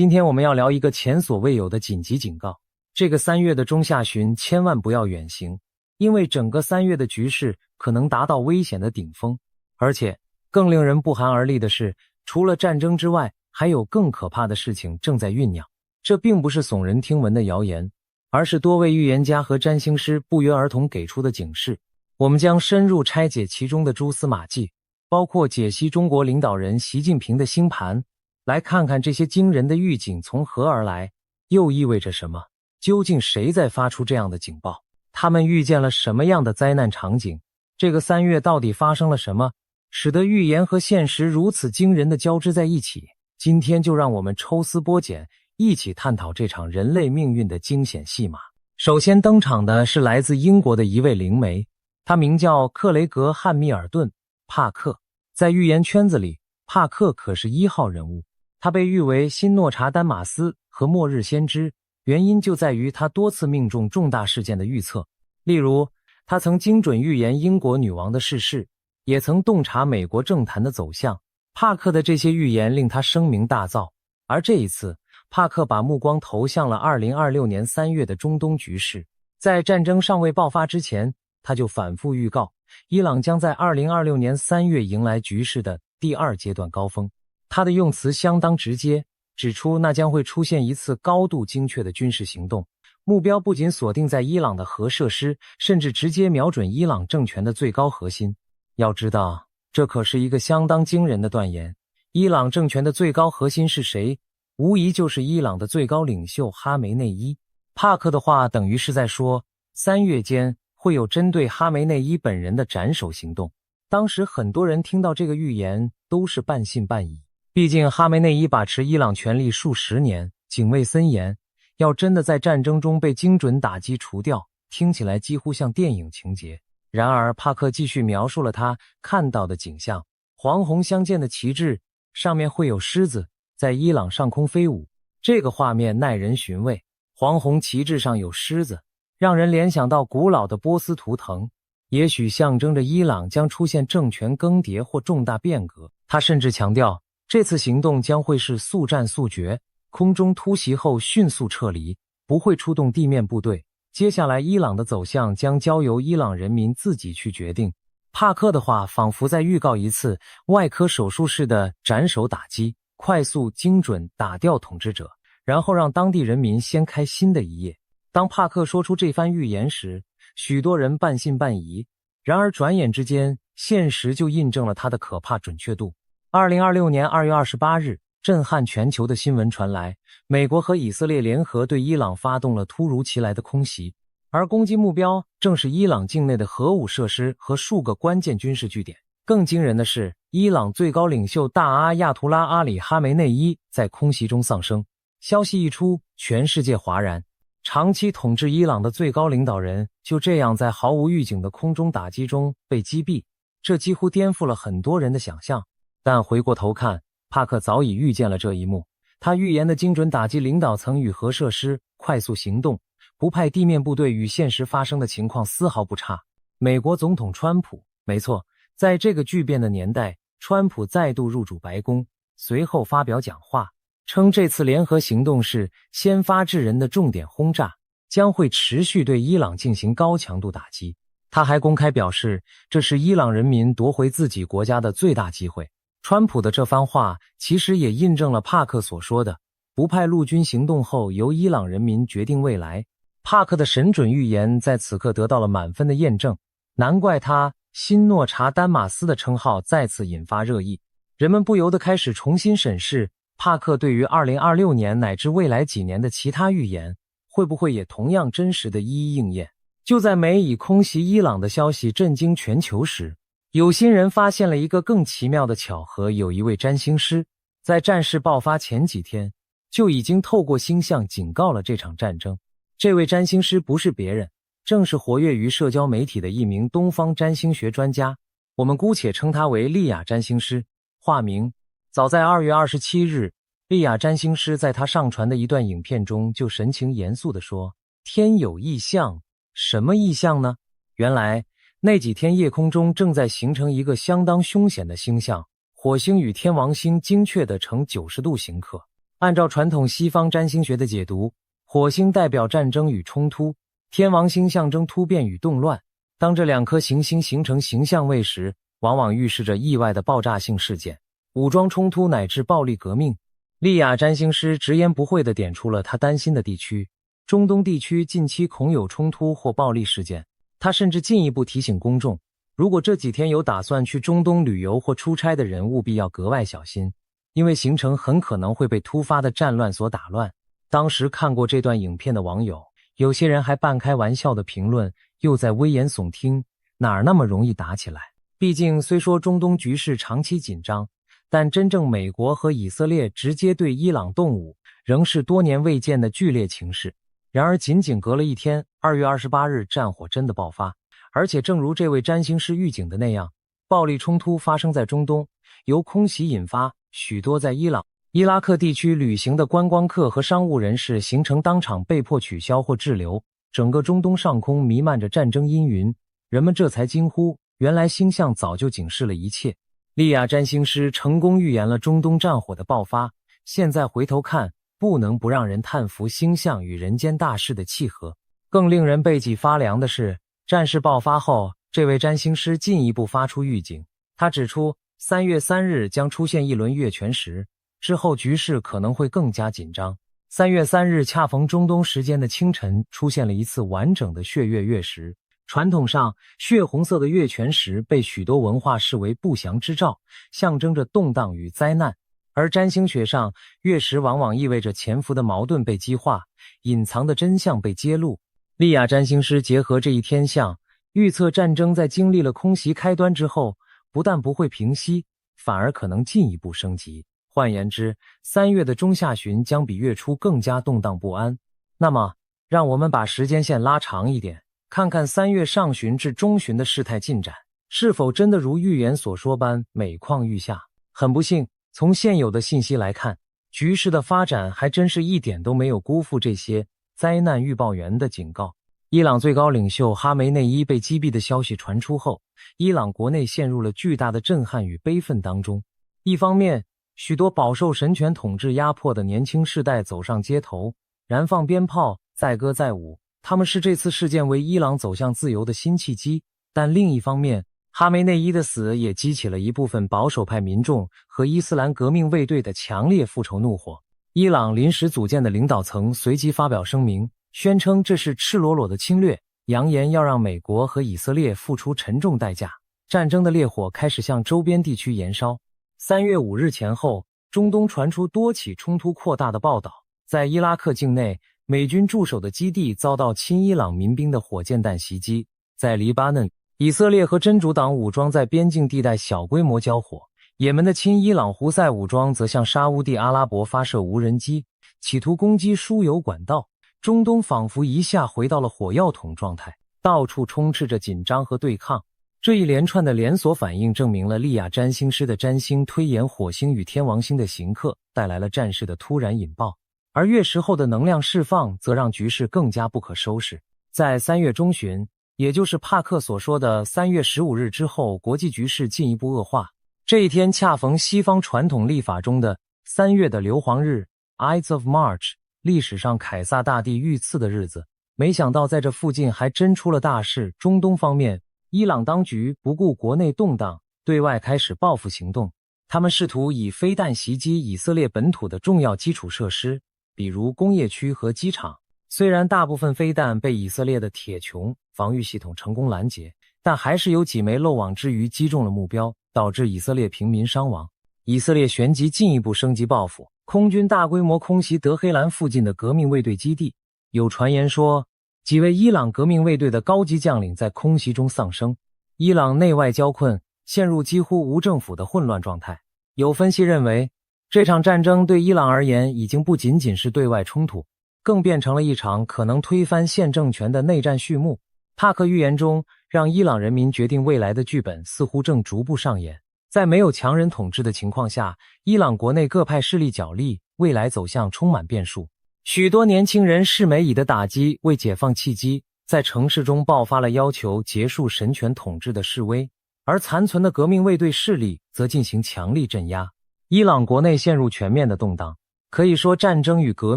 今天我们要聊一个前所未有的紧急警告，这个3月的中下旬千万不要远行，因为整个3月的局势可能达到危险的顶峰。而且更令人不寒而栗的是，除了战争之外，还有更可怕的事情正在酝酿。这并不是耸人听闻的谣言，而是多位预言家和占星师不约而同给出的警示。我们将深入拆解其中的蛛丝马迹，包括解析中国领导人习近平的星盘，来看看这些惊人的预警从何而来，又意味着什么？究竟谁在发出这样的警报？他们预见了什么样的灾难场景？这个3月到底发生了什么，使得预言和现实如此惊人的交织在一起？今天就让我们抽丝剥茧，一起探讨这场人类命运的惊险戏码。首先登场的是来自英国的一位灵媒，他名叫克雷格·汉密尔顿·帕克。在预言圈子里，帕克可是1号人物，他被誉为新诺查丹马斯和末日先知，原因就在于他多次命中重大事件的预测。例如，他曾精准预言英国女王的逝世，也曾洞察美国政坛的走向。帕克的这些预言令他声名大噪，而这一次，帕克把目光投向了2026年3月的中东局势。在战争尚未爆发之前，他就反复预告，伊朗将在2026年3月迎来局势的第2阶段高峰。他的用词相当直接，指出那将会出现一次高度精确的军事行动，目标不仅锁定在伊朗的核设施，甚至直接瞄准伊朗政权的最高核心。要知道，这可是一个相当惊人的断言。伊朗政权的最高核心是谁？无疑就是伊朗的最高领袖哈梅内伊。帕克的话等于是在说，3月间会有针对哈梅内伊本人的斩首行动。当时很多人听到这个预言都是半信半疑，毕竟哈梅内伊把持伊朗权力数十年，警卫森严，要真的在战争中被精准打击除掉，听起来几乎像电影情节。然而帕克继续描述了他看到的景象，黄红相间的旗帜，上面会有狮子在伊朗上空飞舞，这个画面耐人寻味。黄红旗帜上有狮子，让人联想到古老的波斯图腾，也许象征着伊朗将出现政权更迭或重大变革。他甚至强调，这次行动将会是速战速决，空中突袭后迅速撤离，不会出动地面部队。接下来伊朗的走向将交由伊朗人民自己去决定。帕克的话仿佛在预告一次外科手术式的斩首打击，快速精准打掉统治者，然后让当地人民掀开新的一页。当帕克说出这番预言时，许多人半信半疑，然而转眼之间，现实就印证了他的可怕准确度。2026年2月28日，震撼全球的新闻传来，美国和以色列联合对伊朗发动了突如其来的空袭，而攻击目标正是伊朗境内的核武设施和数个关键军事据点。更惊人的是，伊朗最高领袖大阿亚图拉阿里哈梅内伊在空袭中丧生。消息一出，全世界哗然。长期统治伊朗的最高领导人就这样在毫无预警的空中打击中被击毙，这几乎颠覆了很多人的想象。但回过头看，帕克早已预见了这一幕。他预言的精准打击领导层与核设施，快速行动，不派地面部队与现实发生的情况丝毫不差。美国总统川普，没错，在这个巨变的年代，川普再度入主白宫，随后发表讲话，称这次联合行动是先发制人的重点轰炸，将会持续对伊朗进行高强度打击。他还公开表示，这是伊朗人民夺回自己国家的最大机会。川普的这番话其实也印证了帕克所说的，不派陆军行动后由伊朗人民决定未来。帕克的神准预言在此刻得到了满分的验证，难怪他新诺查丹马斯的称号再次引发热议。人们不由得开始重新审视帕克对于2026年乃至未来几年的其他预言，会不会也同样真实的一一应验。就在美以空袭伊朗的消息震惊全球时，有心人发现了一个更奇妙的巧合，有一位占星师在战事爆发前几天就已经透过星象警告了这场战争。这位占星师不是别人，正是活跃于社交媒体的一名东方占星学专家，我们姑且称他为利亚占星师，化名。早在2月27日，利亚占星师在他上传的一段影片中就神情严肃地说，天有异象。什么异象呢？原来那几天夜空中正在形成一个相当凶险的星象，火星与天王星精确地呈90度刑克，按照传统西方占星学的解读，火星代表战争与冲突，天王星象征突变与动乱。当这两颗行星形成形相位时，往往预示着意外的爆炸性事件、武装冲突乃至暴力革命。利亚占星师直言不讳地点出了他担心的地区，中东地区近期恐有冲突或暴力事件。他甚至进一步提醒公众，如果这几天有打算去中东旅游或出差的人，务必要格外小心，因为行程很可能会被突发的战乱所打乱。当时看过这段影片的网友，有些人还半开玩笑的评论，又在危言耸听，哪儿那么容易打起来。毕竟虽说中东局势长期紧张，但真正美国和以色列直接对伊朗动武，仍是多年未见的剧烈情势。然而仅仅隔了一天，2月28日战火真的爆发，而且正如这位占星师预警的那样，暴力冲突发生在中东，由空袭引发，许多在伊朗、伊拉克地区旅行的观光客和商务人士行程当场被迫取消或滞留，整个中东上空弥漫着战争阴云，人们这才惊呼，原来星象早就警示了一切。利亚占星师成功预言了中东战火的爆发，现在回头看，不能不让人叹服星象与人间大事的契合。更令人背脊发凉的是，战事爆发后，这位占星师进一步发出预警。他指出，3月3日将出现一轮月全食，之后局势可能会更加紧张。3月3日恰逢中东时间的清晨，出现了一次完整的血月月食。传统上，血红色的月全食被许多文化视为不祥之兆，象征着动荡与灾难。而占星学上，月食往往意味着潜伏的矛盾被激化，隐藏的真相被揭露。利亚占星师结合这一天象，预测战争在经历了空袭开端之后，不但不会平息，反而可能进一步升级。换言之，3月的中下旬将比月初更加动荡不安。那么，让我们把时间线拉长一点，看看3月上旬至中旬的事态进展，是否真的如预言所说般每况愈下。很不幸，从现有的信息来看，局势的发展还真是一点都没有辜负这些灾难预报员的警告。伊朗最高领袖哈梅内伊被击毙的消息传出后，伊朗国内陷入了巨大的震撼与悲愤当中。一方面，许多饱受神权统治压迫的年轻世代走上街头，燃放鞭炮，载歌载舞，他们视这次事件为伊朗走向自由的新契机。但另一方面，哈梅内伊的死也激起了一部分保守派民众和伊斯兰革命卫队的强烈复仇怒火。伊朗临时组建的领导层随即发表声明，宣称这是赤裸裸的侵略，扬言要让美国和以色列付出沉重代价。战争的烈火开始向周边地区延烧。3月5日前后，中东传出多起冲突扩大的报道。在伊拉克境内，美军驻守的基地遭到亲伊朗民兵的火箭弹袭击。在黎巴嫩，以色列和真主党武装在边境地带小规模交火。也门的亲伊朗胡塞武装则向沙乌地阿拉伯发射无人机，企图攻击输油管道。中东仿佛一下回到了火药桶状态，到处充斥着紧张和对抗。这一连串的连锁反应证明了利亚占星师的占星推演火星与天王星的刑克带来了战事的突然引爆，而月食后的能量释放则让局势更加不可收拾。在3月中旬，也就是帕克所说的3月15日之后，国际局势进一步恶化。这一天恰逢西方传统历法中的3月的硫磺日 Ides of March， 历史上凯撒大帝遇刺的日子。没想到在这附近还真出了大事。中东方面，伊朗当局不顾国内动荡，对外开始报复行动。他们试图以飞弹袭击以色列本土的重要基础设施，比如工业区和机场。虽然大部分飞弹被以色列的铁穹防御系统成功拦截，但还是有几枚漏网之鱼击中了目标，导致以色列平民伤亡。以色列旋即进一步升级报复，空军大规模空袭德黑兰附近的革命卫队基地。有传言说，几位伊朗革命卫队的高级将领在空袭中丧生。伊朗内外交困，陷入几乎无政府的混乱状态。有分析认为，这场战争对伊朗而言已经不仅仅是对外冲突，更变成了一场可能推翻现政权的内战序幕。帕克预言中让伊朗人民决定未来的剧本似乎正逐步上演。在没有强人统治的情况下，伊朗国内各派势力角力，未来走向充满变数。许多年轻人视美以的打击为解放契机，在城市中爆发了要求结束神权统治的示威，而残存的革命卫队势力则进行强力镇压。伊朗国内陷入全面的动荡，可以说战争与革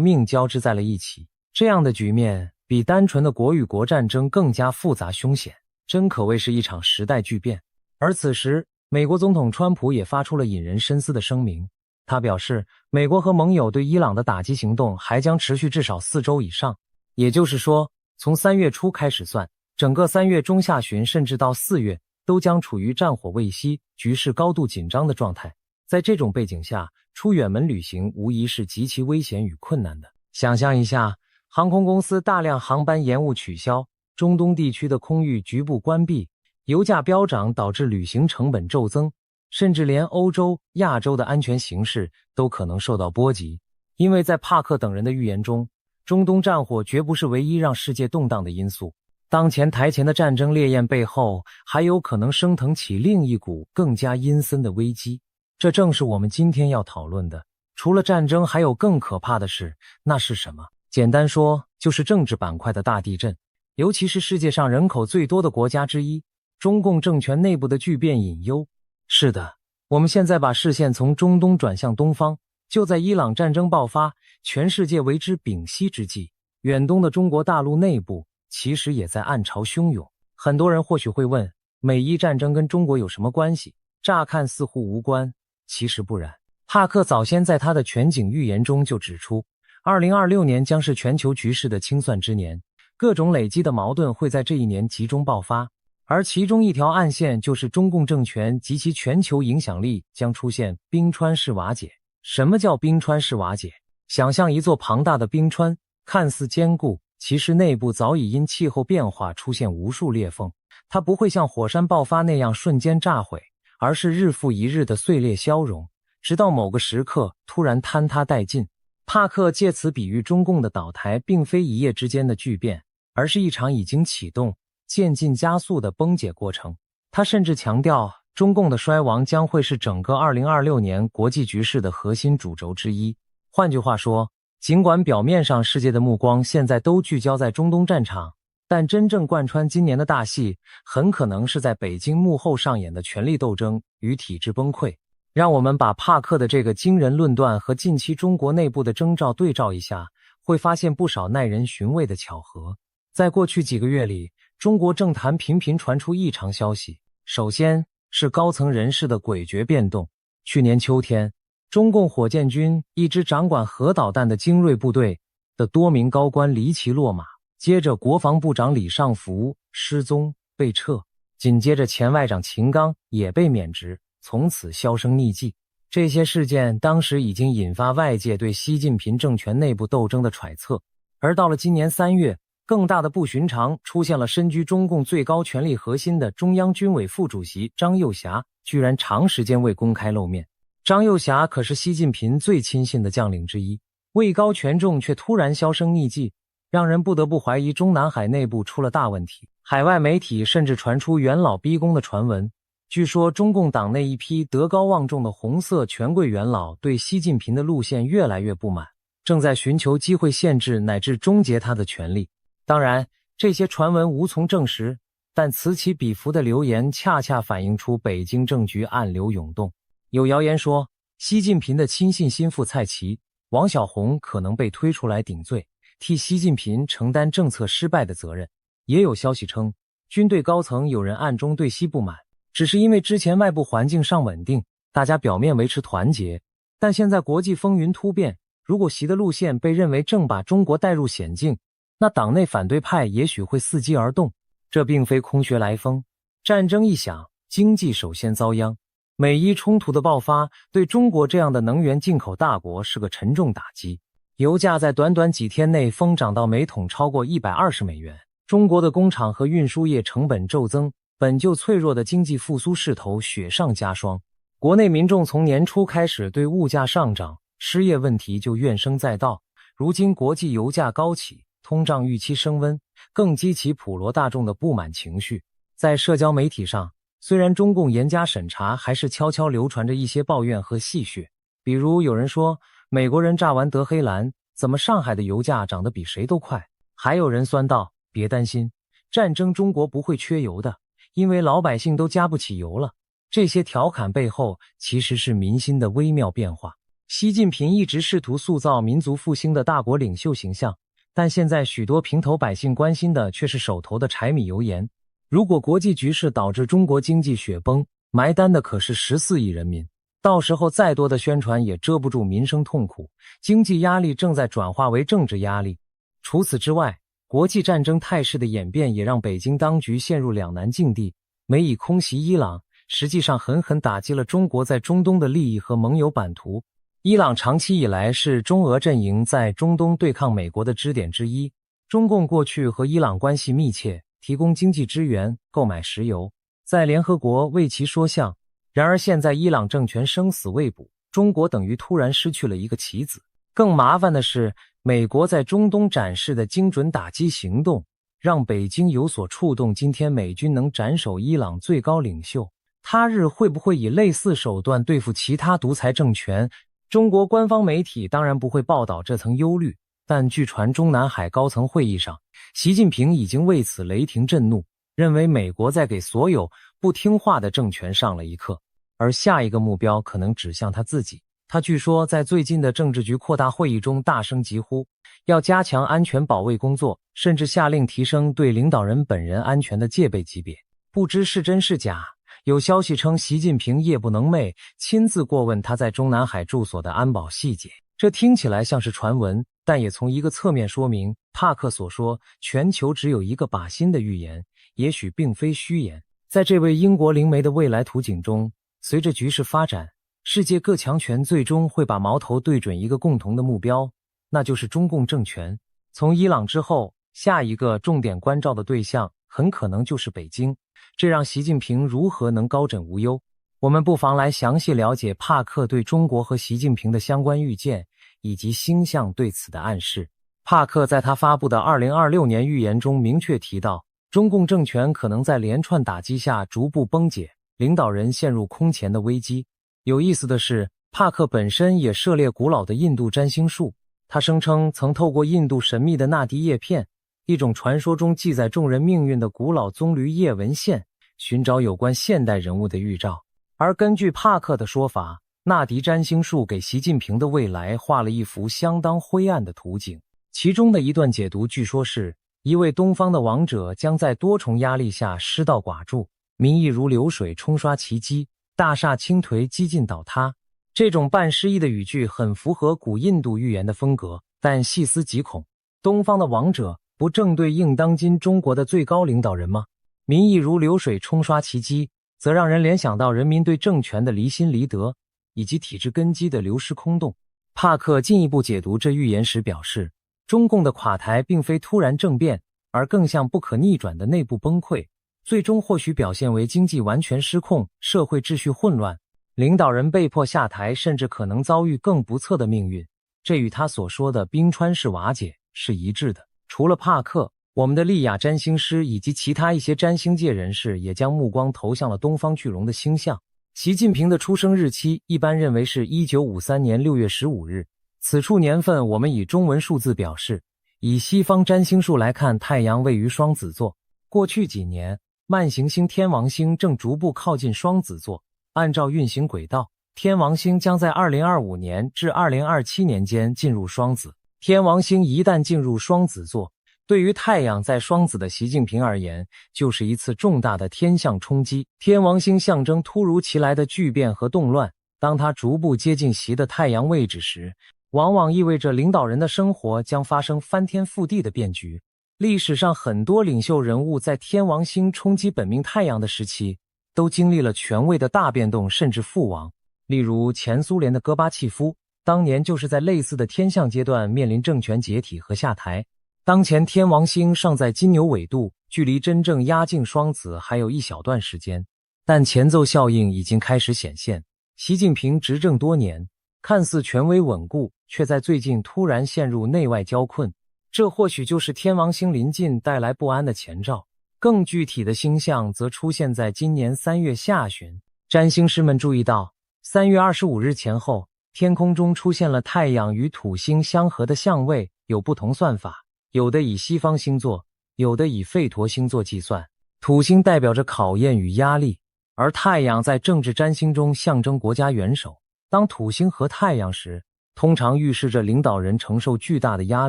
命交织在了一起。这样的局面比单纯的国与国战争更加复杂凶险，真可谓是一场时代巨变。而此时，美国总统川普也发出了引人深思的声明。他表示，美国和盟友对伊朗的打击行动还将持续至少4周以上，也就是说，从3月初开始算，整个3月中下旬甚至到4月都将处于战火未息、局势高度紧张的状态。在这种背景下，出远门旅行无疑是极其危险与困难的。想象一下，航空公司大量航班延误取消，中东地区的空域局部关闭，油价飙涨导致旅行成本骤增，甚至连欧洲、亚洲的安全形势都可能受到波及。因为在帕克等人的预言中，中东战火绝不是唯一让世界动荡的因素。当前台前的战争烈焰背后，还有可能升腾起另一股更加阴森的危机。这正是我们今天要讨论的。除了战争，还有更可怕的事，那是什么？简单说，就是政治板块的大地震。尤其是世界上人口最多的国家之一，中共政权内部的巨变隐忧。是的，我们现在把视线从中东转向东方，就在伊朗战争爆发，全世界为之屏息之际，远东的中国大陆内部其实也在暗潮汹涌。很多人或许会问，美伊战争跟中国有什么关系？乍看似乎无关，其实不然。帕克早先在他的全景预言中就指出，2026年将是全球局势的清算之年，各种累积的矛盾会在这一年集中爆发，而其中一条暗线就是中共政权及其全球影响力将出现冰川式瓦解。什么叫冰川式瓦解？想象一座庞大的冰川，看似坚固，其实内部早已因气候变化出现无数裂缝。它不会像火山爆发那样瞬间炸毁，而是日复一日的碎裂消融，直到某个时刻突然坍塌殆尽。帕克借此比喻中共的倒台并非一夜之间的巨变，而是一场已经启动、渐进加速的崩解过程。他甚至强调，中共的衰亡将会是整个2026年国际局势的核心主轴之一。换句话说，尽管表面上世界的目光现在都聚焦在中东战场，但真正贯穿今年的大戏，很可能是在北京幕后上演的权力斗争与体制崩溃。让我们把帕克的这个惊人论断和近期中国内部的征兆对照一下，会发现不少耐人寻味的巧合。在过去几个月里，中国政坛频频传出异常消息。首先是高层人事的诡谲变动。去年秋天，中共火箭军一支掌管核导弹的精锐部队的多名高官离奇落马，接着国防部长李尚福失踪被撤，紧接着前外长秦刚也被免职，从此销声匿迹。这些事件当时已经引发外界对习近平政权内部斗争的揣测，而到了今年3月，更大的不寻常出现了。身居中共最高权力核心的中央军委副主席张又侠居然长时间未公开露面。张又侠可是习近平最亲信的将领之一，位高权重却突然销声匿迹，让人不得不怀疑中南海内部出了大问题。海外媒体甚至传出元老逼宫的传闻，据说中共党内一批德高望重的红色权贵元老对习近平的路线越来越不满，正在寻求机会限制乃至终结他的权力。当然，这些传闻无从证实，但此起彼伏的流言恰恰反映出北京政局暗流涌动。有谣言说，习近平的亲信心腹蔡奇、王小红可能被推出来顶罪，替习近平承担政策失败的责任。也有消息称，军队高层有人暗中对习不满，只是因为之前外部环境尚稳定，大家表面维持团结，但现在国际风云突变，如果习的路线被认为正把中国带入险境，那党内反对派也许会伺机而动。这并非空穴来风，战争一响，经济首先遭殃。美伊冲突的爆发对中国这样的能源进口大国是个沉重打击，油价在短短几天内疯涨到每桶超过120美元。中国的工厂和运输业成本骤增，本就脆弱的经济复苏势头雪上加霜。国内民众从年初开始对物价上涨、失业问题就怨声载道，如今国际油价高企，通胀预期升温，更激起普罗大众的不满情绪。在社交媒体上，虽然中共严加审查，还是悄悄流传着一些抱怨和戏谑。比如有人说，美国人榨完德黑兰，怎么上海的油价涨得比谁都快？还有人酸道，别担心，战争中国不会缺油的，因为老百姓都加不起油了。这些调侃背后其实是民心的微妙变化。习近平一直试图塑造民族复兴的大国领袖形象，但现在许多平头百姓关心的却是手头的柴米油盐。如果国际局势导致中国经济雪崩，埋单的可是14亿人民，到时候再多的宣传也遮不住民生痛苦，经济压力正在转化为政治压力。除此之外，国际战争态势的演变也让北京当局陷入两难境地，美以空袭伊朗，实际上狠狠打击了中国在中东的利益和盟友版图。伊朗长期以来是中俄阵营在中东对抗美国的支点之一，中共过去和伊朗关系密切，提供经济支援，购买石油，在联合国为其说项。然而现在伊朗政权生死未卜，中国等于突然失去了一个棋子。更麻烦的是，美国在中东展示的精准打击行动，让北京有所触动。今天美军能斩首伊朗最高领袖，他日会不会以类似手段对付其他独裁政权？中国官方媒体当然不会报道这层忧虑，但据传中南海高层会议上，习近平已经为此雷霆震怒，认为美国在给所有不听话的政权上了一课，而下一个目标可能指向他自己。他据说在最近的政治局扩大会议中大声疾呼，要加强安全保卫工作，甚至下令提升对领导人本人安全的戒备级别。不知是真是假，有消息称习近平夜不能寐，亲自过问他在中南海住所的安保细节。这听起来像是传闻，但也从一个侧面说明帕克所说全球只有一个靶心的预言也许并非虚言。在这位英国灵媒的未来图景中，随着局势发展，世界各强权最终会把矛头对准一个共同的目标，那就是中共政权。从伊朗之后，下一个重点关照的对象很可能就是北京，这让习近平如何能高枕无忧？我们不妨来详细了解帕克对中国和习近平的相关预见，以及星象对此的暗示。帕克在他发布的2026年预言中明确提到，中共政权可能在连串打击下逐步崩解，领导人陷入空前的危机。有意思的是，帕克本身也涉猎古老的印度占星术，他声称曾透过印度神秘的纳迪叶片，一种传说中记载众人命运的古老棕榈叶文献，寻找有关现代人物的预兆。而根据帕克的说法，纳迪占星术给习近平的未来画了一幅相当灰暗的图景。其中的一段解读据说是，一位东方的王者将在多重压力下失道寡助，民意如流水冲刷其基，大厦倾颓，几近倒塌。这种半诗意的语句很符合古印度预言的风格，但细思极恐，东方的王者不正对应当今中国的最高领导人吗？民意如流水冲刷其基，则让人联想到人民对政权的离心离德，以及体制根基的流失空洞。帕克进一步解读这预言时表示，中共的垮台并非突然政变，而更像不可逆转的内部崩溃，最终或许表现为经济完全失控，社会秩序混乱，领导人被迫下台，甚至可能遭遇更不测的命运。这与他所说的冰川式瓦解是一致的。除了帕克，我们的利雅占星师以及其他一些占星界人士也将目光投向了东方巨龙的星象。习近平的出生日期一般认为是1953年6月15日，此处年份我们以中文数字表示。以西方占星术来看，太阳位于双子座。过去几年，慢行星天王星正逐步靠近双子座，按照运行轨道，天王星将在2025年至2027年间进入双子。天王星一旦进入双子座，对于太阳在双子的习近平而言，就是一次重大的天象冲击。天王星象征突如其来的巨变和动乱，当它逐步接近习的太阳位置时，往往意味着领导人的生活将发生翻天覆地的变局。历史上很多领袖人物在天王星冲击本命太阳的时期，都经历了权位的大变动，甚至覆亡。例如前苏联的戈巴契夫，当年就是在类似的天象阶段面临政权解体和下台。当前天王星尚在金牛纬度，距离真正压境双子还有一小段时间，但前奏效应已经开始显现。习近平执政多年，看似权威稳固，却在最近突然陷入内外交困，这或许就是天王星临近带来不安的前兆。更具体的星象则出现在今年3月下旬。占星师们注意到，3月25日前后，天空中出现了太阳与土星相合的相位，有不同算法，有的以西方星座，有的以吠陀星座计算。土星代表着考验与压力，而太阳在政治占星中象征国家元首。当土星和太阳时，通常预示着领导人承受巨大的压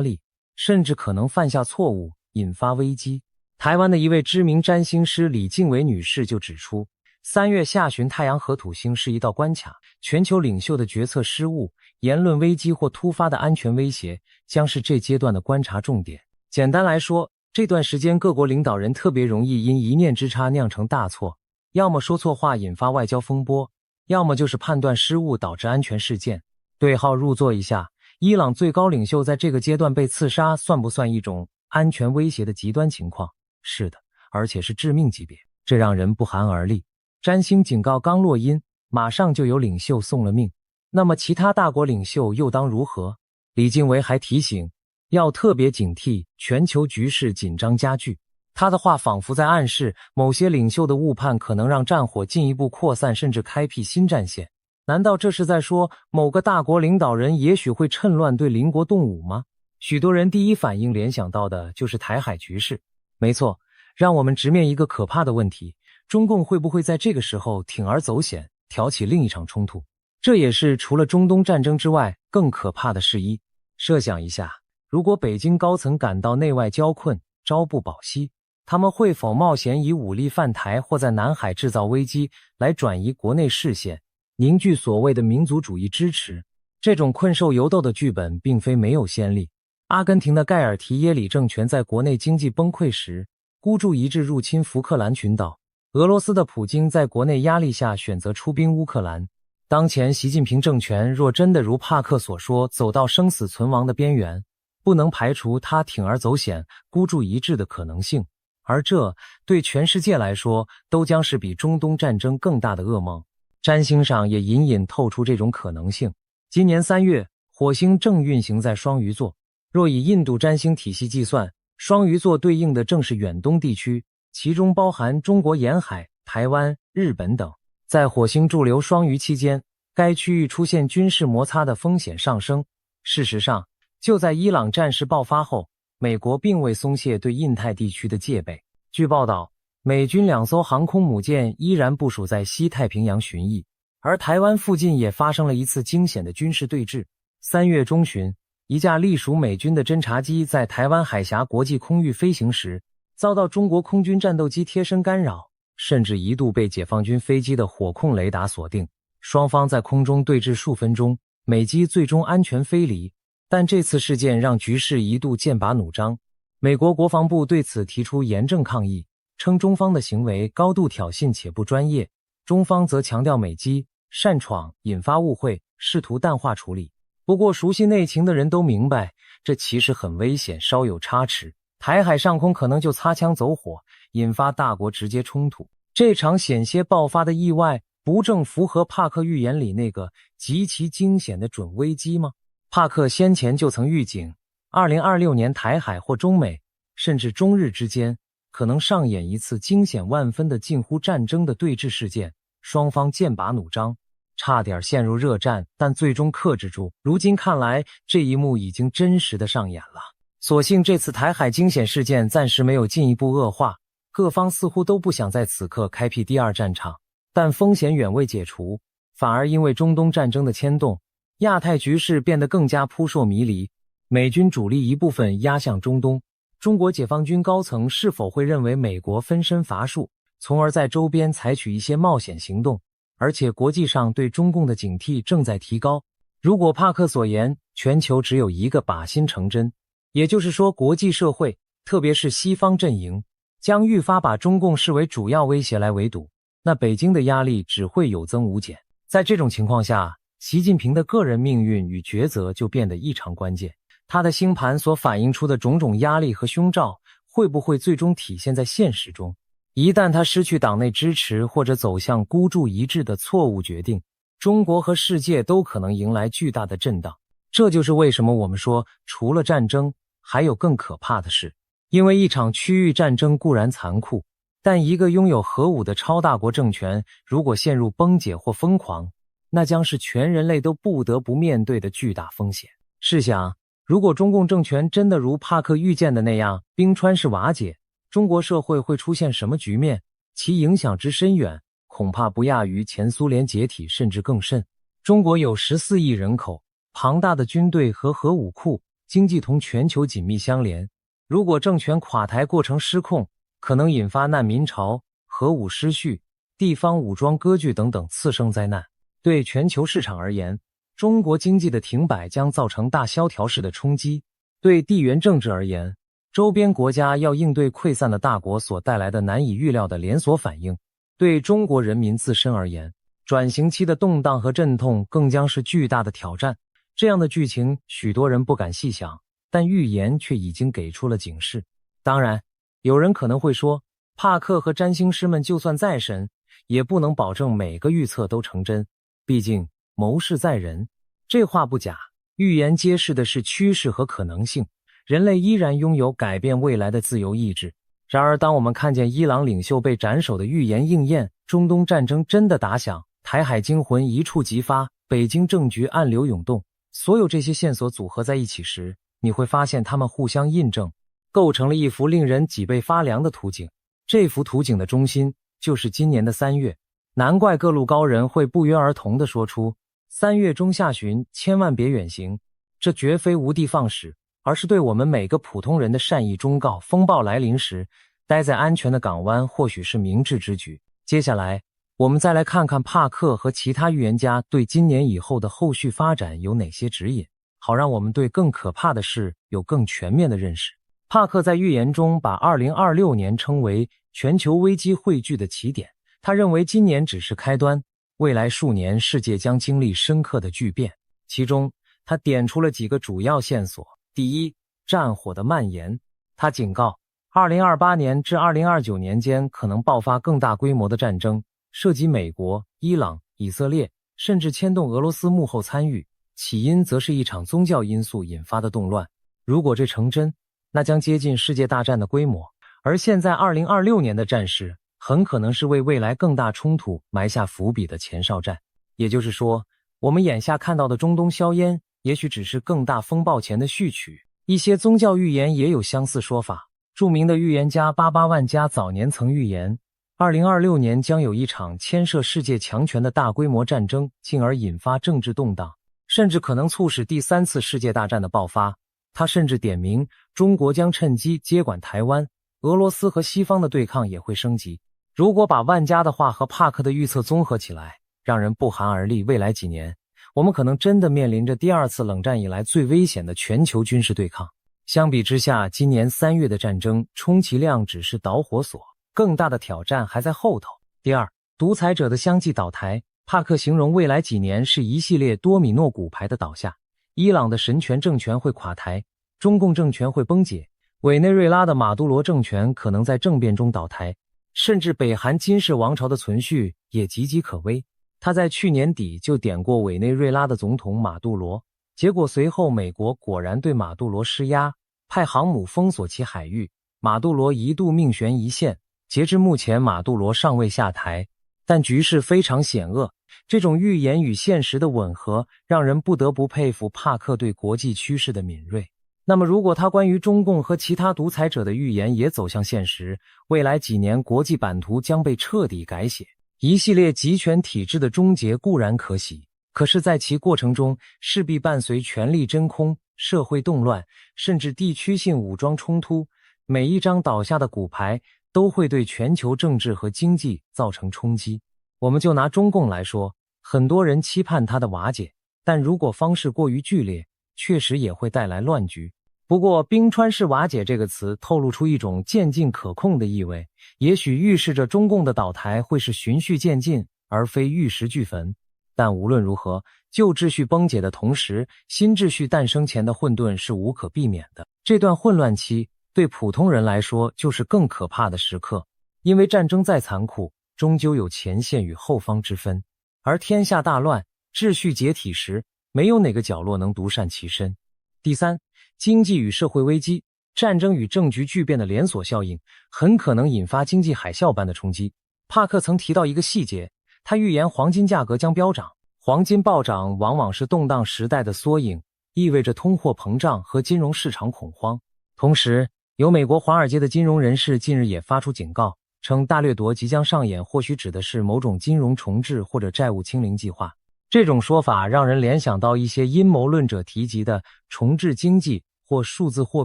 力，甚至可能犯下错误，引发危机。台湾的一位知名占星师李静维女士就指出，3月下旬太阳和土星是一道关卡，全球领袖的决策失误、言论危机或突发的安全威胁将是这阶段的观察重点。简单来说，这段时间各国领导人特别容易因一念之差酿成大错，要么说错话引发外交风波，要么就是判断失误导致安全事件。对号入座一下，伊朗最高领袖在这个阶段被刺杀，算不算一种安全威胁的极端情况？是的，而且是致命级别，这让人不寒而栗。占星警告刚落音，马上就有领袖送了命。那么其他大国领袖又当如何？李静维还提醒，要特别警惕全球局势紧张加剧。他的话仿佛在暗示，某些领袖的误判可能让战火进一步扩散，甚至开辟新战线。难道这是在说某个大国领导人也许会趁乱对邻国动武吗？许多人第一反应联想到的就是台海局势。没错，让我们直面一个可怕的问题，中共会不会在这个时候铤而走险，挑起另一场冲突？这也是除了中东战争之外更可怕的事一。设想一下，如果北京高层感到内外交困，朝不保夕，他们会否冒险以武力犯台或在南海制造危机来转移国内视线，凝聚所谓的民族主义支持？这种困兽犹斗的剧本并非没有先例。阿根廷的盖尔提耶里政权在国内经济崩溃时，孤注一掷入侵福克兰群岛。俄罗斯的普京在国内压力下选择出兵乌克兰。当前习近平政权若真的如帕克所说走到生死存亡的边缘，不能排除他铤而走险、孤注一掷的可能性，而这对全世界来说都将是比中东战争更大的噩梦。占星上也隐隐透出这种可能性。今年3月，火星正运行在双鱼座，若以印度占星体系计算，双鱼座对应的正是远东地区，其中包含中国沿海、台湾、日本等。在火星驻留双鱼期间，该区域出现军事摩擦的风险上升。事实上，就在伊朗战事爆发后，美国并未松懈对印太地区的戒备。据报道，美军2艘航空母舰依然部署在西太平洋巡弋，而台湾附近也发生了一次惊险的军事对峙。3月中旬，一架隶属美军的侦察机在台湾海峡国际空域飞行时，遭到中国空军战斗机贴身干扰，甚至一度被解放军飞机的火控雷达锁定。双方在空中对峙数分钟，美机最终安全飞离。但这次事件让局势一度剑拔弩张，美国国防部对此提出严正抗议，称中方的行为高度挑衅且不专业。中方则强调美机擅闯，引发误会，试图淡化处理。不过熟悉内情的人都明白，这其实很危险，稍有差池，台海上空可能就擦枪走火，引发大国直接冲突。这场险些爆发的意外，不正符合帕克预言里那个极其惊险的准危机吗？帕克先前就曾预警，2026年台海或中美，甚至中日之间，可能上演一次惊险万分的近乎战争的对峙事件，双方剑拔弩张，差点陷入热战，但最终克制住。如今看来，这一幕已经真实的上演了。所幸这次台海惊险事件暂时没有进一步恶化，各方似乎都不想在此刻开辟第二战场，但风险远未解除，反而因为中东战争的牵动，亚太局势变得更加扑朔迷离。美军主力一部分压向中东，中国解放军高层是否会认为美国分身乏术，从而在周边采取一些冒险行动？而且国际上对中共的警惕正在提高。如果帕克所言，全球只有一个靶心成真，也就是说国际社会，特别是西方阵营，将愈发把中共视为主要威胁来围堵，那北京的压力只会有增无减。在这种情况下，习近平的个人命运与抉择就变得异常关键。他的星盘所反映出的种种压力和凶兆，会不会最终体现在现实中？一旦他失去党内支持，或者走向孤注一掷的错误决定，中国和世界都可能迎来巨大的震荡。这就是为什么我们说，除了战争，还有更可怕的事。因为一场区域战争固然残酷，但一个拥有核武的超大国政权，如果陷入崩解或疯狂，那将是全人类都不得不面对的巨大风险。试想，如果中共政权真的如帕克预见的那样，冰川式瓦解，中国社会会出现什么局面？其影响之深远，恐怕不亚于前苏联解体，甚至更甚。中国有14亿人口，庞大的军队和核武库，经济同全球紧密相连。如果政权垮台过程失控，可能引发难民潮、核武失序、地方武装割据等等次生灾难。对全球市场而言，中国经济的停摆将造成大萧条式的冲击。对地缘政治而言，周边国家要应对溃散的大国所带来的难以预料的连锁反应。对中国人民自身而言，转型期的动荡和阵痛更将是巨大的挑战。这样的剧情，许多人不敢细想，但预言却已经给出了警示。当然，有人可能会说，帕克和占星师们就算再神，也不能保证每个预测都成真。毕竟谋事在人，这话不假。预言揭示的是趋势和可能性，人类依然拥有改变未来的自由意志。然而，当我们看见伊朗领袖被斩首的预言应验，中东战争真的打响，台海惊魂一触即发，北京政局暗流涌动，所有这些线索组合在一起时，你会发现它们互相印证，构成了一幅令人脊背发凉的图景。这幅图景的中心就是今年的3月。难怪各路高人会不约而同地说出3月中下旬千万别远行，这绝非无的放矢，而是对我们每个普通人的善意忠告。风暴来临时，待在安全的港湾或许是明智之举。接下来我们再来看看帕克和其他预言家对今年以后的后续发展有哪些指引，好让我们对更可怕的事有更全面的认识。帕克在预言中把2026年称为全球危机汇聚的起点，他认为今年只是开端，未来数年世界将经历深刻的巨变。其中他点出了几个主要线索。第一，战火的蔓延。他警告2028年至2029年间可能爆发更大规模的战争，涉及美国、伊朗、以色列，甚至牵动俄罗斯幕后参与，起因则是一场宗教因素引发的动乱。如果这成真，那将接近世界大战的规模。而现在2026年的战事很可能是为未来更大冲突埋下伏笔的前哨战。也就是说，我们眼下看到的中东硝烟也许只是更大风暴前的序曲。一些宗教预言也有相似说法。著名的预言家巴巴万加早年曾预言2026年将有一场牵涉世界强权的大规模战争，进而引发政治动荡，甚至可能促使第3次世界大战的爆发。他甚至点名中国将趁机接管台湾，俄罗斯和西方的对抗也会升级。如果把万加的话和帕克的预测综合起来，让人不寒而栗。未来几年，我们可能真的面临着第2次冷战以来最危险的全球军事对抗。相比之下，今年3月的战争充其量只是导火索，更大的挑战还在后头。第二，独裁者的相继倒台。帕克形容未来几年是一系列多米诺骨牌的倒下，伊朗的神权政权会垮台，中共政权会崩解，委内瑞拉的马杜罗政权可能在政变中倒台，甚至北韩金氏王朝的存续也岌岌可危。他在去年底就点过委内瑞拉的总统马杜罗，结果随后美国果然对马杜罗施压，派航母封锁其海域，马杜罗一度命悬一线。截至目前，马杜罗尚未下台，但局势非常险恶。这种预言与现实的吻合，让人不得不佩服帕克对国际趋势的敏锐。那么如果他关于中共和其他独裁者的预言也走向现实，未来几年国际版图将被彻底改写。一系列集权体制的终结固然可喜，可是在其过程中势必伴随权力真空、社会动乱，甚至地区性武装冲突。每一张倒下的骨牌都会对全球政治和经济造成冲击。我们就拿中共来说，很多人期盼它的瓦解，但如果方式过于剧烈，确实也会带来乱局。不过冰川式瓦解这个词透露出一种渐进可控的意味，也许预示着中共的倒台会是循序渐进，而非玉石俱焚。但无论如何，旧秩序崩解的同时，新秩序诞生前的混沌是无可避免的。这段混乱期对普通人来说就是更可怕的时刻，因为战争再残酷，终究有前线与后方之分。而天下大乱、秩序解体时，没有哪个角落能独善其身。第三，经济与社会危机。战争与政局巨变的连锁效应很可能引发经济海啸般的冲击。帕克曾提到一个细节，他预言黄金价格将飙涨。黄金暴涨往往是动荡时代的缩影，意味着通货膨胀和金融市场恐慌。同时，有美国华尔街的金融人士近日也发出警告，称大掠夺即将上演，或许指的是某种金融重置或者债务清零计划。这种说法让人联想到一些阴谋论者提及的重置经济或数字货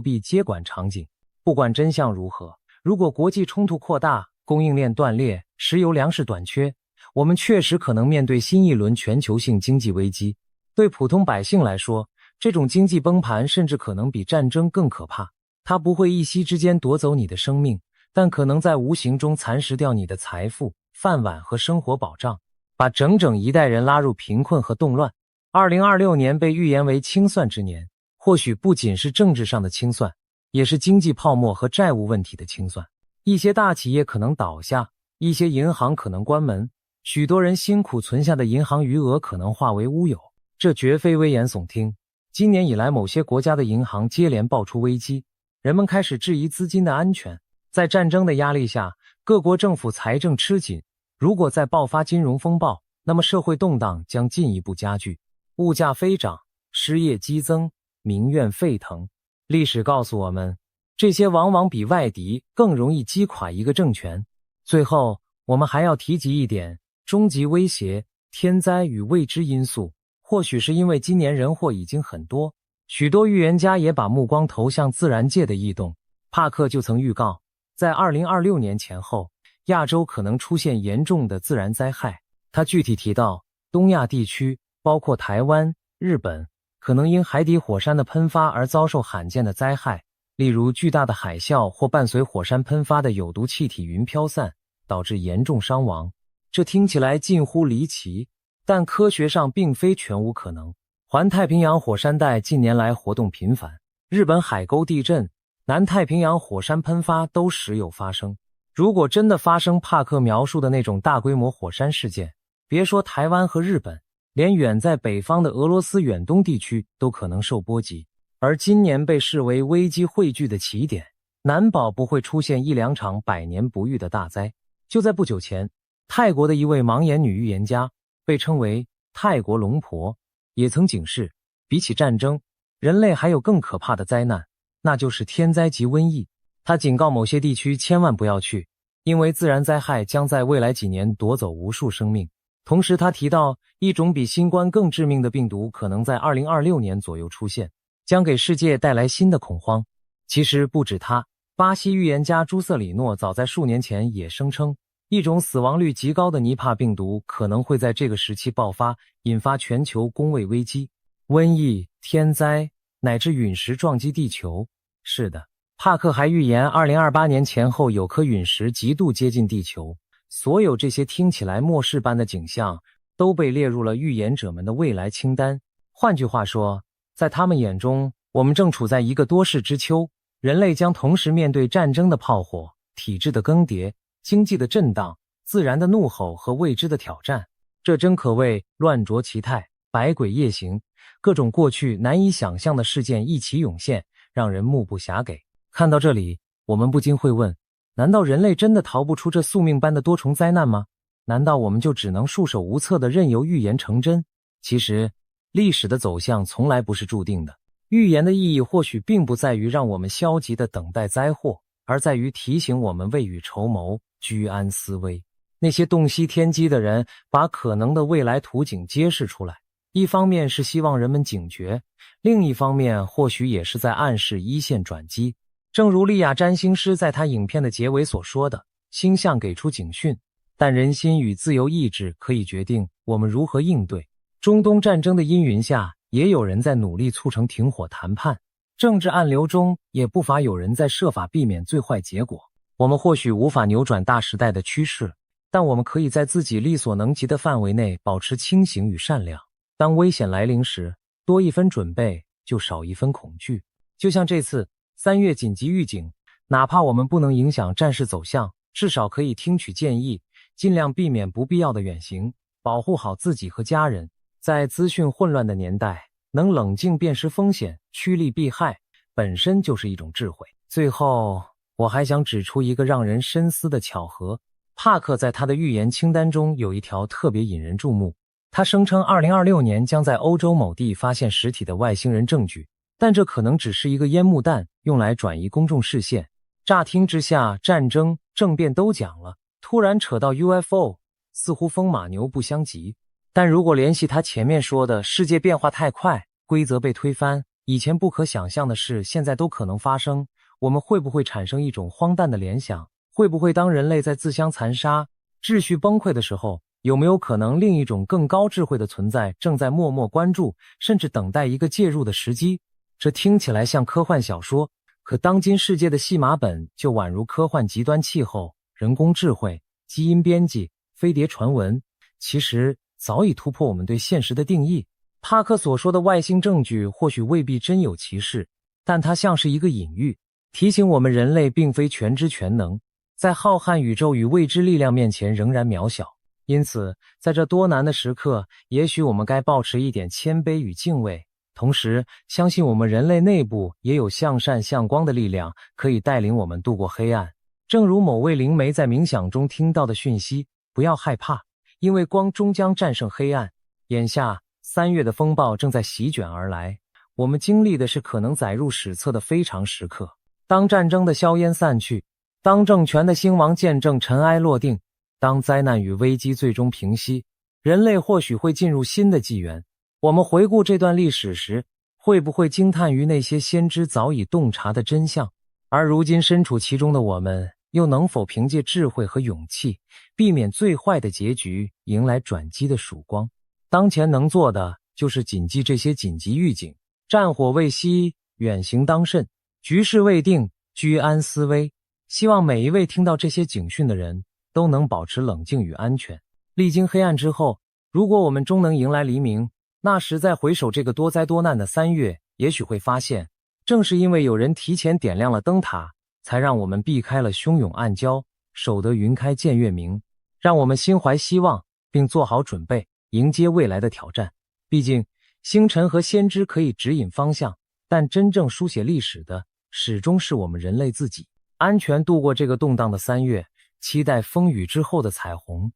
币接管场景。不管真相如何，如果国际冲突扩大，供应链断裂，石油粮食短缺，我们确实可能面对新一轮全球性经济危机。对普通百姓来说，这种经济崩盘甚至可能比战争更可怕。它不会一夕之间夺走你的生命，但可能在无形中蚕食掉你的财富、饭碗和生活保障，把整整一代人拉入贫困和动乱。2026年被预言为清算之年，或许不仅是政治上的清算，也是经济泡沫和债务问题的清算。一些大企业可能倒下，一些银行可能关门，许多人辛苦存下的银行余额可能化为乌有。这绝非危言耸听。今年以来，某些国家的银行接连爆出危机，人们开始质疑资金的安全。在战争的压力下，各国政府财政吃紧，如果再爆发金融风暴，那么社会动荡将进一步加剧，物价飞涨，失业激增，民怨沸腾。历史告诉我们，这些往往比外敌更容易击垮一个政权。最后，我们还要提及一点，终极威胁，天灾与未知因素。或许是因为今年人祸已经很多，许多预言家也把目光投向自然界的异动。帕克就曾预告，在2026年前后，亚洲可能出现严重的自然灾害。他具体提到，东亚地区，包括台湾、日本，可能因海底火山的喷发而遭受罕见的灾害，例如巨大的海啸或伴随火山喷发的有毒气体云飘散，导致严重伤亡。这听起来近乎离奇，但科学上并非全无可能。环太平洋火山带近年来活动频繁，日本海沟地震、南太平洋火山喷发都时有发生。如果真的发生帕克描述的那种大规模火山事件，别说台湾和日本，连远在北方的俄罗斯远东地区都可能受波及。而今年被视为危机汇聚的起点，难保不会出现一两场百年不遇的大灾。就在不久前，泰国的一位盲眼女预言家，被称为泰国龙婆，也曾警示，比起战争，人类还有更可怕的灾难，那就是天灾及瘟疫。他警告某些地区千万不要去，因为自然灾害将在未来几年夺走无数生命。同时他提到，一种比新冠更致命的病毒可能在2026年左右出现，将给世界带来新的恐慌。其实不止他，巴西预言家朱瑟里诺早在数年前也声称，一种死亡率极高的尼帕病毒可能会在这个时期爆发，引发全球公卫危机、瘟疫、天灾，乃至陨石撞击地球。是的，帕克还预言2028年前后有颗陨石极度接近地球。所有这些听起来末世般的景象都被列入了预言者们的未来清单。换句话说，在他们眼中，我们正处在一个多事之秋，人类将同时面对战争的炮火、体制的更迭、经济的震荡、自然的怒吼和未知的挑战。这真可谓乱浊其态，百鬼夜行，各种过去难以想象的事件一起涌现，让人目不暇给。看到这里，我们不禁会问，难道人类真的逃不出这宿命般的多重灾难吗？难道我们就只能束手无策地任由预言成真？其实，历史的走向从来不是注定的。预言的意义或许并不在于让我们消极地等待灾祸，而在于提醒我们未雨绸缪，居安思危。那些洞悉天机的人把可能的未来图景揭示出来，一方面是希望人们警觉，另一方面或许也是在暗示一线转机。正如利亚占星师在他影片的结尾所说的，星象给出警讯，但人心与自由意志可以决定我们如何应对。中东战争的阴云下，也有人在努力促成停火谈判，政治暗流中也不乏有人在设法避免最坏结果。我们或许无法扭转大时代的趋势，但我们可以在自己力所能及的范围内保持清醒与善良。当危险来临时，多一分准备，就少一分恐惧。就像这次3月紧急预警，哪怕我们不能影响战事走向，至少可以听取建议，尽量避免不必要的远行，保护好自己和家人。在资讯混乱的年代，能冷静辨识风险，趋利避害，本身就是一种智慧。最后，我还想指出一个让人深思的巧合。帕克在他的预言清单中有一条特别引人注目，他声称2026年将在欧洲某地发现实体的外星人证据，但这可能只是一个烟幕弹，用来转移公众视线。乍听之下，战争、政变都讲了，突然扯到 UFO， 似乎风马牛不相及。但如果联系他前面说的世界变化太快，规则被推翻，以前不可想象的事现在都可能发生，我们会不会产生一种荒诞的联想？会不会当人类在自相残杀、秩序崩溃的时候，有没有可能另一种更高智慧的存在正在默默关注，甚至等待一个介入的时机？这听起来像科幻小说，可当今世界的戏码本就宛如科幻极端气候、人工智慧、基因编辑、飞碟传闻，其实早已突破我们对现实的定义。帕克所说的外星证据或许未必真有其事，但它像是一个隐喻，提醒我们人类并非全知全能，在浩瀚宇宙与未知力量面前仍然渺小。因此，在这多难的时刻，也许我们该保持一点谦卑与敬畏，同时相信我们人类内部也有向善向光的力量，可以带领我们度过黑暗。正如某位灵媒在冥想中听到的讯息，不要害怕，因为光终将战胜黑暗。眼下3月的风暴正在席卷而来，我们经历的是可能载入史册的非常时刻。当战争的硝烟散去，当政权的兴亡见证尘埃落定，当灾难与危机最终平息，人类或许会进入新的纪元。我们回顾这段历史时，会不会惊叹于那些先知早已洞察的真相？而如今身处其中的我们，又能否凭借智慧和勇气，避免最坏的结局，迎来转机的曙光？当前能做的就是谨记这些紧急预警：战火未息，远行当慎；局势未定，居安思危。希望每一位听到这些警讯的人都能保持冷静与安全。历经黑暗之后，如果我们终能迎来黎明，那时再回首这个多灾多难的3月，也许会发现，正是因为有人提前点亮了灯塔，才让我们避开了汹涌暗礁，守得云开见月明，让我们心怀希望，并做好准备，迎接未来的挑战。毕竟，星辰和先知可以指引方向，但真正书写历史的，始终是我们人类自己。安全度过这个动荡的3月，期待风雨之后的彩虹。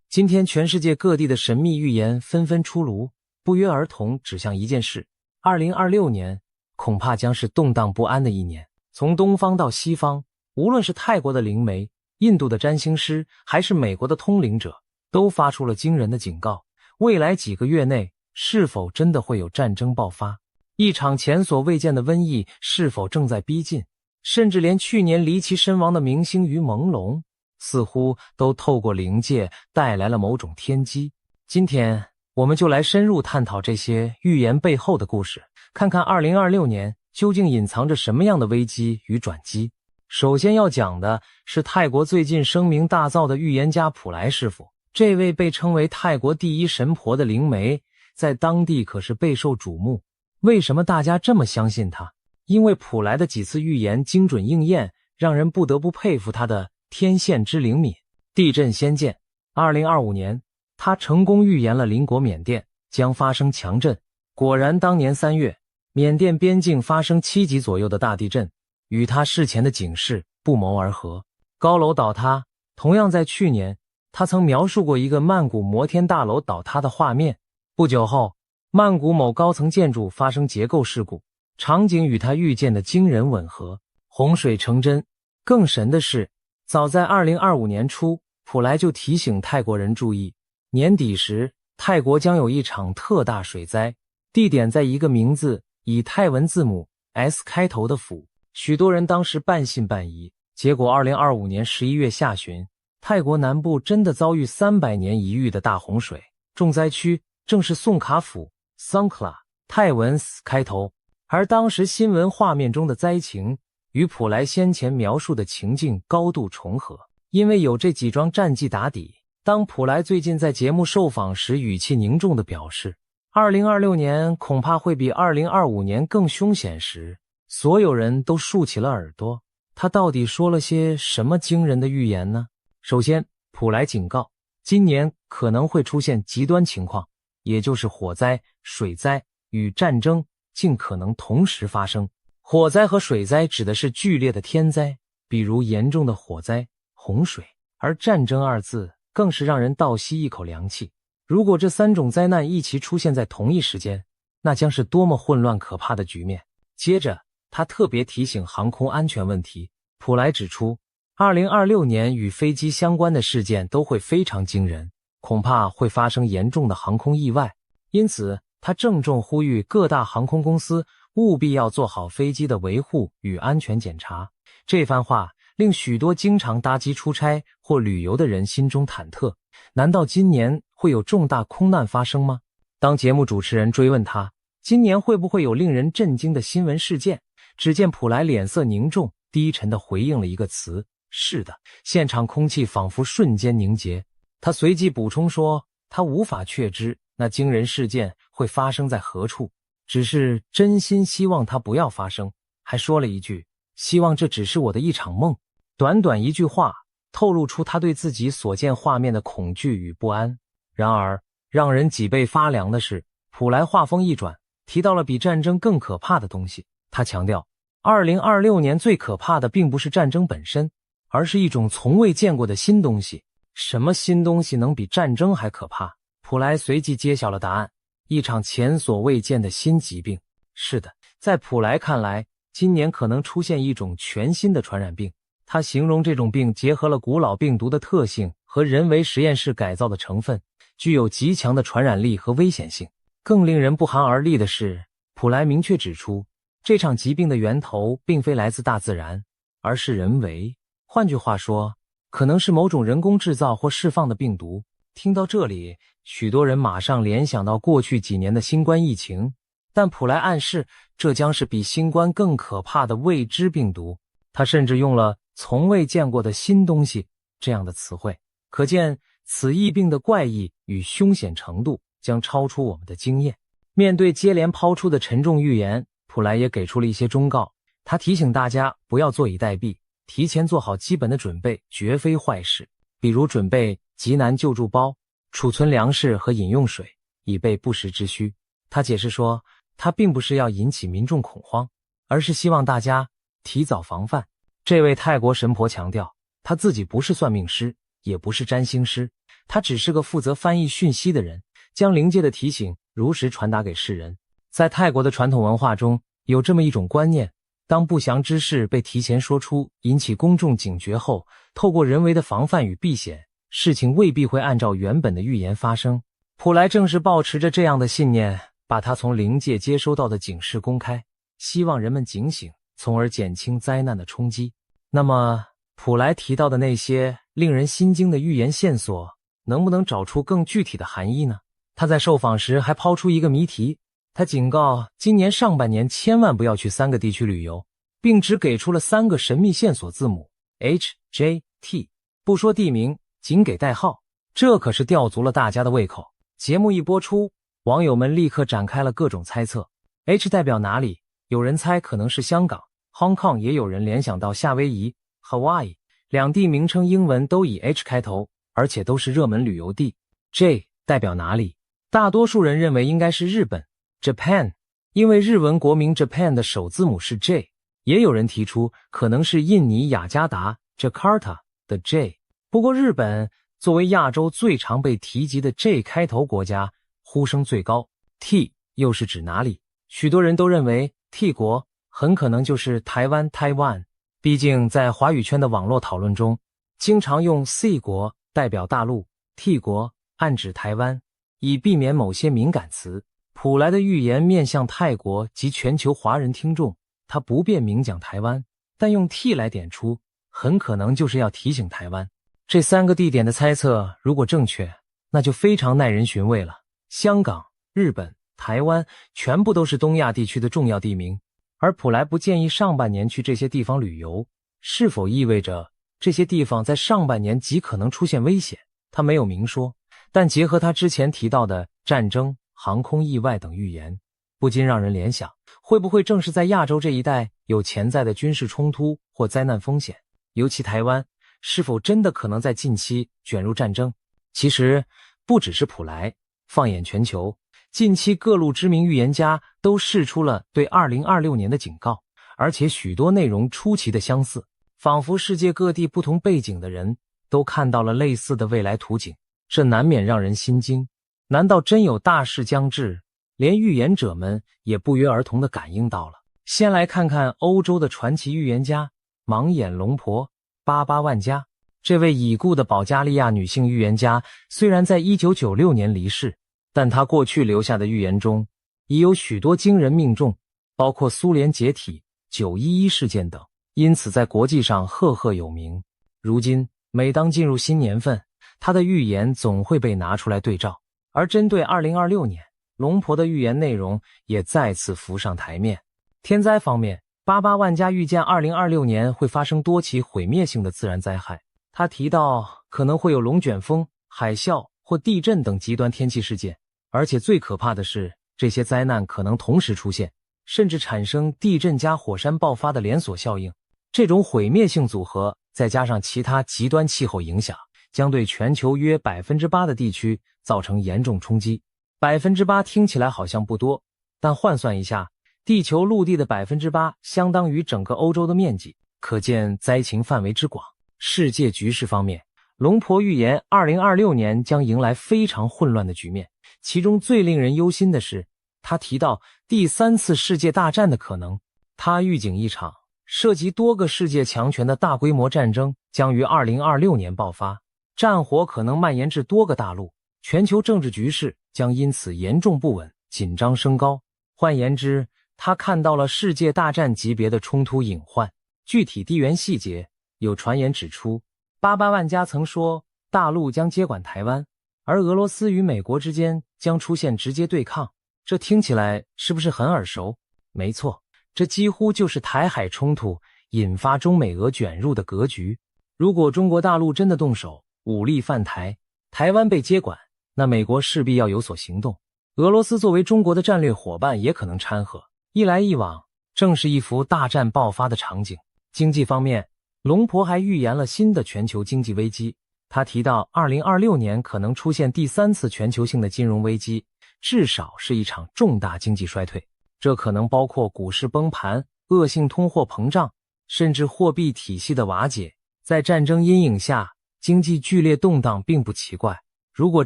今天全世界各地的神秘预言纷纷出炉，不约而同指向一件事：2026年恐怕将是动荡不安的一年。从东方到西方，无论是泰国的灵媒、印度的占星师，还是美国的通灵者，都发出了惊人的警告。未来几个月内，是否真的会有战争爆发？一场前所未见的瘟疫是否正在逼近？甚至连去年离奇身亡的明星于朦胧，似乎都透过灵界带来了某种天机。今天我们就来深入探讨这些预言背后的故事，看看2026年究竟隐藏着什么样的危机与转机。首先要讲的是泰国最近声名大噪的预言家普莱师傅。这位被称为泰国第一神婆的灵媒，在当地可是备受瞩目。为什么大家这么相信他？因为普莱的几次预言精准应验，让人不得不佩服他的天线之灵敏。地震先见，2025年，他成功预言了邻国缅甸将发生强震。果然，当年3月，缅甸边境发生7级左右的大地震，与他事前的警示不谋而合。高楼倒塌，同样在去年，他曾描述过一个曼谷摩天大楼倒塌的画面。不久后，曼谷某高层建筑发生结构事故，场景与他预见的惊人吻合，洪水成真。更神的是，早在2025年初，普莱就提醒泰国人注意，年底时泰国将有一场特大水灾，地点在一个名字以泰文字母 S 开头的府。许多人当时半信半疑，结果2025年11月下旬，泰国南部真的遭遇300年一遇的大洪水，重灾区正是宋卡府 Songkhla， 泰文 S 开头。而当时新闻画面中的灾情与普莱先前描述的情境高度重合。因为有这几桩战绩打底，当普莱最近在节目受访时语气凝重地表示2026年恐怕会比2025年更凶险时，所有人都竖起了耳朵。他到底说了些什么惊人的预言呢？首先，普莱警告，今年可能会出现极端情况，也就是火灾、水灾与战争尽可能同时发生。火灾和水灾指的是剧烈的天灾，比如严重的火灾、洪水，而战争二字更是让人倒吸一口凉气。如果这3种灾难一起出现在同一时间，那将是多么混乱可怕的局面。接着，他特别提醒航空安全问题。普莱指出，2026年与飞机相关的事件都会非常惊人，恐怕会发生严重的航空意外，因此他郑重呼吁各大航空公司务必要做好飞机的维护与安全检查。这番话令许多经常搭机出差或旅游的人心中忐忑，难道今年会有重大空难发生吗？当节目主持人追问他今年会不会有令人震惊的新闻事件，只见普莱脸色凝重，低沉地回应了一个词：是的。现场空气仿佛瞬间凝结。他随即补充说，他无法确知那惊人事件会发生在何处，只是真心希望它不要发生，还说了一句，希望这只是我的一场梦。短短一句话，透露出他对自己所见画面的恐惧与不安。然而，让人脊背发凉的是，普莱话锋一转，提到了比战争更可怕的东西。他强调，2026年最可怕的并不是战争本身，而是一种从未见过的新东西。什么新东西能比战争还可怕？普莱随即揭晓了答案，一场前所未见的新疾病。是的，在普莱看来，今年可能出现一种全新的传染病。他形容这种病结合了古老病毒的特性和人为实验室改造的成分，具有极强的传染力和危险性。更令人不寒而栗的是，普莱明确指出，这场疾病的源头并非来自大自然，而是人为。换句话说，可能是某种人工制造或释放的病毒。听到这里，许多人马上联想到过去几年的新冠疫情，但普莱暗示这将是比新冠更可怕的未知病毒。他甚至用了从未见过的新东西这样的词汇，可见此疫病的怪异与凶险程度将超出我们的经验。面对接连抛出的沉重预言，普莱也给出了一些忠告。他提醒大家不要坐以待毙，提前做好基本的准备绝非坏事，比如准备急难救助包，储存粮食和饮用水，以备不时之需。他解释说，他并不是要引起民众恐慌，而是希望大家提早防范。这位泰国神婆强调，他自己不是算命师，也不是占星师，他只是个负责翻译讯息的人，将灵界的提醒如实传达给世人。在泰国的传统文化中，有这么一种观念，当不祥之事被提前说出，引起公众警觉后，透过人为的防范与避险，事情未必会按照原本的预言发生。普莱正是抱持着这样的信念，把他从灵界接收到的警示公开，希望人们警醒，从而减轻灾难的冲击。那么，普莱提到的那些令人心惊的预言线索，能不能找出更具体的含义呢？他在受访时还抛出一个谜题，他警告今年上半年千万不要去3个地区旅游，并只给出了3个神秘线索字母 H、J、T， 不说地名，仅给代号，这可是吊足了大家的胃口。节目一播出，网友们立刻展开了各种猜测。H 代表哪里？有人猜可能是香港 Hong Kong， 也有人联想到夏威夷 Hawaii， 两地名称英文都以 H 开头，而且都是热门旅游地。J 代表哪里？大多数人认为应该是日本 Japan， 因为日文国名 Japan 的首字母是 J。 也有人提出可能是印尼雅加达 Jakarta 的 J。 不过日本作为亚洲最常被提及的 J 开头国家，呼声最高。 T 又是指哪里？许多人都认为 T 国很可能就是台湾 Taiwan， 毕竟在华语圈的网络讨论中，经常用 C 国代表大陆， T 国暗指台湾，以避免某些敏感词。普莱的预言面向泰国及全球华人听众，他不便明讲台湾，但用 T 来点出，很可能就是要提醒台湾。这3个地点的猜测如果正确，那就非常耐人寻味了。香港、日本、台湾全部都是东亚地区的重要地名，而普莱不建议上半年去这些地方旅游，是否意味着这些地方在上半年极可能出现危险？他没有明说，但结合他之前提到的战争、航空意外等预言，不禁让人联想，会不会正是在亚洲这一带有潜在的军事冲突或灾难风险？尤其台湾是否真的可能在近期卷入战争？其实不只是普莱，放眼全球，近期各路知名预言家都释出了对2026年的警告，而且许多内容出奇的相似，仿佛世界各地不同背景的人都看到了类似的未来图景，这难免让人心惊。难道真有大事将至，连预言者们也不约而同地感应到了？先来看看欧洲的传奇预言家盲眼龙婆巴巴万加。这位已故的保加利亚女性预言家虽然在1996年离世，但她过去留下的预言中已有许多惊人命中，包括苏联解体、911事件等，因此在国际上赫赫有名。如今每当进入新年份，她的预言总会被拿出来对照，而针对2026年，龙婆的预言内容也再次浮上台面。天灾方面，88万家预见2026年会发生多起毁灭性的自然灾害。他提到可能会有龙卷风、海啸或地震等极端天气事件，而且最可怕的是，这些灾难可能同时出现，甚至产生地震加火山爆发的连锁效应。这种毁灭性组合再加上其他极端气候影响，将对全球约 8% 的地区造成严重冲击。8% 听起来好像不多，但换算一下，地球陆地的 8% 相当于整个欧洲的面积，可见灾情范围之广。世界局势方面，龙婆预言2026年将迎来非常混乱的局面，其中最令人忧心的是，他提到第3次世界大战的可能。他预警一场涉及多个世界强权的大规模战争将于2026年爆发，战火可能蔓延至多个大陆，全球政治局势将因此严重不稳，紧张升高。换言之，他看到了世界大战级别的冲突隐患。具体地缘细节，有传言指出，88万家曾说大陆将接管台湾，而俄罗斯与美国之间将出现直接对抗。这听起来是不是很耳熟？没错，这几乎就是台海冲突引发中美俄卷入的格局。如果中国大陆真的动手，武力犯台，台湾被接管，那美国势必要有所行动。俄罗斯作为中国的战略伙伴也可能掺和，一来一往，正是一幅大战爆发的场景。经济方面，龙婆还预言了新的全球经济危机。他提到2026年可能出现第3次全球性的金融危机，至少是一场重大经济衰退。这可能包括股市崩盘、恶性通货膨胀，甚至货币体系的瓦解。在战争阴影下，经济剧烈动荡并不奇怪。如果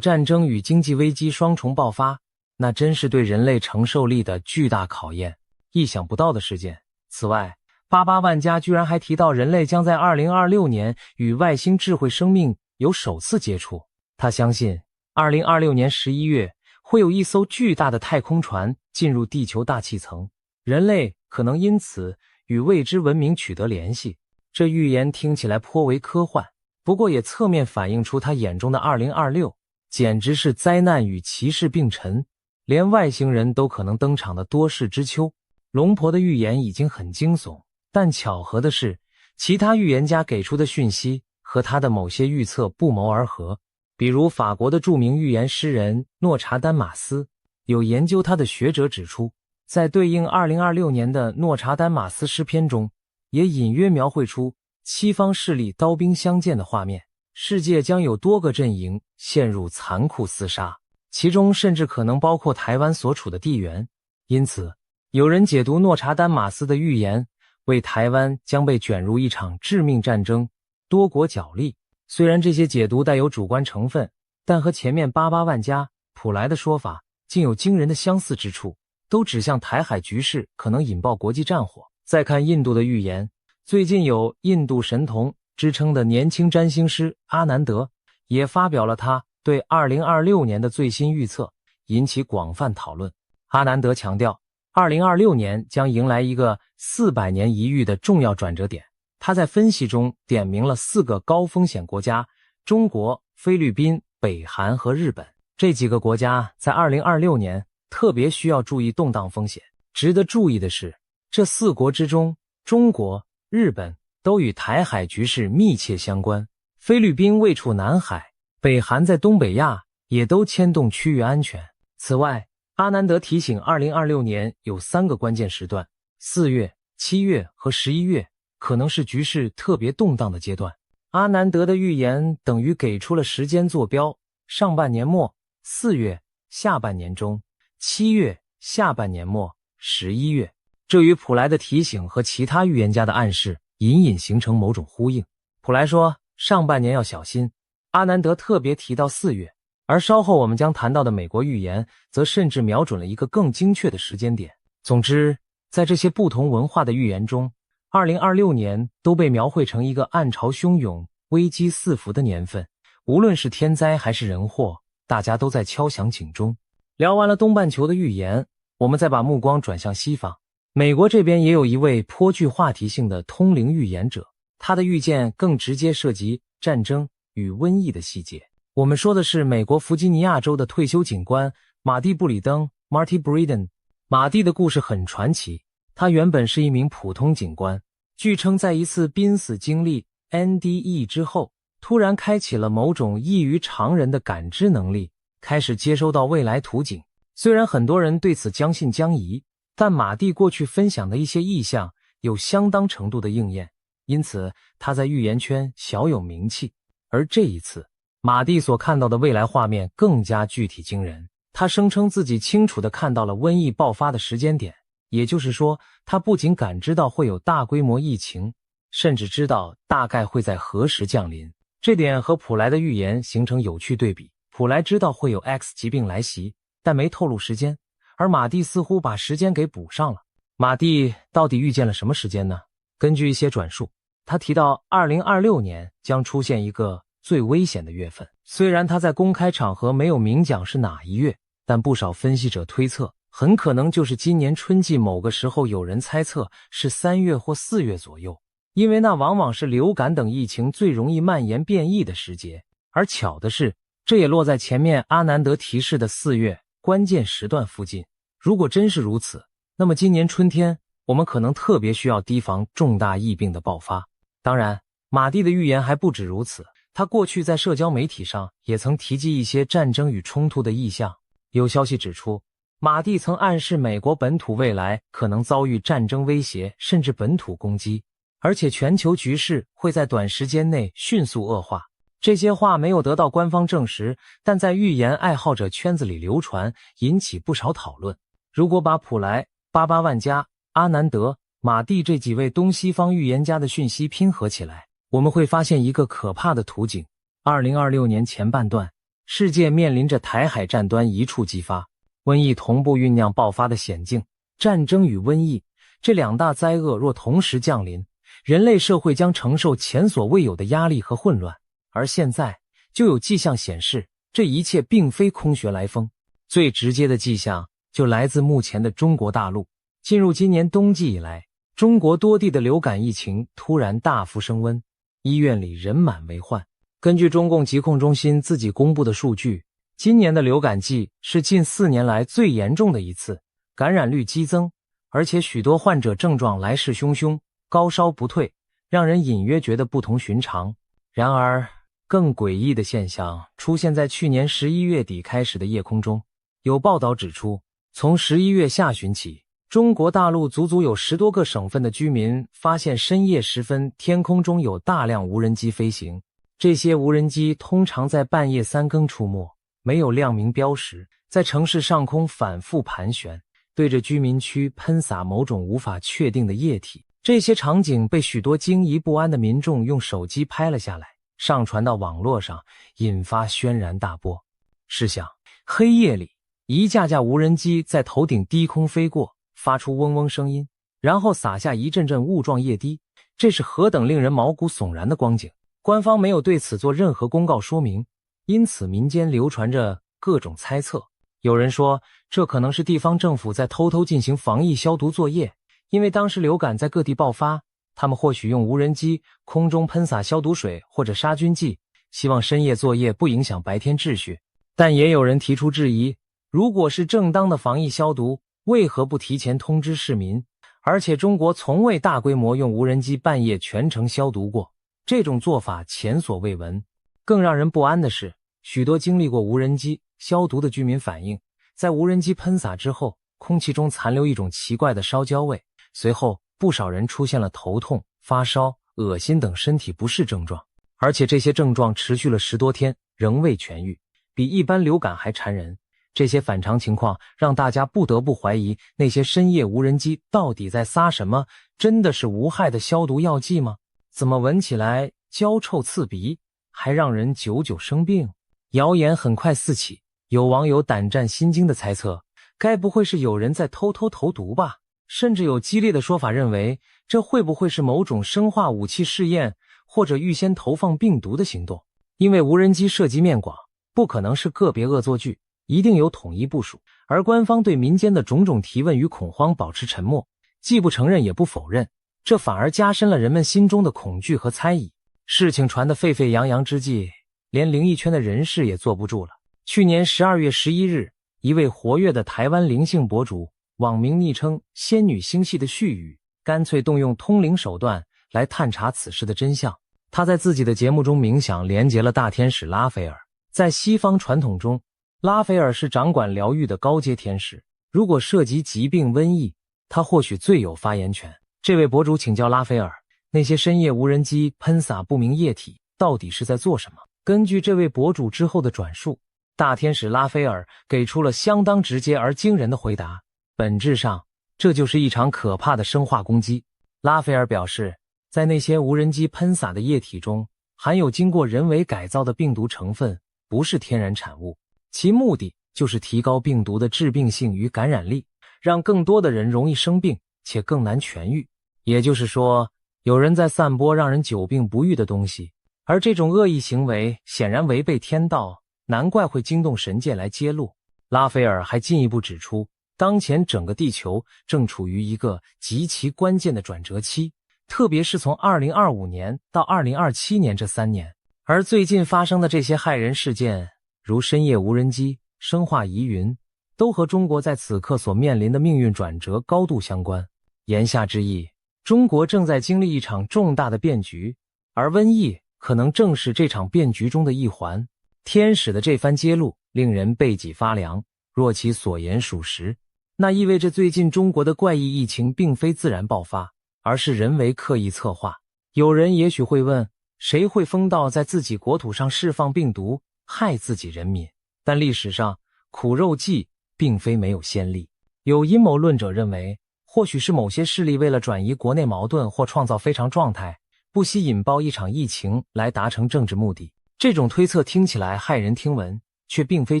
战争与经济危机双重爆发，那真是对人类承受力的巨大考验，意想不到的事件。此外，88万家居然还提到人类将在2026年与外星智慧生命有首次接触。他相信2026年11月会有一艘巨大的太空船进入地球大气层，人类可能因此与未知文明取得联系。这预言听起来颇为科幻，不过也侧面反映出他眼中的2026简直是灾难与骑士并陈，连外星人都可能登场的多事之秋。龙婆的预言已经很惊悚，但巧合的是，其他预言家给出的讯息和他的某些预测不谋而合。比如法国的著名预言诗人诺查丹马斯，有研究他的学者指出，在对应2026年的诺查丹马斯诗篇中，也隐约描绘出七方势力刀兵相见的画面，世界将有多个阵营陷入残酷厮杀，其中甚至可能包括台湾所处的地缘。因此，有人解读诺查丹马斯的预言为台湾将被卷入一场致命战争，多国角力。虽然这些解读带有主观成分，但和前面88万家普莱的说法竟有惊人的相似之处，都指向台海局势可能引爆国际战火。再看印度的预言，最近有印度神童之称的年轻占星师阿南德也发表了他对2026年的最新预测，引起广泛讨论。阿南德强调2026年将迎来一个400年一遇的重要转折点。他在分析中点明了4个高风险国家：中国、菲律宾、北韩和日本。这几个国家在2026年特别需要注意动荡风险。值得注意的是，这4国之中，中国、日本都与台海局势密切相关，菲律宾位处南海，北韩在东北亚，也都牵动区域安全。此外，阿南德提醒2026年有3个关键时段，4月、7月和11月可能是局势特别动荡的阶段。阿南德的预言等于给出了时间坐标：上半年末4月，下半年中7月，下半年末11月。这与普莱的提醒和其他预言家的暗示隐隐形成某种呼应。普莱说上半年要小心，阿南德特别提到4月，而稍后我们将谈到的美国预言则甚至瞄准了一个更精确的时间点。总之，在这些不同文化的预言中，2026年都被描绘成一个暗潮汹涌、危机四伏的年份，无论是天灾还是人祸，大家都在敲响警钟。聊完了东半球的预言，我们再把目光转向西方。美国这边也有一位颇具话题性的通灵预言者，他的预见更直接涉及战争与瘟疫的细节。我们说的是美国弗吉尼亚州的退休警官马蒂·布里登 Marty Breeden。 马蒂的故事很传奇，他原本是一名普通警官，据称在一次濒死经历 NDE 之后，突然开启了某种异于常人的感知能力，开始接收到未来图景。虽然很多人对此将信将疑，但马蒂过去分享的一些意象有相当程度的应验，因此他在预言圈小有名气。而这一次，马蒂所看到的未来画面更加具体惊人。他声称自己清楚地看到了瘟疫爆发的时间点，也就是说，他不仅感知到会有大规模疫情，甚至知道大概会在何时降临。这点和普莱的预言形成有趣对比。普莱知道会有 X 疾病来袭，但没透露时间，而马蒂似乎把时间给补上了。马蒂到底预见了什么时间呢？根据一些转述，他提到2026年将出现一个最危险的月份。虽然他在公开场合没有明讲是哪一月，但不少分析者推测，很可能就是今年春季某个时候。有人猜测是3月或4月左右，因为那往往是流感等疫情最容易蔓延变异的时节。而巧的是，这也落在前面阿南德提示的4月关键时段附近。如果真是如此，那么今年春天我们可能特别需要提防重大疫病的爆发。当然，马蒂的预言还不止如此，他过去在社交媒体上也曾提及一些战争与冲突的意象。有消息指出，马蒂曾暗示美国本土未来可能遭遇战争威胁，甚至本土攻击，而且全球局势会在短时间内迅速恶化。这些话没有得到官方证实，但在预言爱好者圈子里流传，引起不少讨论。如果把普莱、巴巴万加、阿南德、马蒂这几位东西方预言家的讯息拼合起来，我们会发现一个可怕的图景。2026年前半段，世界面临着台海战端一触即发，瘟疫同步酝酿爆发的险境。战争与瘟疫这两大灾厄若同时降临，人类社会将承受前所未有的压力和混乱。而现在就有迹象显示，这一切并非空穴来风。最直接的迹象就来自目前的中国大陆。进入今年冬季以来，中国多地的流感疫情突然大幅升温，医院里人满为患。根据中共疾控中心自己公布的数据，今年的流感季是近4年来最严重的一次，感染率激增，而且许多患者症状来势汹汹，高烧不退，让人隐约觉得不同寻常。然而，更诡异的现象出现在去年11月底开始的夜空中。有报道指出，从11月下旬起，中国大陆足足有10多个省份的居民发现深夜时分天空中有大量无人机飞行。这些无人机通常在半夜3更出没，没有亮明标识，在城市上空反复盘旋，对着居民区喷洒某种无法确定的液体。这些场景被许多惊疑不安的民众用手机拍了下来，上传到网络上，引发轩然大波。试想，黑夜里，一架架无人机在头顶低空飞过，发出嗡嗡声音，然后洒下一阵阵雾状液滴，这是何等令人毛骨悚然的光景。官方没有对此做任何公告说明，因此民间流传着各种猜测。有人说，这可能是地方政府在偷偷进行防疫消毒作业，因为当时流感在各地爆发，他们或许用无人机空中喷洒消毒水或者杀菌剂，希望深夜作业不影响白天秩序。但也有人提出质疑，如果是正当的防疫消毒，为何不提前通知市民？而且中国从未大规模用无人机半夜全程消毒过，这种做法前所未闻。更让人不安的是，许多经历过无人机消毒的居民反映，在无人机喷洒之后，空气中残留一种奇怪的烧焦味，随后不少人出现了头痛、发烧、恶心等身体不适症状，而且这些症状持续了10多天，仍未痊愈，比一般流感还缠人。这些反常情况让大家不得不怀疑，那些深夜无人机到底在撒什么？真的是无害的消毒药剂吗？怎么闻起来焦臭刺鼻，还让人久久生病？谣言很快四起，有网友胆战心惊地猜测，该不会是有人在偷偷投毒吧？甚至有激烈的说法认为，这会不会是某种生化武器试验，或者预先投放病毒的行动。因为无人机涉及面广，不可能是个别恶作剧，一定有统一部署。而官方对民间的种种提问与恐慌保持沉默，既不承认也不否认，这反而加深了人们心中的恐惧和猜疑。事情传得沸沸扬扬之际，连灵异圈的人士也坐不住了。去年12月11日，一位活跃的台湾灵性博主，网名昵称仙女星系的絮语，干脆动用通灵手段来探查此事的真相。他在自己的节目中冥想连结了大天使拉斐尔。在西方传统中，拉斐尔是掌管疗愈的高阶天使，如果涉及疾病瘟疫，他或许最有发言权。这位博主请教拉斐尔，那些深夜无人机喷洒不明液体到底是在做什么？根据这位博主之后的转述，大天使拉斐尔给出了相当直接而惊人的回答，本质上这就是一场可怕的生化攻击。拉斐尔表示，在那些无人机喷洒的液体中含有经过人为改造的病毒成分，不是天然产物，其目的就是提高病毒的致病性与感染力，让更多的人容易生病且更难痊愈。也就是说，有人在散播让人久病不愈的东西，而这种恶意行为显然违背天道，难怪会惊动神界来揭露。拉斐尔还进一步指出，当前整个地球正处于一个极其关键的转折期，特别是从2025年到2027年这3年，而最近发生的这些骇人事件，如深夜无人机、生化疑云，都和中国在此刻所面临的命运转折高度相关。言下之意，中国正在经历一场重大的变局，而瘟疫可能正是这场变局中的一环。天使的这番揭露令人背脊发凉，若其所言属实，那意味着最近中国的怪异疫情并非自然爆发，而是人为刻意策划。有人也许会问，谁会疯到在自己国土上释放病毒，害自己人民？但历史上苦肉计并非没有先例。有阴谋论者认为，或许是某些势力为了转移国内矛盾或创造非常状态，不惜引爆一场疫情来达成政治目的。这种推测听起来骇人听闻，却并非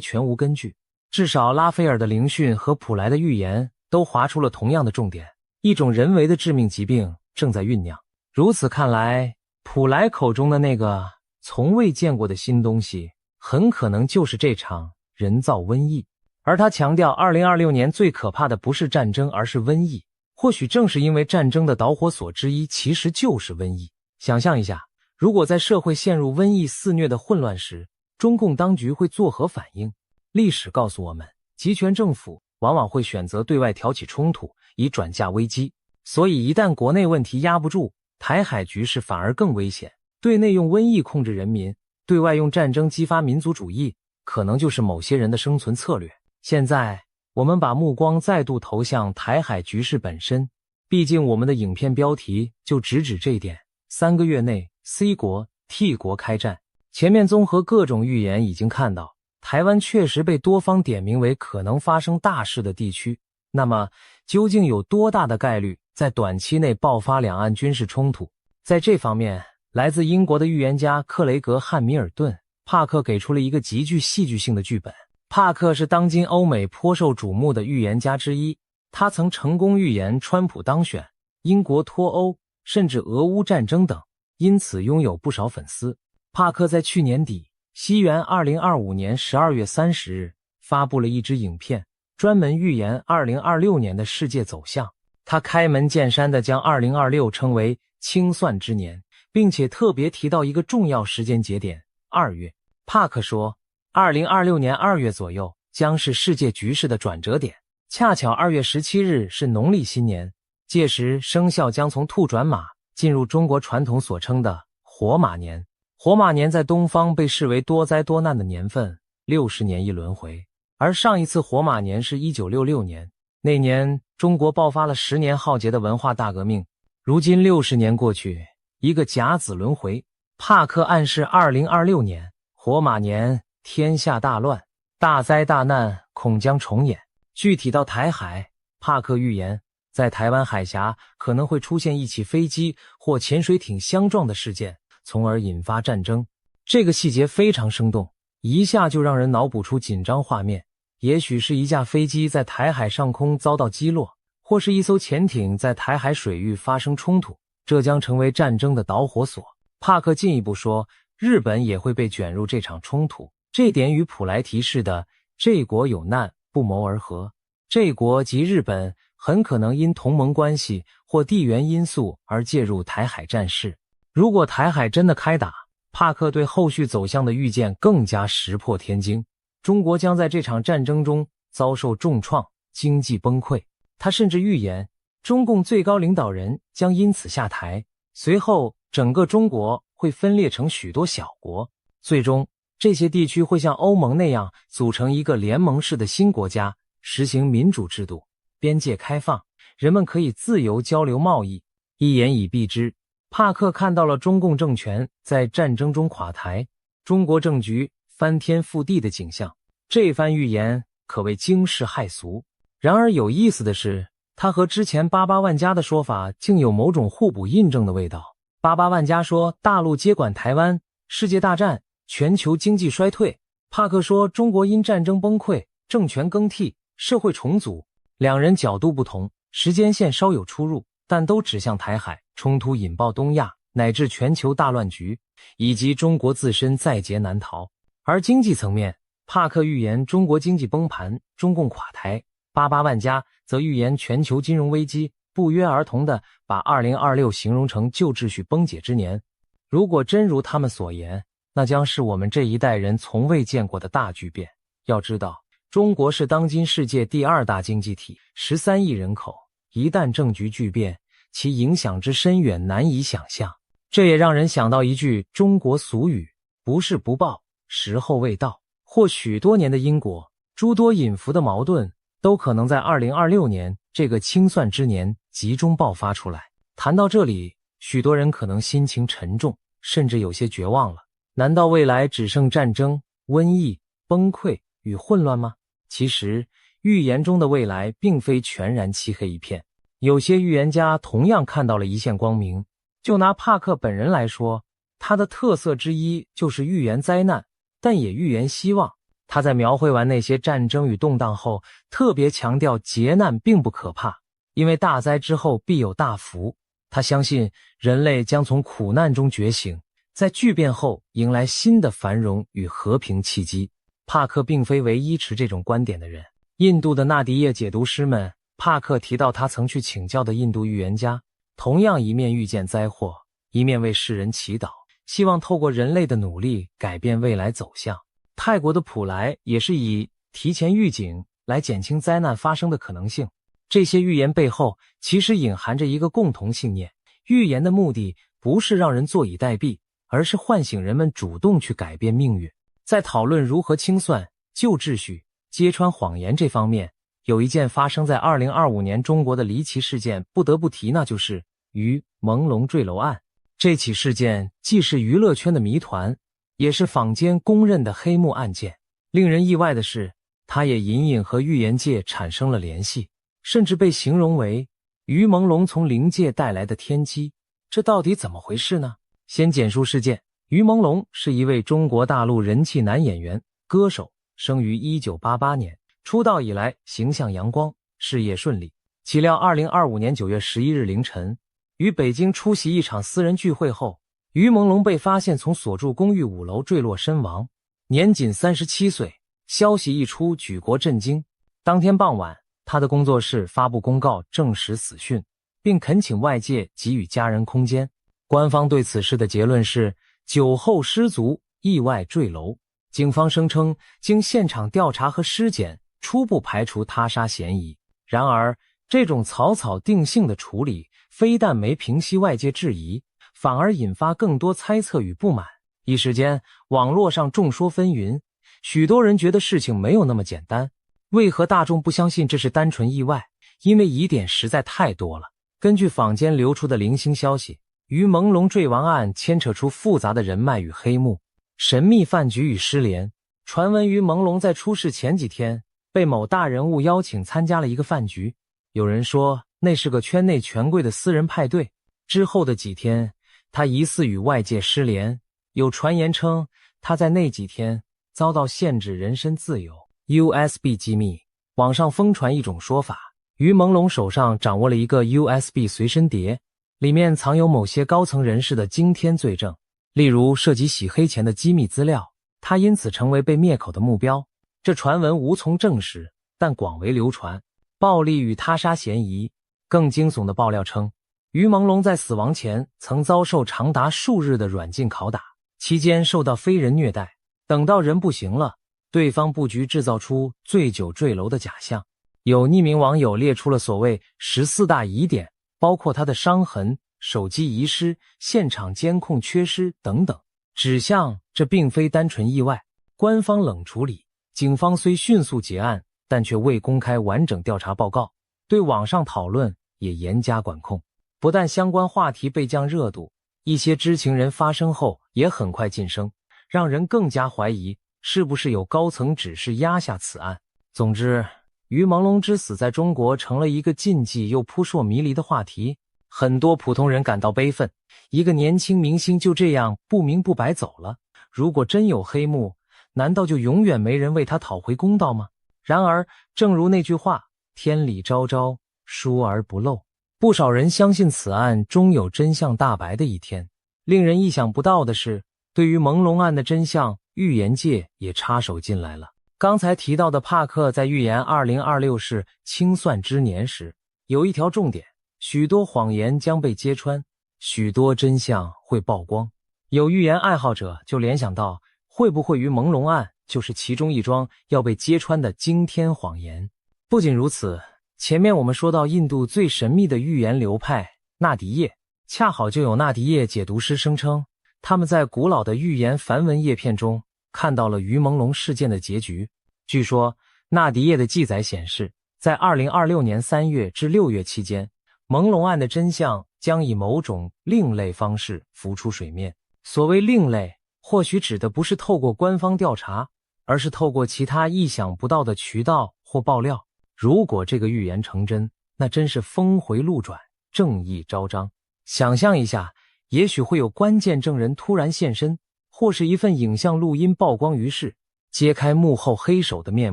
全无根据。至少拉斐尔的灵讯和普莱的预言都划出了同样的重点，一种人为的致命疾病正在酝酿。如此看来，普莱口中的那个从未见过的新东西，很可能就是这场人造瘟疫。而他强调2026年最可怕的不是战争，而是瘟疫。或许正是因为战争的导火索之一其实就是瘟疫。想象一下，如果在社会陷入瘟疫肆虐的混乱时，中共当局会作何反应？历史告诉我们，集权政府往往会选择对外挑起冲突，以转嫁危机。所以一旦国内问题压不住，台海局势反而更危险。对内用瘟疫控制人民，对外用战争激发民族主义，可能就是某些人的生存策略。现在我们把目光再度投向台海局势本身，毕竟我们的影片标题就直指这一点。3个月内 C 国 T 国开战。前面综合各种预言已经看到，台湾确实被多方点名为可能发生大事的地区。那么究竟有多大的概率在短期内爆发两岸军事冲突？在这方面，来自英国的预言家克雷格·汉密尔顿·帕克给出了一个极具戏剧性的剧本。帕克是当今欧美颇受瞩目的预言家之一，他曾成功预言川普当选、英国脱欧，甚至俄乌战争等，因此拥有不少粉丝。帕克在去年底，西元2025年12月30日发布了一支影片，专门预言2026年的世界走向。他开门见山地将2026称为清算之年，并且特别提到一个重要时间节点2月。帕克说2026年2月左右将是世界局势的转折点，恰巧2月17日是农历新年，届时生肖将从兔转马，进入中国传统所称的火马年。火马年在东方被视为多灾多难的年份，60年一轮回。而上一次火马年是1966年，那年中国爆发了10年浩劫的文化大革命。如今60年过去，一个甲子轮回，帕克暗示2026年火马年天下大乱，大灾大难恐将重演。具体到台海，帕克预言在台湾海峡可能会出现一起飞机或潜水艇相撞的事件，从而引发战争。这个细节非常生动，一下就让人脑补出紧张画面。也许是一架飞机在台海上空遭到击落，或是一艘潜艇在台海水域发生冲突，这将成为战争的导火索。帕克进一步说，日本也会被卷入这场冲突，这点与普莱提示的这国有难不谋而合。这国即日本很可能因同盟关系或地缘因素而介入台海战事。如果台海真的开打，帕克对后续走向的预见更加石破天惊，中国将在这场战争中遭受重创，经济崩溃。他甚至预言，中共最高领导人将因此下台，随后整个中国会分裂成许多小国，最终这些地区会像欧盟那样组成一个联盟式的新国家，实行民主制度，边界开放，人们可以自由交流贸易。一言以蔽之，帕克看到了中共政权在战争中垮台，中国政局翻天覆地的景象。这番预言可谓惊世骇俗。然而有意思的是，他和之前88万家的说法竟有某种互补印证的味道。88万家说大陆接管台湾，世界大战，全球经济衰退。帕克说中国因战争崩溃，政权更替，社会重组。两人角度不同，时间线稍有出入，但都指向台海冲突引爆东亚乃至全球大乱局，以及中国自身在劫难逃。而经济层面，帕克预言中国经济崩盘，中共垮台，88万家则预言全球金融危机，不约而同地把2026形容成旧秩序崩解之年。如果真如他们所言，那将是我们这一代人从未见过的大巨变。要知道，中国是当今世界第2大经济体，13亿人口，一旦政局巨变，其影响之深远难以想象。这也让人想到一句中国俗语，不是不报，时候未到。或许多年的因果，诸多隐伏的矛盾，都可能在2026年这个清算之年集中爆发出来。谈到这里，许多人可能心情沉重，甚至有些绝望了。难道未来只剩战争、瘟疫、崩溃与混乱吗？其实，预言中的未来并非全然漆黑一片，有些预言家同样看到了一线光明。就拿帕克本人来说，他的特色之一就是预言灾难，但也预言希望。他在描绘完那些战争与动荡后，特别强调劫难并不可怕，因为大灾之后必有大福。他相信人类将从苦难中觉醒，在巨变后迎来新的繁荣与和平契机。帕克并非唯一持这种观点的人。印度的纳迪叶解读师们，帕克提到他曾去请教的印度预言家，同样一面预见灾祸，一面为世人祈祷，希望透过人类的努力改变未来走向。泰国的普莱也是以提前预警来减轻灾难发生的可能性。这些预言背后其实隐含着一个共同信念，预言的目的不是让人坐以待毙，而是唤醒人们主动去改变命运。在讨论如何清算旧秩序、揭穿谎言这方面，有一件发生在2025年中国的离奇事件不得不提，那就是于朦胧坠楼案。这起事件既是娱乐圈的谜团，也是坊间公认的黑幕案件。令人意外的是，它也隐隐和预言界产生了联系，甚至被形容为于朦胧从灵界带来的天机。这到底怎么回事呢？先简述事件。于朦胧是一位中国大陆人气男演员、歌手，生于1988年，出道以来形象阳光，事业顺利。岂料2025年9月11日凌晨，于北京出席一场私人聚会后，于朦胧被发现从所住公寓5楼坠落身亡，年仅37岁。消息一出，举国震惊。当天傍晚，他的工作室发布公告证实死讯，并恳请外界给予家人空间。官方对此事的结论是酒后失足意外坠楼。警方声称，经现场调查和尸检，初步排除他杀嫌疑。然而，这种草草定性的处理，非但没平息外界质疑，反而引发更多猜测与不满。一时间，网络上众说纷纭，许多人觉得事情没有那么简单。为何大众不相信这是单纯意外？因为疑点实在太多了。根据坊间流出的零星消息，于朦胧坠亡案牵扯出复杂的人脉与黑幕，神秘饭局与失联。传闻于朦胧在出事前几天被某大人物邀请参加了一个饭局，有人说那是个圈内权贵的私人派对。之后的几天，他疑似与外界失联，有传言称他在那几天遭到限制人身自由。USB 机密，网上疯传一种说法，于朦胧手上掌握了一个 USB 随身碟，里面藏有某些高层人士的惊天罪证。例如涉及洗黑钱的机密资料，他因此成为被灭口的目标。这传闻无从证实，但广为流传，暴力与他杀嫌疑。更惊悚的爆料称，于朦胧在死亡前曾遭受长达数日的软禁拷打，期间受到非人虐待，等到人不行了，对方布局制造出醉酒坠楼的假象。有匿名网友列出了所谓14大疑点，包括他的伤痕、手机遗失、现场监控缺失等等，指向这并非单纯意外。官方冷处理，警方虽迅速结案，但却未公开完整调查报告，对网上讨论也严加管控。不但相关话题被降热度，一些知情人发声后也很快晋升，让人更加怀疑是不是有高层指示压下此案。总之，于朦胧之死在中国成了一个禁忌又扑朔迷离的话题，很多普通人感到悲愤，一个年轻明星就这样不明不白走了。如果真有黑幕，难道就永远没人为他讨回公道吗？然而，正如那句话，天理昭昭，疏而不漏，不少人相信此案终有真相大白的一天。令人意想不到的是，对于朦胧案的真相，预言界也插手进来了。刚才提到的帕克在预言2026是清算之年时，有一条重点，许多谎言将被揭穿，许多真相会曝光。有预言爱好者就联想到，会不会于朦胧案就是其中一桩要被揭穿的惊天谎言。不仅如此，前面我们说到印度最神秘的预言流派纳迪叶，恰好就有纳迪叶解读师声称，他们在古老的预言梵文叶片中看到了于朦胧事件的结局。据说纳迪叶的记载显示，在2026年3月至6月期间，朦胧案的真相将以某种另类方式浮出水面。所谓另类，或许指的不是透过官方调查，而是透过其他意想不到的渠道或爆料。如果这个预言成真，那真是峰回路转，正义昭彰。想象一下，也许会有关键证人突然现身，或是一份影像录音曝光于世，揭开幕后黑手的面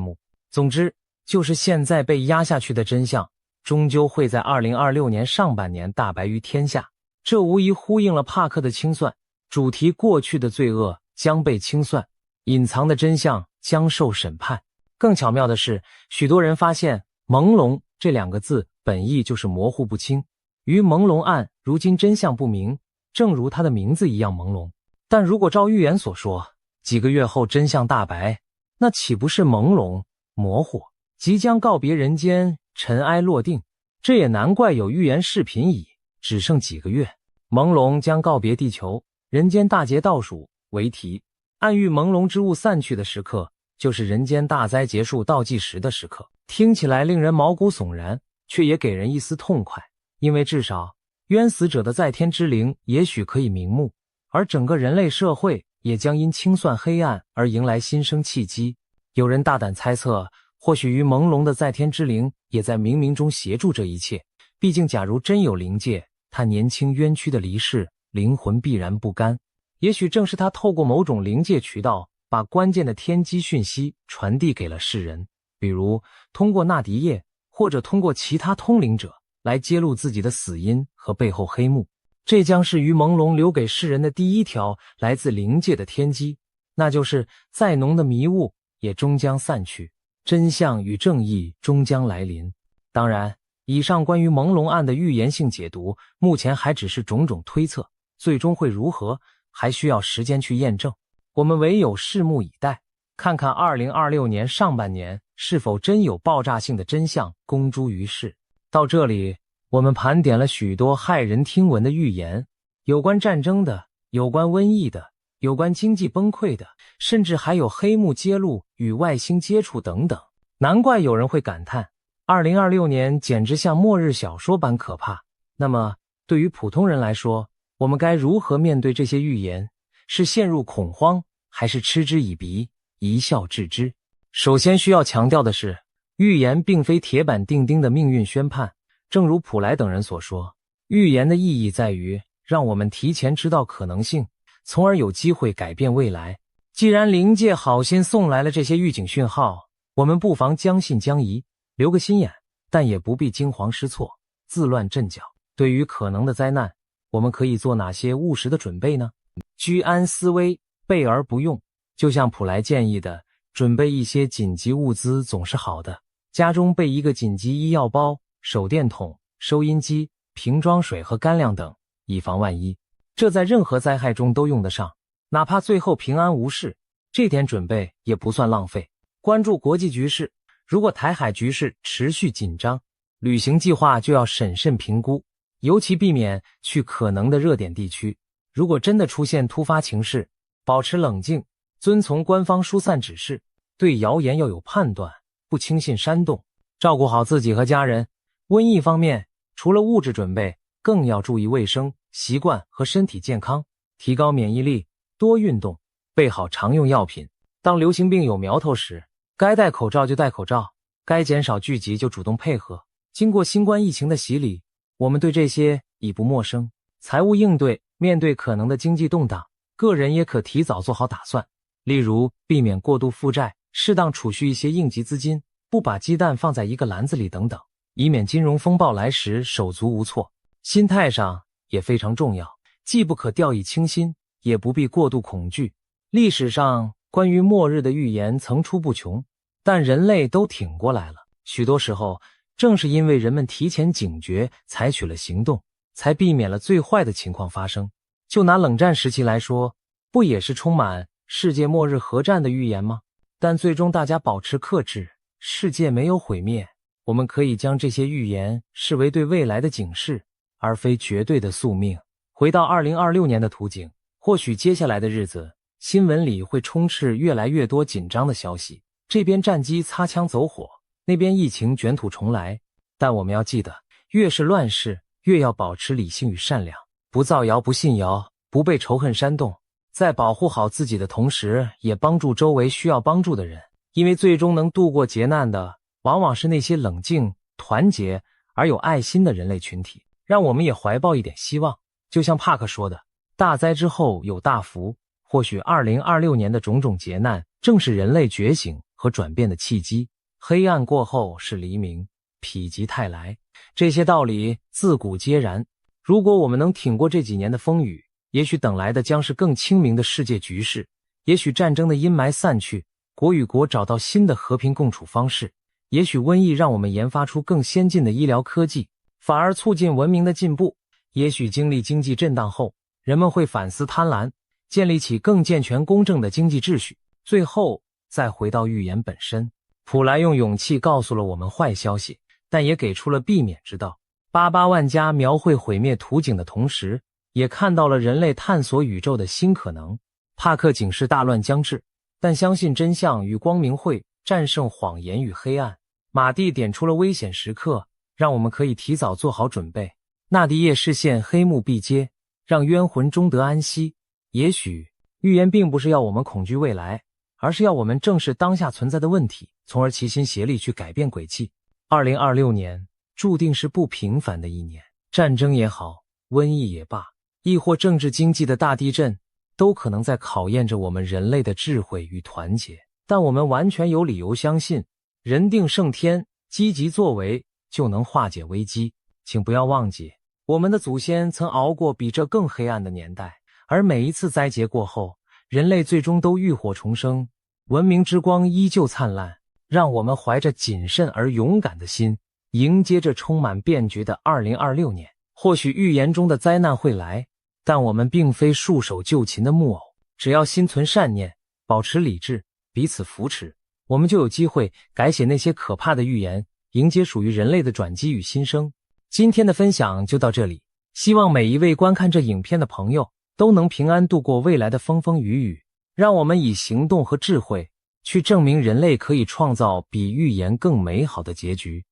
目。总之，就是现在被压下去的真相，终究会在2026年上半年大白于天下。这无疑呼应了帕克的清算主题，过去的罪恶将被清算，隐藏的真相将受审判。更巧妙的是，许多人发现朦胧这两个字本意就是模糊不清。于朦胧案如今真相不明，正如它的名字一样朦胧。但如果照预言所说，几个月后真相大白，那岂不是朦胧、模糊，即将告别人间，尘埃落定？这也难怪有预言视频以只剩几个月，朦胧将告别地球，人间大劫倒数为题，暗喻朦胧之物散去的时刻，就是人间大灾结束倒计时的时刻。听起来令人毛骨悚然，却也给人一丝痛快，因为至少冤死者的在天之灵也许可以瞑目，而整个人类社会也将因清算黑暗而迎来新生契机。有人大胆猜测，或许于朦胧的在天之灵也在冥冥中协助这一切。毕竟假如真有灵界，他年轻冤屈的离世，灵魂必然不甘。也许正是他透过某种灵界渠道，把关键的天机讯息传递给了世人，比如通过纳迪叶，或者通过其他通灵者来揭露自己的死因和背后黑幕。这将是于朦胧留给世人的第一条来自灵界的天机，那就是再浓的迷雾也终将散去，真相与正义终将来临。当然，以上关于朦胧案的预言性解读，目前还只是种种推测，最终会如何，还需要时间去验证。我们唯有拭目以待，看看2026年上半年是否真有爆炸性的真相公诸于世。到这里，我们盘点了许多骇人听闻的预言，有关战争的，有关瘟疫的，有关经济崩溃的，甚至还有黑幕揭露与外星接触等等。难怪有人会感叹，2026年简直像末日小说般可怕。那么，对于普通人来说，我们该如何面对这些预言？是陷入恐慌，还是嗤之以鼻，一笑置之？首先需要强调的是，预言并非铁板钉钉的命运宣判。正如普莱等人所说，预言的意义在于让我们提前知道可能性，从而有机会改变未来。既然灵界好心送来了这些预警讯号，我们不妨将信将疑，留个心眼，但也不必惊慌失措，自乱阵脚。对于可能的灾难，我们可以做哪些务实的准备呢？居安思危，备而不用。就像普莱建议的，准备一些紧急物资总是好的。家中备一个紧急医药包、手电筒、收音机、瓶装水和干粮等，以防万一。这在任何灾害中都用得上，哪怕最后平安无事，这点准备也不算浪费。关注国际局势，如果台海局势持续紧张，旅行计划就要审慎评估，尤其避免去可能的热点地区。如果真的出现突发情势，保持冷静，遵从官方疏散指示，对谣言要有判断，不轻信煽动，照顾好自己和家人。瘟疫方面，除了物质准备，更要注意卫生习惯和身体健康，提高免疫力，多运动，备好常用药品。当流行病有苗头时，该戴口罩就戴口罩，该减少聚集就主动配合。经过新冠疫情的洗礼，我们对这些已不陌生。财务应对，面对可能的经济动荡，个人也可提早做好打算，例如避免过度负债，适当储蓄一些应急资金，不把鸡蛋放在一个篮子里等等，以免金融风暴来时手足无措。心态上也非常重要，既不可掉以轻心，也不必过度恐惧。历史上关于末日的预言层出不穷，但人类都挺过来了。许多时候，正是因为人们提前警觉，采取了行动，才避免了最坏的情况发生。就拿冷战时期来说，不也是充满世界末日核战的预言吗？但最终大家保持克制，世界没有毁灭。我们可以将这些预言视为对未来的警示，而非绝对的宿命。回到2026年的图景，或许接下来的日子，新闻里会充斥越来越多紧张的消息，这边战机擦枪走火，那边疫情卷土重来。但我们要记得，越是乱世，越要保持理性与善良，不造谣，不信谣，不被仇恨煽动，在保护好自己的同时，也帮助周围需要帮助的人。因为最终能度过劫难的，往往是那些冷静、团结而有爱心的人类群体。让我们也怀抱一点希望，就像帕克说的，大灾之后有大福。或许2026年的种种劫难，正是人类觉醒和转变的契机。黑暗过后是黎明，否极泰来，这些道理自古皆然。如果我们能挺过这几年的风雨，也许等来的将是更清明的世界局势，也许战争的阴霾散去，国与国找到新的和平共处方式，也许瘟疫让我们研发出更先进的医疗科技，反而促进文明的进步。也许经历经济震荡后，人们会反思贪婪，建立起更健全公正的经济秩序。最后再回到预言本身，普莱用勇气告诉了我们坏消息，但也给出了避免之道。88万家描绘毁灭图景的同时，也看到了人类探索宇宙的新可能。帕克警示大乱将至，但相信真相与光明会战胜谎言与黑暗。马蒂点出了危险时刻，让我们可以提早做好准备。纳迪叶视线黑幕毕揭，让冤魂终得安息。也许预言并不是要我们恐惧未来，而是要我们正视当下存在的问题，从而齐心协力去改变轨迹。2026年注定是不平凡的一年，战争也好，瘟疫也罢，亦或政治经济的大地震，都可能在考验着我们人类的智慧与团结。但我们完全有理由相信，人定胜天，积极作为就能化解危机。请不要忘记，我们的祖先曾熬过比这更黑暗的年代，而每一次灾劫过后，人类最终都浴火重生，文明之光依旧灿烂。让我们怀着谨慎而勇敢的心，迎接着充满变局的2026年。或许预言中的灾难会来，但我们并非束手就擒的木偶，只要心存善念，保持理智，彼此扶持，我们就有机会改写那些可怕的预言，迎接属于人类的转机与新生。今天的分享就到这里，希望每一位观看这影片的朋友都能平安度过未来的风风雨雨。让我们以行动和智慧去证明人类可以创造比预言更美好的结局。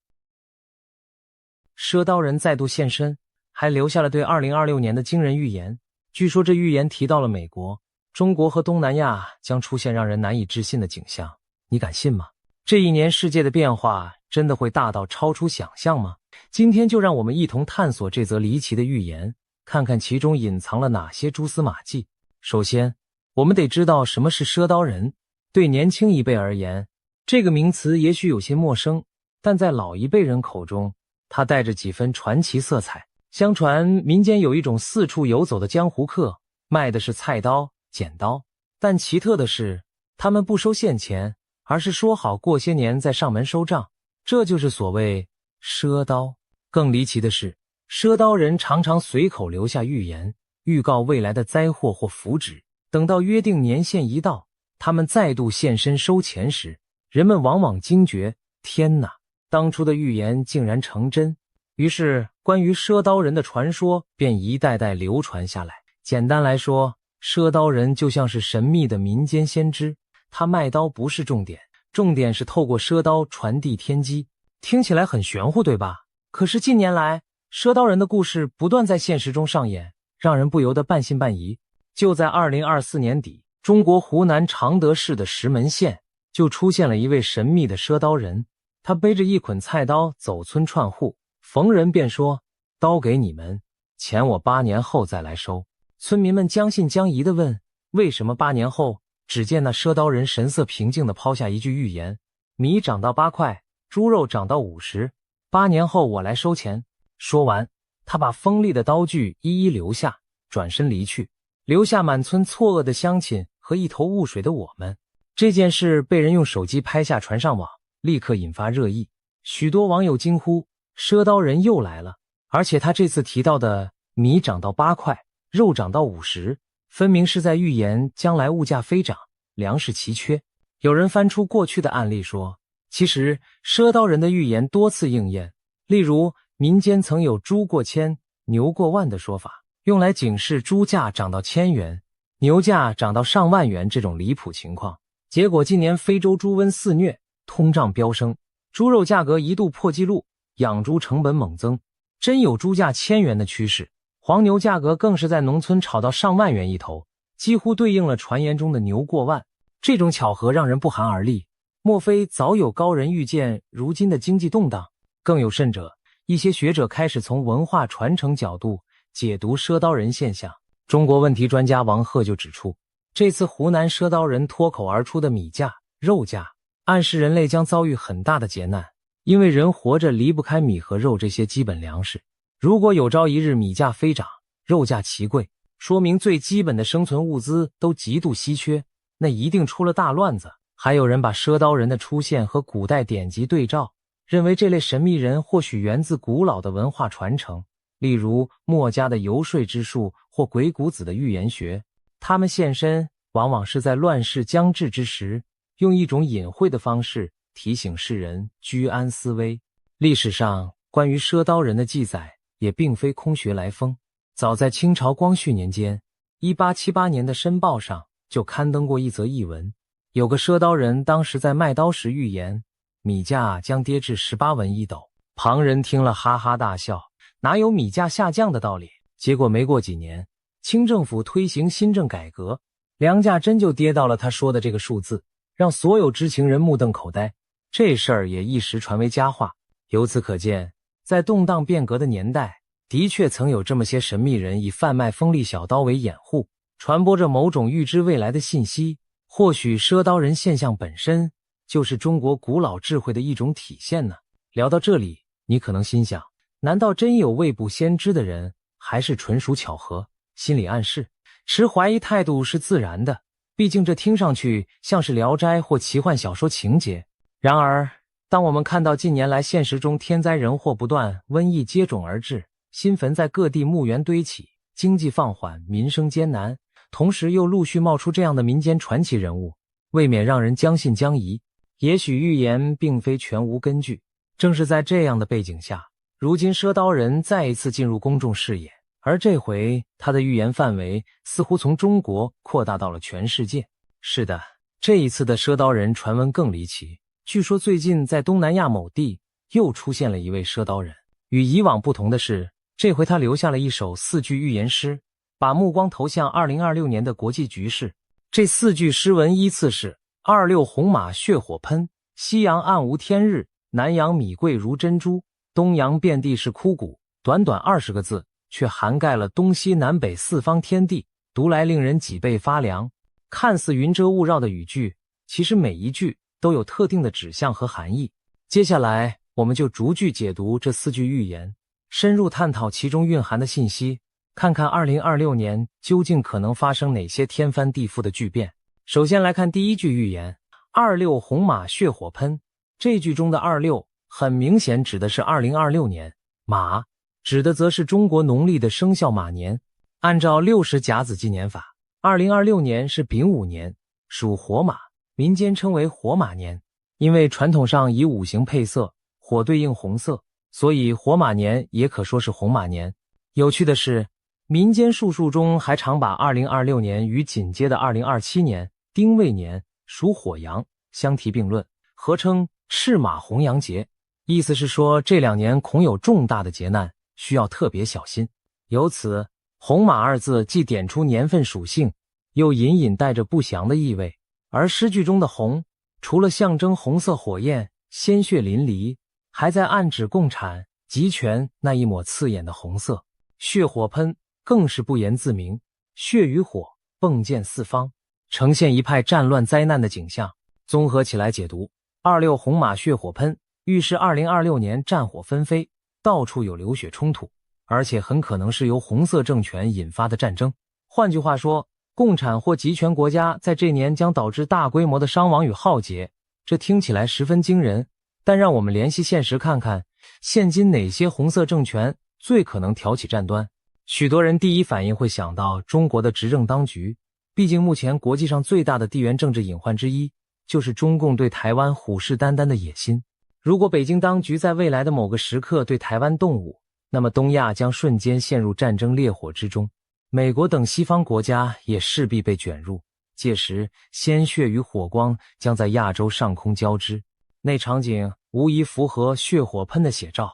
赊刀人再度现身，还留下了对2026年的惊人预言。据说这预言提到了美国、中国和东南亚将出现让人难以置信的景象，你敢信吗？这一年世界的变化真的会大到超出想象吗？今天就让我们一同探索这则离奇的预言，看看其中隐藏了哪些蛛丝马迹。首先，我们得知道什么是赊刀人。对年轻一辈而言，这个名词也许有些陌生，但在老一辈人口中，它带着几分传奇色彩。相传民间有一种四处游走的江湖客，卖的是菜刀、剪刀，但奇特的是，他们不收现钱，而是说好过些年再上门收账，这就是所谓赊刀。更离奇的是，赊刀人常常随口留下预言，预告未来的灾祸或福祉，等到约定年限一到，他们再度现身收钱时，人们往往惊觉，天哪，当初的预言竟然成真。于是关于赊刀人的传说便一代代流传下来。简单来说，赊刀人就像是神秘的民间先知，他卖刀不是重点，重点是透过赊刀传递天机。听起来很玄乎，对吧？可是近年来，赊刀人的故事不断在现实中上演，让人不由得半信半疑。就在2024年底，中国湖南常德市的石门县就出现了一位神秘的赊刀人，他背着一捆菜刀走村串户，逢人便说：刀给你们，钱我8年后再来收。村民们将信将疑地问，为什么8年后？只见那赊刀人神色平静地抛下一句预言：米涨到8块，猪肉涨到50，8年后我来收钱。说完，他把锋利的刀具一一留下，转身离去，留下满村错愕的乡亲和一头雾水的我们。这件事被人用手机拍下传上网，立刻引发热议，许多网友惊呼：赊刀人又来了！而且他这次提到的米涨到8块，肉涨到50，分明是在预言将来物价飞涨，粮食奇缺。有人翻出过去的案例说，其实赊刀人的预言多次应验，例如民间曾有猪过千、牛过万的说法，用来警示猪价涨到1000元、牛价涨到上万元这种离谱情况。结果近年非洲猪瘟肆虐，通胀飙升，猪肉价格一度破纪录，养猪成本猛增，真有猪价1000元的趋势。黄牛价格更是在农村炒到上万元一头，几乎对应了传言中的牛过万。这种巧合让人不寒而栗，莫非早有高人预见如今的经济动荡？更有甚者，一些学者开始从文化传承角度解读赊刀人现象。中国问题专家王鹤就指出，这次湖南赊刀人脱口而出的米价、肉价，暗示人类将遭遇很大的劫难，因为人活着离不开米和肉这些基本粮食。如果有朝一日米价飞涨，肉价奇贵，说明最基本的生存物资都极度稀缺，那一定出了大乱子。还有人把赊刀人的出现和古代典籍对照，认为这类神秘人或许源自古老的文化传承，例如墨家的游说之术或鬼谷子的预言学。他们现身往往是在乱世将至之时，用一种隐晦的方式提醒世人居安思危。历史上关于赊刀人的记载也并非空穴来风，早在清朝光绪年间，1878年的《申报》上就刊登过一则译文，有个赊刀人当时在卖刀时预言米价将跌至18文一斗，旁人听了哈哈大笑，哪有米价下降的道理？结果没过几年，清政府推行新政改革，粮价真就跌到了他说的这个数字，让所有知情人目瞪口呆。这事儿也一时传为佳话。由此可见，在动荡变革的年代，的确曾有这么些神秘人以贩卖锋利小刀为掩护，传播着某种预知未来的信息。或许赊刀人现象本身就是中国古老智慧的一种体现呢。聊到这里，你可能心想，难道真有未卜先知的人，还是纯属巧合？心理暗示，持怀疑态度是自然的，毕竟这听上去像是聊斋或奇幻小说情节。然而当我们看到近年来现实中天灾人祸不断，瘟疫接踵而至，新坟在各地墓园堆起，经济放缓，民生艰难，同时又陆续冒出这样的民间传奇人物，未免让人将信将疑。也许预言并非全无根据。正是在这样的背景下，如今赊刀人再一次进入公众视野，而这回他的预言范围似乎从中国扩大到了全世界。是的，这一次的赊刀人传闻更离奇。据说最近在东南亚某地又出现了一位赊刀人，与以往不同的是，这回他留下了一首4句预言诗，把目光投向2026年的国际局势。这4句诗文依次是：26红马血火喷，西洋暗无天日，南洋米贵如珍珠，东洋遍地是枯骨。短短20个字，却涵盖了东西南北四方天地，读来令人脊背发凉。看似云遮雾绕的语句，其实每一句都有特定的指向和含义。接下来我们就逐句解读这4句预言，深入探讨其中蕴含的信息，看看2026年究竟可能发生哪些天翻地覆的巨变。首先来看第一句预言，26红马血火喷。这句中的26很明显指的是2026年，马指的则是中国农历的生肖马年。按照60甲子纪年法，2026年是丙午年，属火马，民间称为火马年。因为传统上以五行配色，火对应红色，所以火马年也可说是红马年。有趣的是，民间术数中还常把2026年与紧接的2027年丁未年属火羊相提并论，合称赤马红羊节，意思是说这2年恐有重大的劫难，需要特别小心。由此，红马二字既点出年份属性，又隐隐带着不祥的意味。而诗句中的红，除了象征红色火焰、鲜血淋漓，还在暗指共产、集权那一抹刺眼的红色。血火喷更是不言自明，血与火迸溅四方，呈现一派战乱灾难的景象。综合起来解读，26红马血火喷预示2026年战火纷飞，到处有流血冲突，而且很可能是由红色政权引发的战争。换句话说，共产或集权国家在这年将导致大规模的伤亡与浩劫。这听起来十分惊人，但让我们联系现实看看，现今哪些红色政权最可能挑起战端？许多人第一反应会想到中国的执政当局，毕竟目前国际上最大的地缘政治隐患之一，就是中共对台湾虎视眈眈的野心。如果北京当局在未来的某个时刻对台湾动武，那么东亚将瞬间陷入战争烈火之中，美国等西方国家也势必被卷入，届时鲜血与火光将在亚洲上空交织，那场景无疑符合血火喷的写照。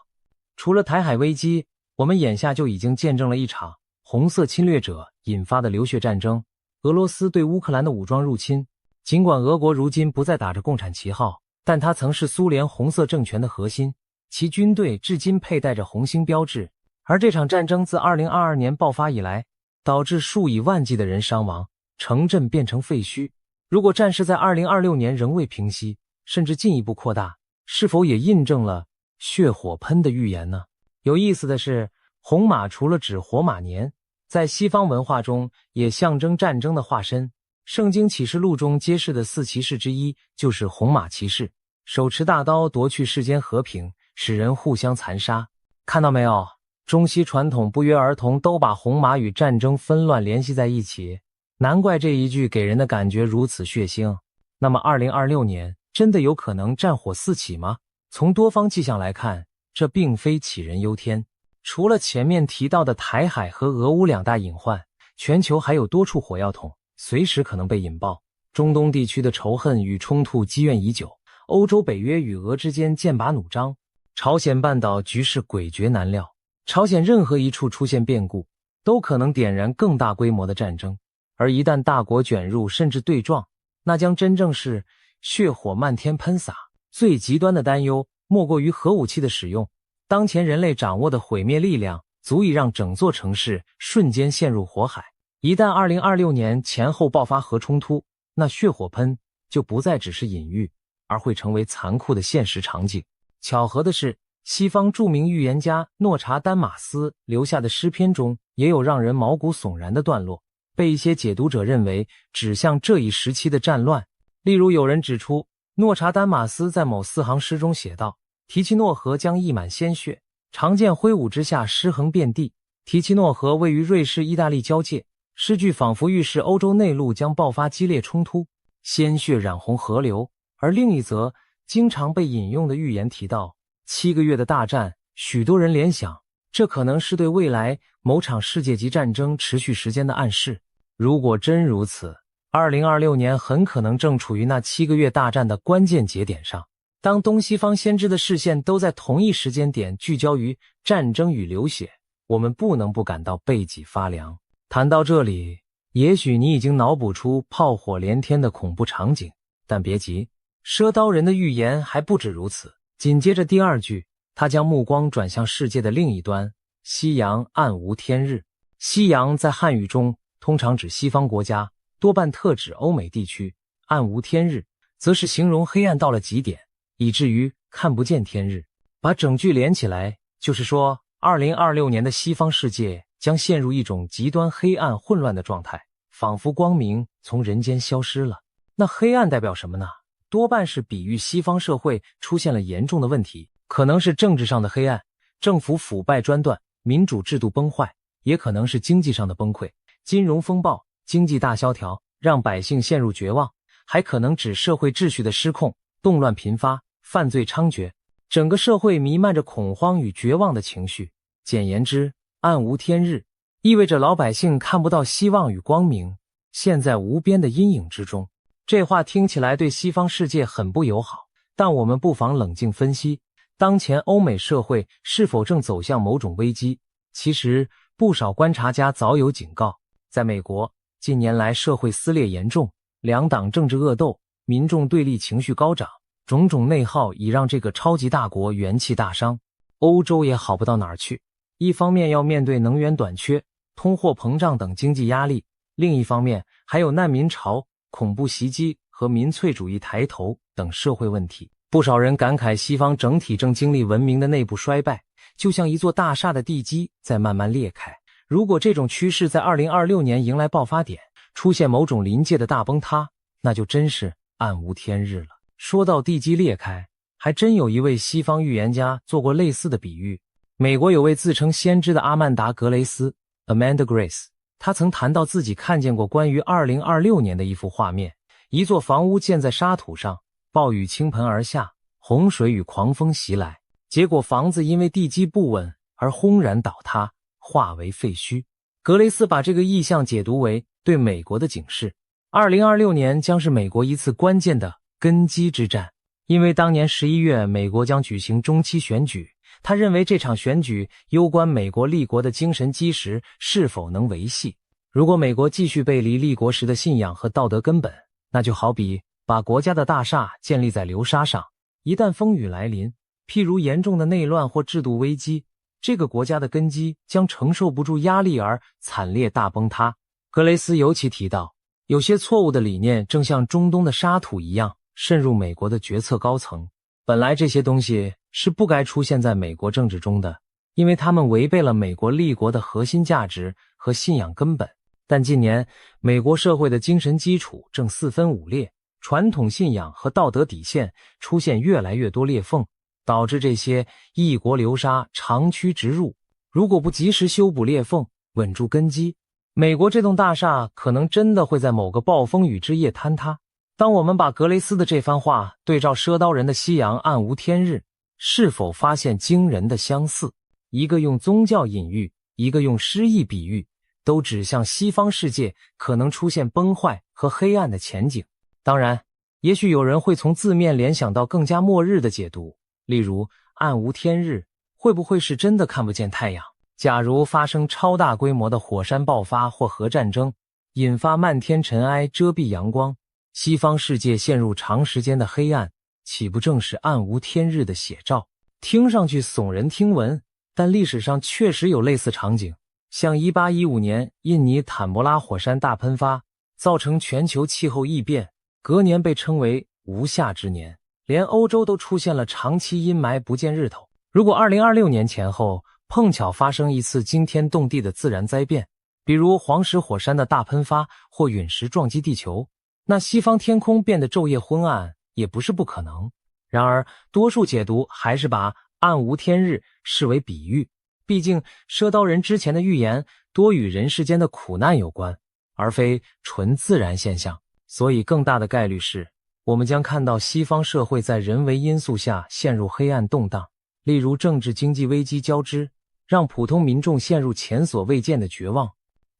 除了台海危机，我们眼下就已经见证了一场红色侵略者引发的流血战争，俄罗斯对乌克兰的武装入侵。尽管俄国如今不再打着共产旗号，但它曾是苏联红色政权的核心，其军队至今佩戴着红星标志。而这场战争自2022年爆发以来，导致数以万计的人伤亡，城镇变成废墟。如果战事在2026年仍未平息，甚至进一步扩大，是否也印证了血火喷的预言呢？有意思的是，红马除了指火马年，在西方文化中也象征战争的化身。圣经启示录中揭示的4骑士之一就是红马骑士，手持大刀夺去世间和平，使人互相残杀。看到没有？中西传统不约而同都把红马与战争纷乱联系在一起，难怪这一句给人的感觉如此血腥。那么2026年真的有可能战火四起吗？从多方迹象来看，这并非杞人忧天。除了前面提到的台海和俄乌2大隐患，全球还有多处火药桶，随时可能被引爆。中东地区的仇恨与冲突积怨已久，欧洲北约与俄之间剑拔弩张，朝鲜半岛局势诡谲难料。朝鲜任何一处出现变故，都可能点燃更大规模的战争，而一旦大国卷入甚至对撞，那将真正是血火漫天喷洒。最极端的担忧莫过于核武器的使用。当前人类掌握的毁灭力量足以让整座城市瞬间陷入火海。一旦2026年前后爆发核冲突，那血火喷就不再只是隐喻，而会成为残酷的现实场景。巧合的是，西方著名预言家诺查丹马斯留下的诗篇中也有让人毛骨悚然的段落，被一些解读者认为指向这一时期的战乱。例如有人指出，诺查丹马斯在某4行诗中写道：提奇诺河将溢满鲜血，长剑挥舞之下尸横遍地。提奇诺河位于瑞士意大利交界，诗句仿佛预示欧洲内陆将爆发激烈冲突，鲜血染红河流。而另一则经常被引用的预言提到7个月的大战，许多人联想这可能是对未来某场世界级战争持续时间的暗示。如果真如此，2026年很可能正处于那7个月大战的关键节点上。当东西方先知的视线都在同一时间点聚焦于战争与流血，我们不能不感到背脊发凉。谈到这里，也许你已经脑补出炮火连天的恐怖场景，但别急，赊刀人的预言还不止如此。紧接着第2句，他将目光转向世界的另一端，夕阳暗无天日。夕阳在汉语中通常指西方国家，多半特指欧美地区，暗无天日则是形容黑暗到了极点，以至于看不见天日。把整句连起来，就是说2026年的西方世界将陷入一种极端黑暗混乱的状态，仿佛光明从人间消失了。那黑暗代表什么呢？多半是比喻西方社会出现了严重的问题，可能是政治上的黑暗，政府腐败专断，民主制度崩坏，也可能是经济上的崩溃，金融风暴，经济大萧条，让百姓陷入绝望，还可能指社会秩序的失控，动乱频发，犯罪猖獗，整个社会弥漫着恐慌与绝望的情绪。简言之，暗无天日，意味着老百姓看不到希望与光明，陷在无边的阴影之中。这话听起来对西方世界很不友好，但我们不妨冷静分析，当前欧美社会是否正走向某种危机？其实，不少观察家早有警告。在美国，近年来社会撕裂严重，两党政治恶斗，民众对立情绪高涨，种种内耗已让这个超级大国元气大伤。欧洲也好不到哪儿去，一方面要面对能源短缺、通货膨胀等经济压力，另一方面还有难民潮、恐怖袭击和民粹主义抬头等社会问题。不少人感慨西方整体正经历文明的内部衰败，就像一座大厦的地基在慢慢裂开。如果这种趋势在2026年迎来爆发点，出现某种临界的大崩塌，那就真是暗无天日了。说到地基裂开，还真有一位西方预言家做过类似的比喻。美国有位自称先知的阿曼达·格雷斯 Amanda Grace， 他曾谈到自己看见过关于2026年的一幅画面，一座房屋建在沙土上，暴雨倾盆而下，洪水与狂风袭来，结果房子因为地基不稳而轰然倒塌，化为废墟。格雷斯把这个意象解读为对美国的警示。2026年将是美国一次关键的根基之战，因为当年11月美国将举行中期选举，他认为这场选举攸关美国立国的精神基石是否能维系。如果美国继续背离立国时的信仰和道德根本，那就好比把国家的大厦建立在流沙上，一旦风雨来临，譬如严重的内乱或制度危机，这个国家的根基将承受不住压力而惨烈大崩塌。格雷斯尤其提到，有些错误的理念正像中东的沙土一样渗入美国的决策高层，本来这些东西是不该出现在美国政治中的，因为他们违背了美国立国的核心价值和信仰根本。但近年，美国社会的精神基础正四分五裂，传统信仰和道德底线出现越来越多裂缝，导致这些一国流沙长驱直入。如果不及时修补裂缝，稳住根基，美国这栋大厦可能真的会在某个暴风雨之夜坍塌。当我们把格雷斯的这番话对照赊刀人的夕阳暗无天日，是否发现惊人的相似？一个用宗教隐喻，一个用诗意比喻，都指向西方世界可能出现崩坏和黑暗的前景。当然，也许有人会从字面联想到更加末日的解读，例如暗无天日，会不会是真的看不见太阳？假如发生超大规模的火山爆发或核战争，引发漫天尘埃遮蔽阳光，西方世界陷入长时间的黑暗，岂不正是暗无天日的写照？听上去耸人听闻，但历史上确实有类似场景，像1815年印尼坦博拉火山大喷发，造成全球气候异变，隔年被称为无夏之年，连欧洲都出现了长期阴霾不见日头。如果2026年前后碰巧发生一次惊天动地的自然灾变，比如黄石火山的大喷发或陨石撞击地球，那西方天空变得昼夜昏暗也不是不可能。然而多数解读还是把暗无天日视为比喻，毕竟赊刀人之前的预言多与人世间的苦难有关，而非纯自然现象，所以更大的概率是我们将看到西方社会在人为因素下陷入黑暗动荡，例如政治经济危机交织，让普通民众陷入前所未见的绝望。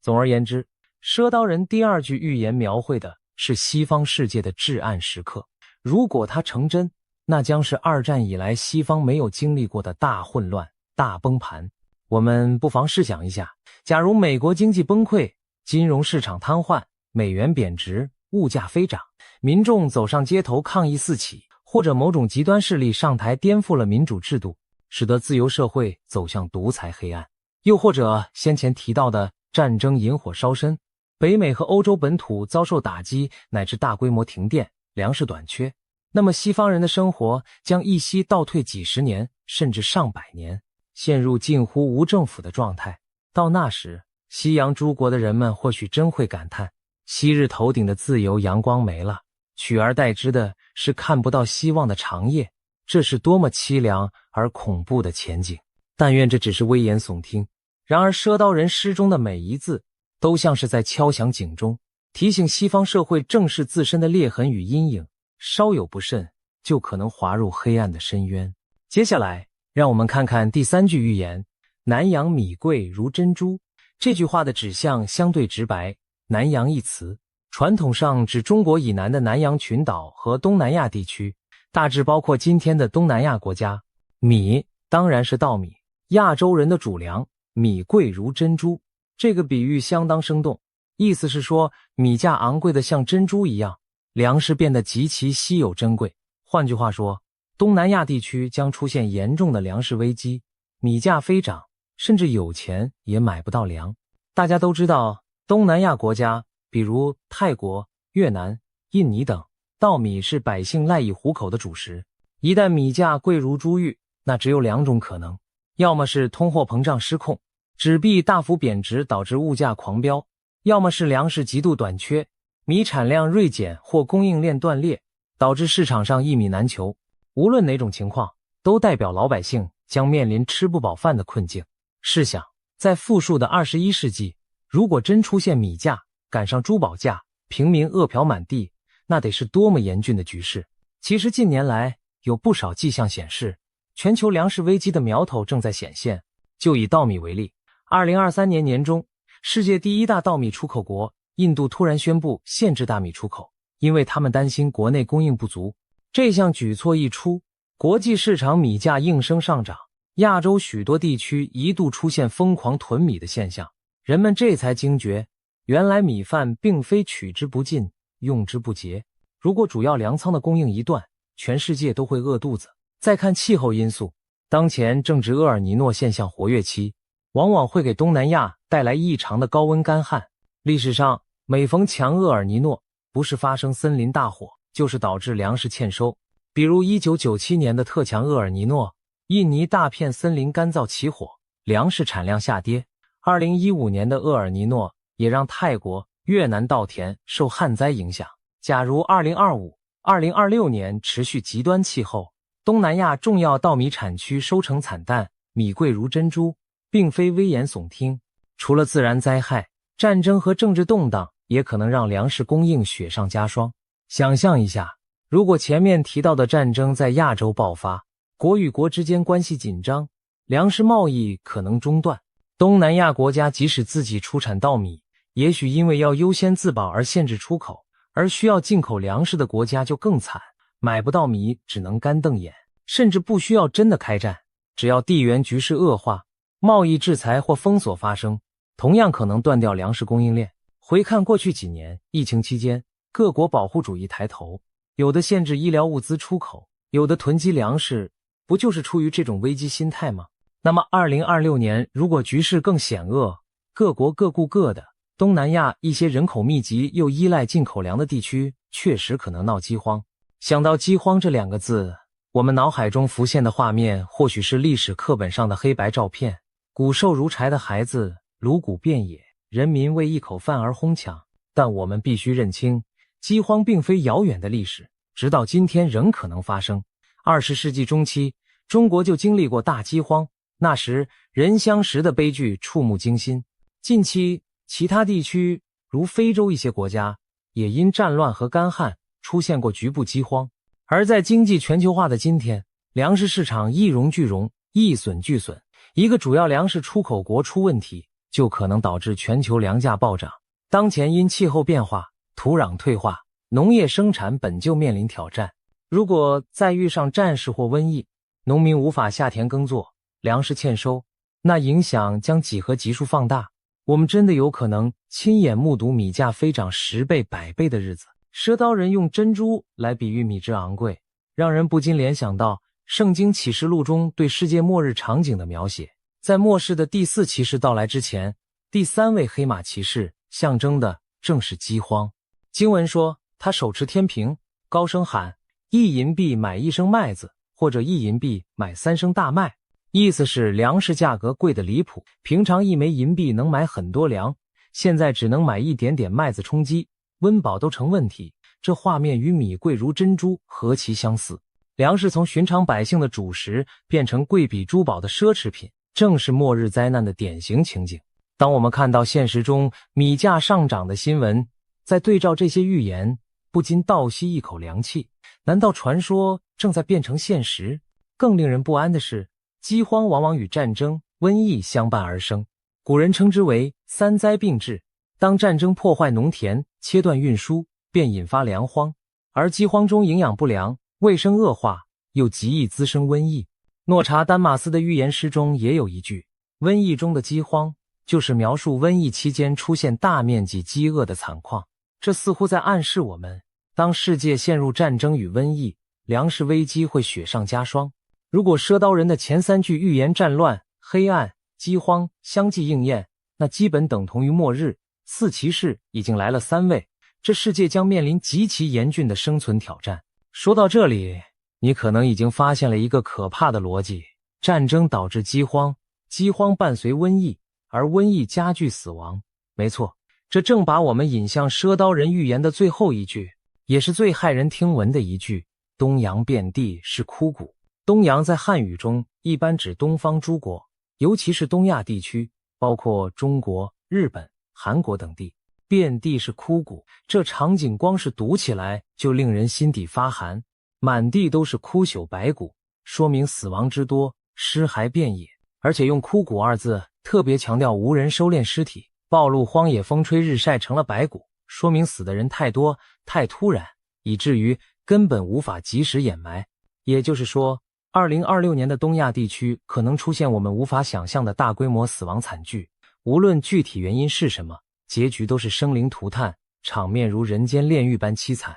总而言之，赊刀人第二句预言描绘的是西方世界的至暗时刻，如果它成真，那将是二战以来西方没有经历过的大混乱、大崩盘。我们不妨试想一下，假如美国经济崩溃，金融市场瘫痪，美元贬值，物价飞涨，民众走上街头抗议四起，或者某种极端势力上台颠覆了民主制度，使得自由社会走向独裁黑暗，又或者先前提到的战争引火烧身，北美和欧洲本土遭受打击，乃至大规模停电、粮食短缺，那么西方人的生活将一夕倒退几十年，甚至上百年，陷入近乎无政府的状态。到那时，西洋诸国的人们或许真会感叹，昔日头顶的自由阳光没了，取而代之的是看不到希望的长夜，这是多么凄凉而恐怖的前景。但愿这只是危言耸听。然而赊刀人诗中的每一字，都像是在敲响警钟，提醒西方社会正视自身的裂痕与阴影，稍有不慎，就可能滑入黑暗的深渊。接下来，让我们看看第3句预言：南洋米贵如珍珠。这句话的指向相对直白，南洋一词，传统上指中国以南的南洋群岛和东南亚地区，大致包括今天的东南亚国家。米当然是稻米，亚洲人的主粮，米贵如珍珠。这个比喻相当生动，意思是说米价昂贵的像珍珠一样，粮食变得极其稀有珍贵。换句话说，东南亚地区将出现严重的粮食危机，米价飞涨，甚至有钱也买不到粮。大家都知道，东南亚国家，比如泰国、越南、印尼等，稻米是百姓赖以糊口的主食。一旦米价贵如珠玉，那只有2种可能，要么是通货膨胀失控，纸币大幅贬值导致物价狂飙，要么是粮食极度短缺，米产量锐减或供应链断裂，导致市场上一米难求。无论哪种情况，都代表老百姓将面临吃不饱饭的困境。试想，在富庶的21世纪，如果真出现米价赶上珠宝价，平民饿殍满地，那得是多么严峻的局势。其实近年来有不少迹象显示，全球粮食危机的苗头正在显现。就以稻米为例，2023年年中，世界第1大稻米出口国印度突然宣布限制大米出口，因为他们担心国内供应不足。这项举措一出，国际市场米价应声上涨，亚洲许多地区一度出现疯狂囤米的现象。人们这才惊觉，原来米饭并非取之不尽，用之不竭。如果主要粮仓的供应一断，全世界都会饿肚子。再看气候因素，当前正值厄尔尼诺现象活跃期，往往会给东南亚带来异常的高温干旱。历史上，每逢强厄尔尼诺，不是发生森林大火，就是导致粮食欠收。比如1997年的特强厄尔尼诺，印尼大片森林干燥起火，粮食产量下跌。2015年的厄尔尼诺也让泰国、越南稻田受旱灾影响。假如2025、2026年持续极端气候，东南亚重要稻米产区收成惨淡，米贵如珍珠，并非危言耸听。除了自然灾害，战争和政治动荡也可能让粮食供应雪上加霜。想象一下，如果前面提到的战争在亚洲爆发，国与国之间关系紧张，粮食贸易可能中断。东南亚国家即使自己出产稻米，也许因为要优先自保而限制出口，而需要进口粮食的国家就更惨，买不到米只能干瞪眼。甚至不需要真的开战，只要地缘局势恶化，贸易制裁或封锁发生，同样可能断掉粮食供应链。回看过去几年，疫情期间，各国保护主义抬头，有的限制医疗物资出口，有的囤积粮食，不就是出于这种危机心态吗？那么2026年如果局势更险恶，各国各顾各的，东南亚一些人口密集又依赖进口粮的地区确实可能闹饥荒。想到饥荒这2个字，我们脑海中浮现的画面或许是历史课本上的黑白照片，骨瘦如柴的孩子，颅骨遍野，人民为一口饭而哄抢。但我们必须认清，饥荒并非遥远的历史，直到今天仍可能发生。20世纪中期，中国就经历过大饥荒，那时人相食的悲剧触目惊心。近期其他地区如非洲一些国家也因战乱和干旱出现过局部饥荒。而在经济全球化的今天，粮食市场一荣俱荣，一损俱损，一个主要粮食出口国出问题，就可能导致全球粮价暴涨。当前因气候变化、土壤退化，农业生产本就面临挑战。如果再遇上战事或瘟疫，农民无法下田耕作，粮食欠收，那影响将几何级数放大。我们真的有可能亲眼目睹米价飞涨10倍、100倍的日子。赊刀人用珍珠来比喻米之昂贵，让人不禁联想到圣经启示录中对世界末日场景的描写。在末世的第4骑士到来之前，第3位黑马骑士象征的正是饥荒。经文说，他手持天平，高声喊：1银币买1升麦子，或者1银币买3升大麦。意思是粮食价格贵得离谱，平常1枚银币能买很多粮，现在只能买一点点麦子充饥，温饱都成问题。这画面与米贵如珍珠何其相似。粮食从寻常百姓的主食变成贵比珠宝的奢侈品，正是末日灾难的典型情景。当我们看到现实中米价上涨的新闻，再对照这些预言，不禁倒吸一口凉气。难道传说正在变成现实？更令人不安的是，饥荒往往与战争、瘟疫相伴而生，古人称之为三灾并至。当战争破坏农田、切断运输，便引发粮荒，而饥荒中营养不良、卫生恶化，又极易滋生瘟疫。诺查丹马斯的预言诗中也有一句，瘟疫中的饥荒，就是描述瘟疫期间出现大面积饥饿的惨况。这似乎在暗示我们，当世界陷入战争与瘟疫，粮食危机会雪上加霜。如果赊刀人的前3句预言战乱、黑暗、饥荒相继应验，那基本等同于末日。四骑士已经来了3位，这世界将面临极其严峻的生存挑战。说到这里，你可能已经发现了一个可怕的逻辑：战争导致饥荒，饥荒伴随瘟疫，而瘟疫加剧死亡。没错，这正把我们引向赊刀人预言的最后一句，也是最骇人听闻的一句：东洋遍地是枯骨。东洋在汉语中一般指东方诸国，尤其是东亚地区，包括中国、日本、韩国等地。遍地是枯骨，这场景光是读起来就令人心底发寒。满地都是枯朽白骨，说明死亡之多，尸骸遍野。而且用枯骨2字特别强调无人收敛尸体，暴露荒野，风吹日晒成了白骨，说明死的人太多太突然，以至于根本无法及时掩埋。也就是说，2026年的东亚地区可能出现我们无法想象的大规模死亡惨剧，无论具体原因是什么，结局都是生灵涂炭，场面如人间炼狱般凄惨。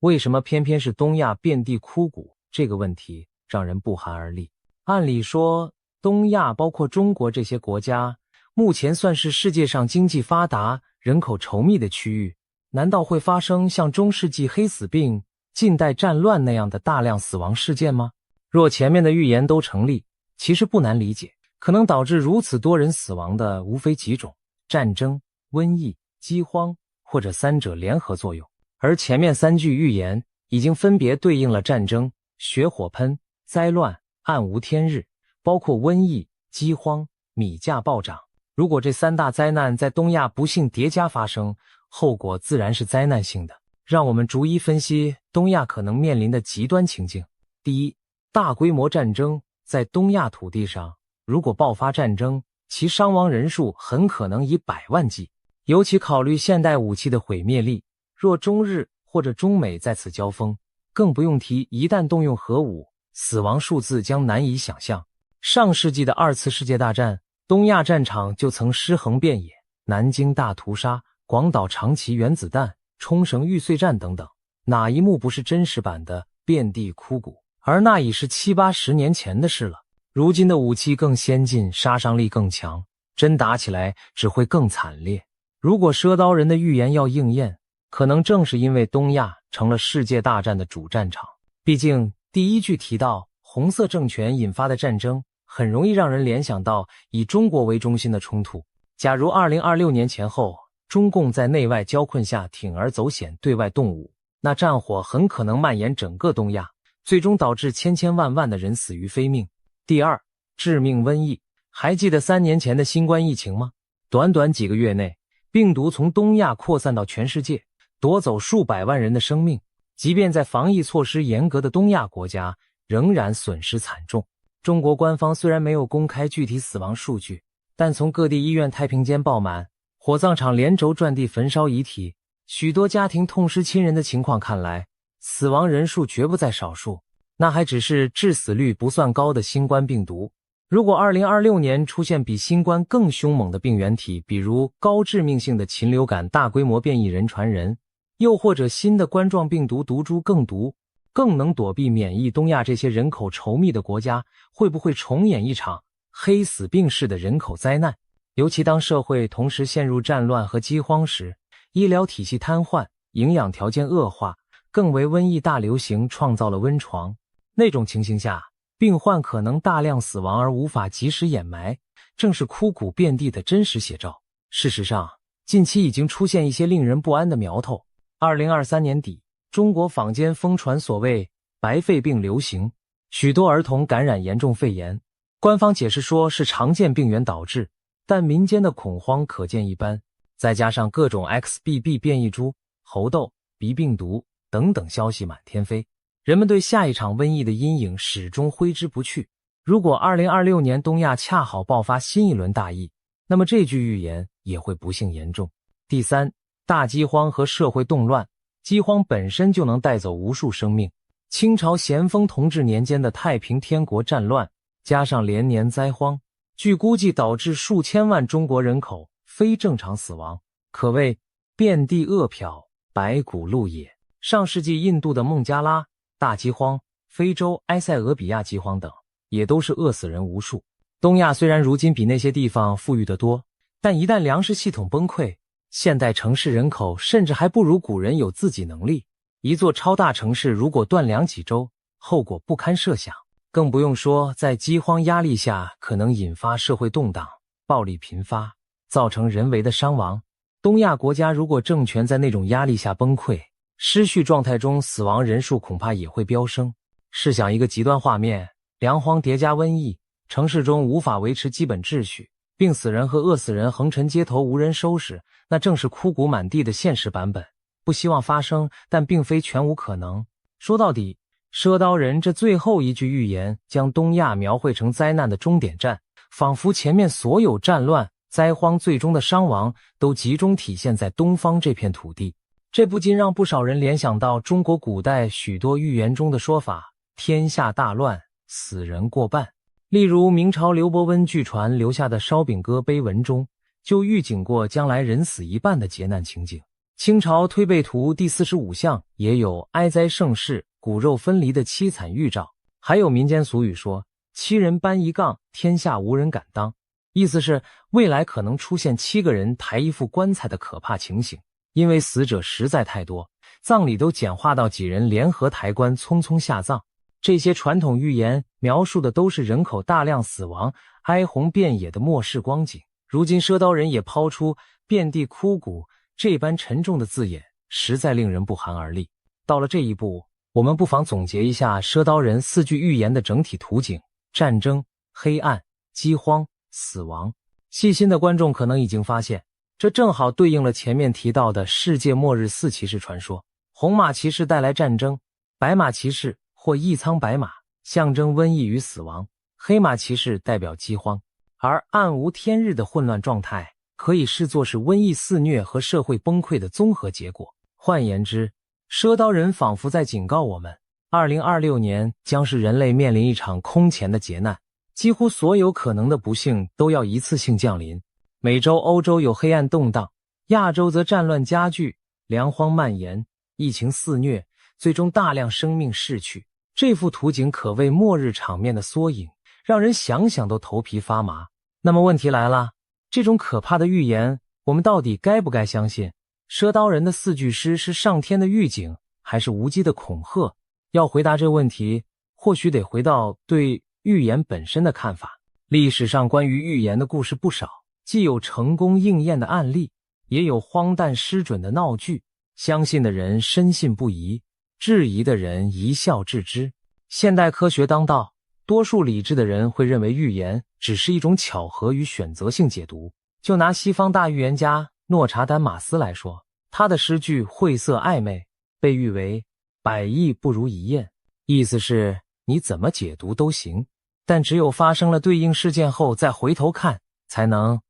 为什么偏偏是东亚遍地枯骨？这个问题让人不寒而栗。按理说，东亚包括中国这些国家，目前算是世界上经济发达、人口稠密的区域，难道会发生像中世纪黑死病、近代战乱那样的大量死亡事件吗？若前面的预言都成立，其实不难理解，可能导致如此多人死亡的无非几种：战争、瘟疫、饥荒，或者3者联合作用。而前面3句预言已经分别对应了战争、血火喷、灾乱、暗无天日，包括瘟疫、饥荒、米价暴涨。如果这3大灾难在东亚不幸叠加发生，后果自然是灾难性的。让我们逐一分析东亚可能面临的极端情境。第一，大规模战争。在东亚土地上，如果爆发战争，其伤亡人数很可能以100万计。尤其考虑现代武器的毁灭力，若中日或者中美在此交锋，更不用提一旦动用核武，死亡数字将难以想象。上世纪的2次世界大战，东亚战场就曾尸横遍野，南京大屠杀、广岛长崎原子弹、冲绳玉碎战等等，哪一幕不是真实版的遍地枯骨？而那已是7、80年前的事了。如今的武器更先进，杀伤力更强，真打起来只会更惨烈。如果赊刀人的预言要应验，可能正是因为东亚成了世界大战的主战场。毕竟第1句提到红色政权引发的战争，很容易让人联想到以中国为中心的冲突。假如2026年前后，中共在内外交困下铤而走险对外动武，那战火很可能蔓延整个东亚，最终导致千千万万的人死于非命。第二，致命瘟疫。还记得3年前的新冠疫情吗？短短几个月内，病毒从东亚扩散到全世界，夺走数百万人的生命。即便在防疫措施严格的东亚国家，仍然损失惨重。中国官方虽然没有公开具体死亡数据，但从各地医院太平间爆满，火葬场连轴转地焚烧遗体，许多家庭痛失亲人的情况看来，死亡人数绝不在少数。那还只是致死率不算高的新冠病毒。如果2026年出现比新冠更凶猛的病原体，比如高致命性的禽流感大规模变异人传人，又或者新的冠状病毒毒株更毒，更能躲避免疫，东亚这些人口稠密的国家会不会重演一场黑死病式的人口灾难？尤其当社会同时陷入战乱和饥荒时，医疗体系瘫痪，营养条件恶化，更为瘟疫大流行创造了温床。那种情形下，病患可能大量死亡而无法及时掩埋，正是枯骨遍地的真实写照。事实上，近期已经出现一些令人不安的苗头。2023年底，中国坊间疯传所谓白肺病流行，许多儿童感染严重肺炎，官方解释说是常见病原导致，但民间的恐慌可见一斑。再加上各种 XBB 变异株、猴痘、鼻病毒等等消息满天飞，人们对下一场瘟疫的阴影始终挥之不去。如果2026年东亚恰好爆发新一轮大疫，那么这句预言也会不幸严重。第三，大饥荒和社会动乱。饥荒本身就能带走无数生命。清朝咸丰同治年间的太平天国战乱，加上连年灾荒，据估计导致数千万中国人口非正常死亡，可谓遍地饿殍，白骨露野。上世纪印度的孟加拉大饥荒，非洲埃塞俄比亚饥荒等，也都是饿死人无数。东亚虽然如今比那些地方富裕得多，但一旦粮食系统崩溃，现代城市人口甚至还不如古人有自给能力。一座超大城市如果断粮几周，后果不堪设想。更不用说在饥荒压力下可能引发社会动荡，暴力频发，造成人为的伤亡。东亚国家如果政权在那种压力下崩溃，失序状态中死亡人数恐怕也会飙升。试想一个极端画面，粮荒叠加瘟疫，城市中无法维持基本秩序，病死人和饿死人横陈街头无人收拾，那正是枯骨满地的现实版本。不希望发生，但并非全无可能。说到底，赊刀人这最后一句预言将东亚描绘成灾难的终点站，仿佛前面所有战乱、灾荒最终的伤亡都集中体现在东方这片土地。这不禁让不少人联想到中国古代许多预言中的说法：天下大乱，死人过半。例如明朝刘伯温据传留下的《烧饼歌》碑文中，就预警过将来人死一半的劫难情景。清朝推背图第45象也有哀哉盛世，骨肉分离的凄惨预兆。还有民间俗语说7人搬一杠，天下无人敢当，意思是未来可能出现7个人抬一副棺材的可怕情形。因为死者实在太多，葬礼都简化到几人联合抬棺匆匆下葬。这些传统预言描述的都是人口大量死亡、哀鸿遍野的末世光景。如今赊刀人也抛出遍地枯骨这般沉重的字眼，实在令人不寒而栗。到了这一步，我们不妨总结一下赊刀人4句预言的整体图景：战争、黑暗、饥荒、死亡。细心的观众可能已经发现，这正好对应了前面提到的世界末日4骑士传说。红马骑士带来战争，白马骑士或一苍白马象征瘟疫与死亡，黑马骑士代表饥荒。而暗无天日的混乱状态可以视作是瘟疫肆虐和社会崩溃的综合结果。换言之，赊刀人仿佛在警告我们，2026年将是人类面临一场空前的劫难，几乎所有可能的不幸都要一次性降临。美洲、欧洲有黑暗动荡，亚洲则战乱加剧，粮荒蔓延，疫情肆虐，最终大量生命逝去。这幅图景可谓末日场面的缩影，让人想想都头皮发麻。那么问题来了，这种可怕的预言，我们到底该不该相信？赊刀人的4句诗是上天的预警，还是无稽的恐吓？要回答这问题，或许得回到对预言本身的看法。历史上关于预言的故事不少，既有成功应验的案例，也有荒诞失准的闹剧。相信的人深信不疑，质疑的人一笑置之。现代科学当道，多数理智的人会认为预言只是一种巧合与选择性解读。就拿西方大预言家诺查丹马斯来说，他的诗句晦涩暧昧，被誉为百益不如一验，意思是你怎么解读都行，但只有发生了对应事件后再回头看，才能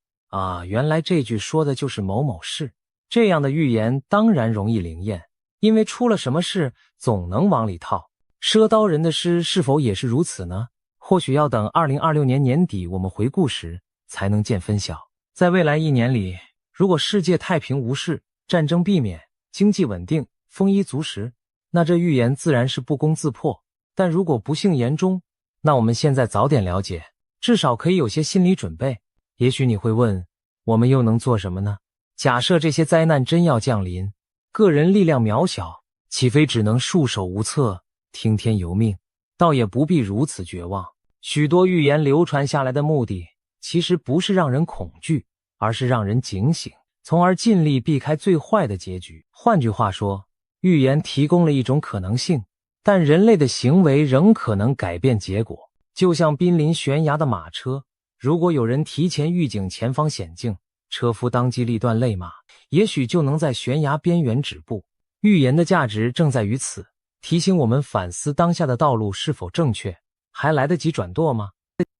原来这句说的就是某某事。这样的预言当然容易灵验，因为出了什么事总能往里套。赊刀人的诗是否也是如此呢？或许要等2026年年底我们回顾时才能见分晓。在未来1年里，如果世界太平无事，战争避免，经济稳定，丰衣足食，那这预言自然是不攻自破。但如果不幸言中，那我们现在早点了解，至少可以有些心理准备。也许你会问，我们又能做什么呢？假设这些灾难真要降临，个人力量渺小，岂非只能束手无策，听天由命？倒也不必如此绝望。许多预言流传下来的目的，其实不是让人恐惧，而是让人警醒，从而尽力避开最坏的结局。换句话说，预言提供了一种可能性，但人类的行为仍可能改变结果。就像濒临悬崖的马车，如果有人提前预警前方险境，车夫当机立断勒马，也许就能在悬崖边缘止步。预言的价值正在于此，提醒我们反思当下的道路是否正确，还来得及转舵吗？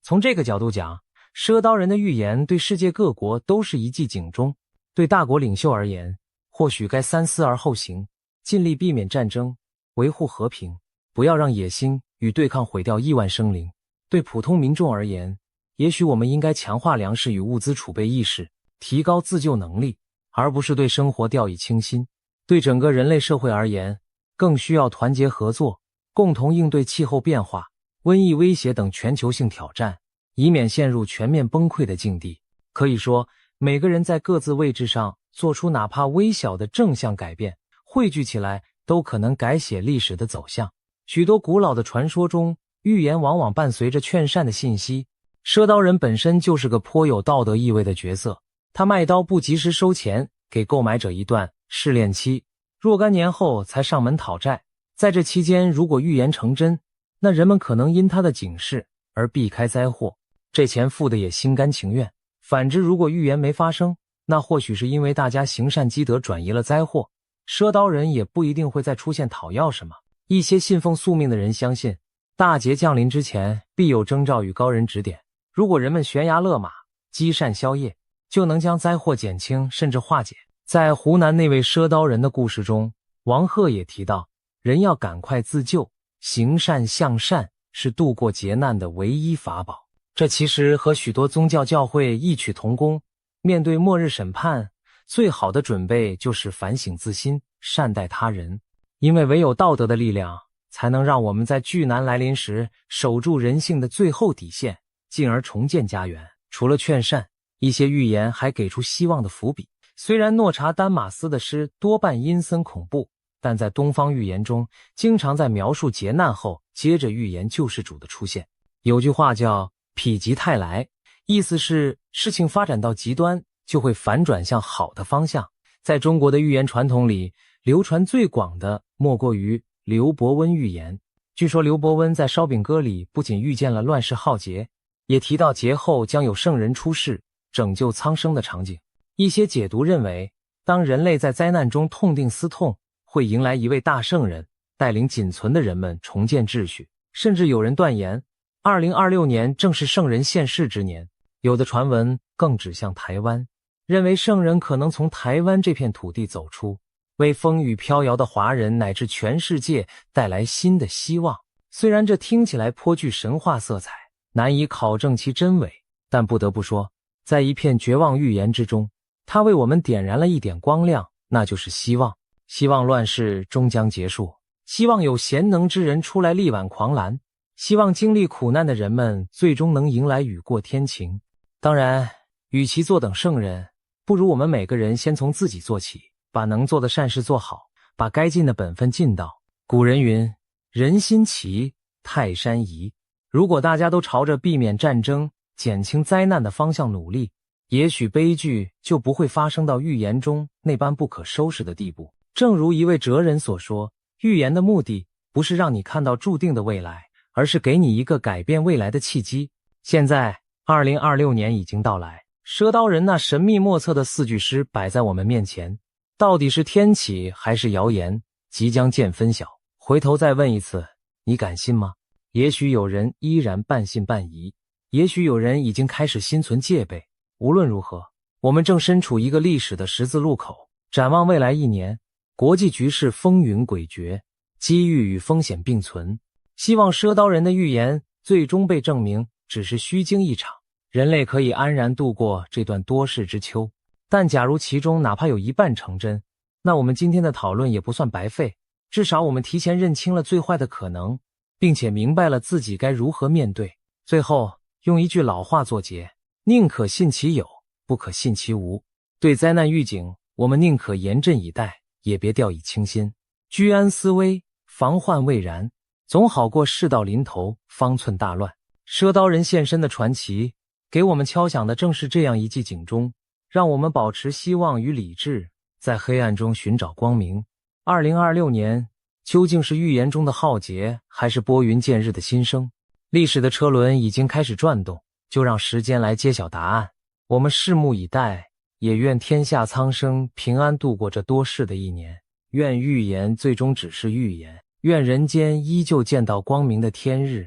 从这个角度讲，赊刀人的预言对世界各国都是一记警钟。对大国领袖而言，或许该三思而后行，尽力避免战争，维护和平，不要让野心与对抗毁掉亿万生灵。对普通民众而言，也许我们应该强化粮食与物资储备意识，提高自救能力，而不是对生活掉以轻心。对整个人类社会而言，更需要团结合作，共同应对气候变化、瘟疫威胁等全球性挑战，以免陷入全面崩溃的境地。可以说，每个人在各自位置上做出哪怕微小的正向改变，汇聚起来都可能改写历史的走向。许多古老的传说中，预言往往伴随着劝善的信息。赊刀人本身就是个颇有道德意味的角色，他卖刀不及时收钱，给购买者一段试炼期，若干年后才上门讨债。在这期间，如果预言成真，那人们可能因他的警示而避开灾祸，这钱付的也心甘情愿。反之，如果预言没发生，那或许是因为大家行善积德转移了灾祸，赊刀人也不一定会再出现讨要什么。一些信奉宿命的人相信，大劫降临之前必有征兆与高人指点，如果人们悬崖勒马，积善消业，就能将灾祸减轻甚至化解。在湖南那位赊刀人的故事中，王鹤也提到，人要赶快自救，行善向善是度过劫难的唯一法宝。这其实和许多宗教教会异曲同工。面对末日审判，最好的准备就是反省自心，善待他人。因为唯有道德的力量，才能让我们在巨难来临时守住人性的最后底线，进而重建家园。除了劝善，一些预言还给出希望的伏笔。虽然诺查丹马斯的诗多半阴森恐怖，但在东方预言中，经常在描述劫难后接着预言救世主的出现。有句话叫否极泰来，意思是事情发展到极端就会反转向好的方向。在中国的预言传统里，流传最广的莫过于刘伯温预言。据说刘伯温在《烧饼歌》里不仅预见了乱世浩劫，也提到劫后将有圣人出世，拯救苍生的场景。一些解读认为，当人类在灾难中痛定思痛，会迎来一位大圣人，带领仅存的人们重建秩序。甚至有人断言，2026年正是圣人现世之年。有的传闻更指向台湾，认为圣人可能从台湾这片土地走出，为风雨飘摇的华人乃至全世界带来新的希望。虽然这听起来颇具神话色彩，难以考证其真伪，但不得不说，在一片绝望预言之中，它为我们点燃了一点光亮，那就是希望。希望乱世终将结束，希望有贤能之人出来力挽狂澜，希望经历苦难的人们最终能迎来雨过天晴。当然，与其坐等圣人，不如我们每个人先从自己做起，把能做的善事做好，把该尽的本分尽到。古人云，人心齐，泰山移。如果大家都朝着避免战争、减轻灾难的方向努力，也许悲剧就不会发生到预言中那般不可收拾的地步。正如一位哲人所说，预言的目的不是让你看到注定的未来，而是给你一个改变未来的契机。现在2026年已经到来，赊刀人那神秘莫测的4句诗摆在我们面前，到底是天启还是谣言，即将见分晓。回头再问一次，你敢信吗？也许有人依然半信半疑，也许有人已经开始心存戒备。无论如何，我们正身处一个历史的十字路口。展望未来1年，国际局势风云诡谲，机遇与风险并存。希望赊刀人的预言最终被证明只是虚惊一场，人类可以安然度过这段多事之秋。但假如其中哪怕有一半成真，那我们今天的讨论也不算白费，至少我们提前认清了最坏的可能，并且明白了自己该如何面对。最后，用一句老话作结，宁可信其有，不可信其无。对灾难预警，我们宁可严阵以待，也别掉以轻心。居安思危，防患未然。总好过事到临头方寸大乱。赊刀人现身的传奇，给我们敲响的正是这样一记警钟，让我们保持希望与理智，在黑暗中寻找光明。2026年，究竟是预言中的浩劫，还是拨云见日的新生？历史的车轮已经开始转动，就让时间来揭晓答案。我们拭目以待，也愿天下苍生平安度过这多事的一年。愿预言最终只是预言，愿人间依旧见到光明的天日。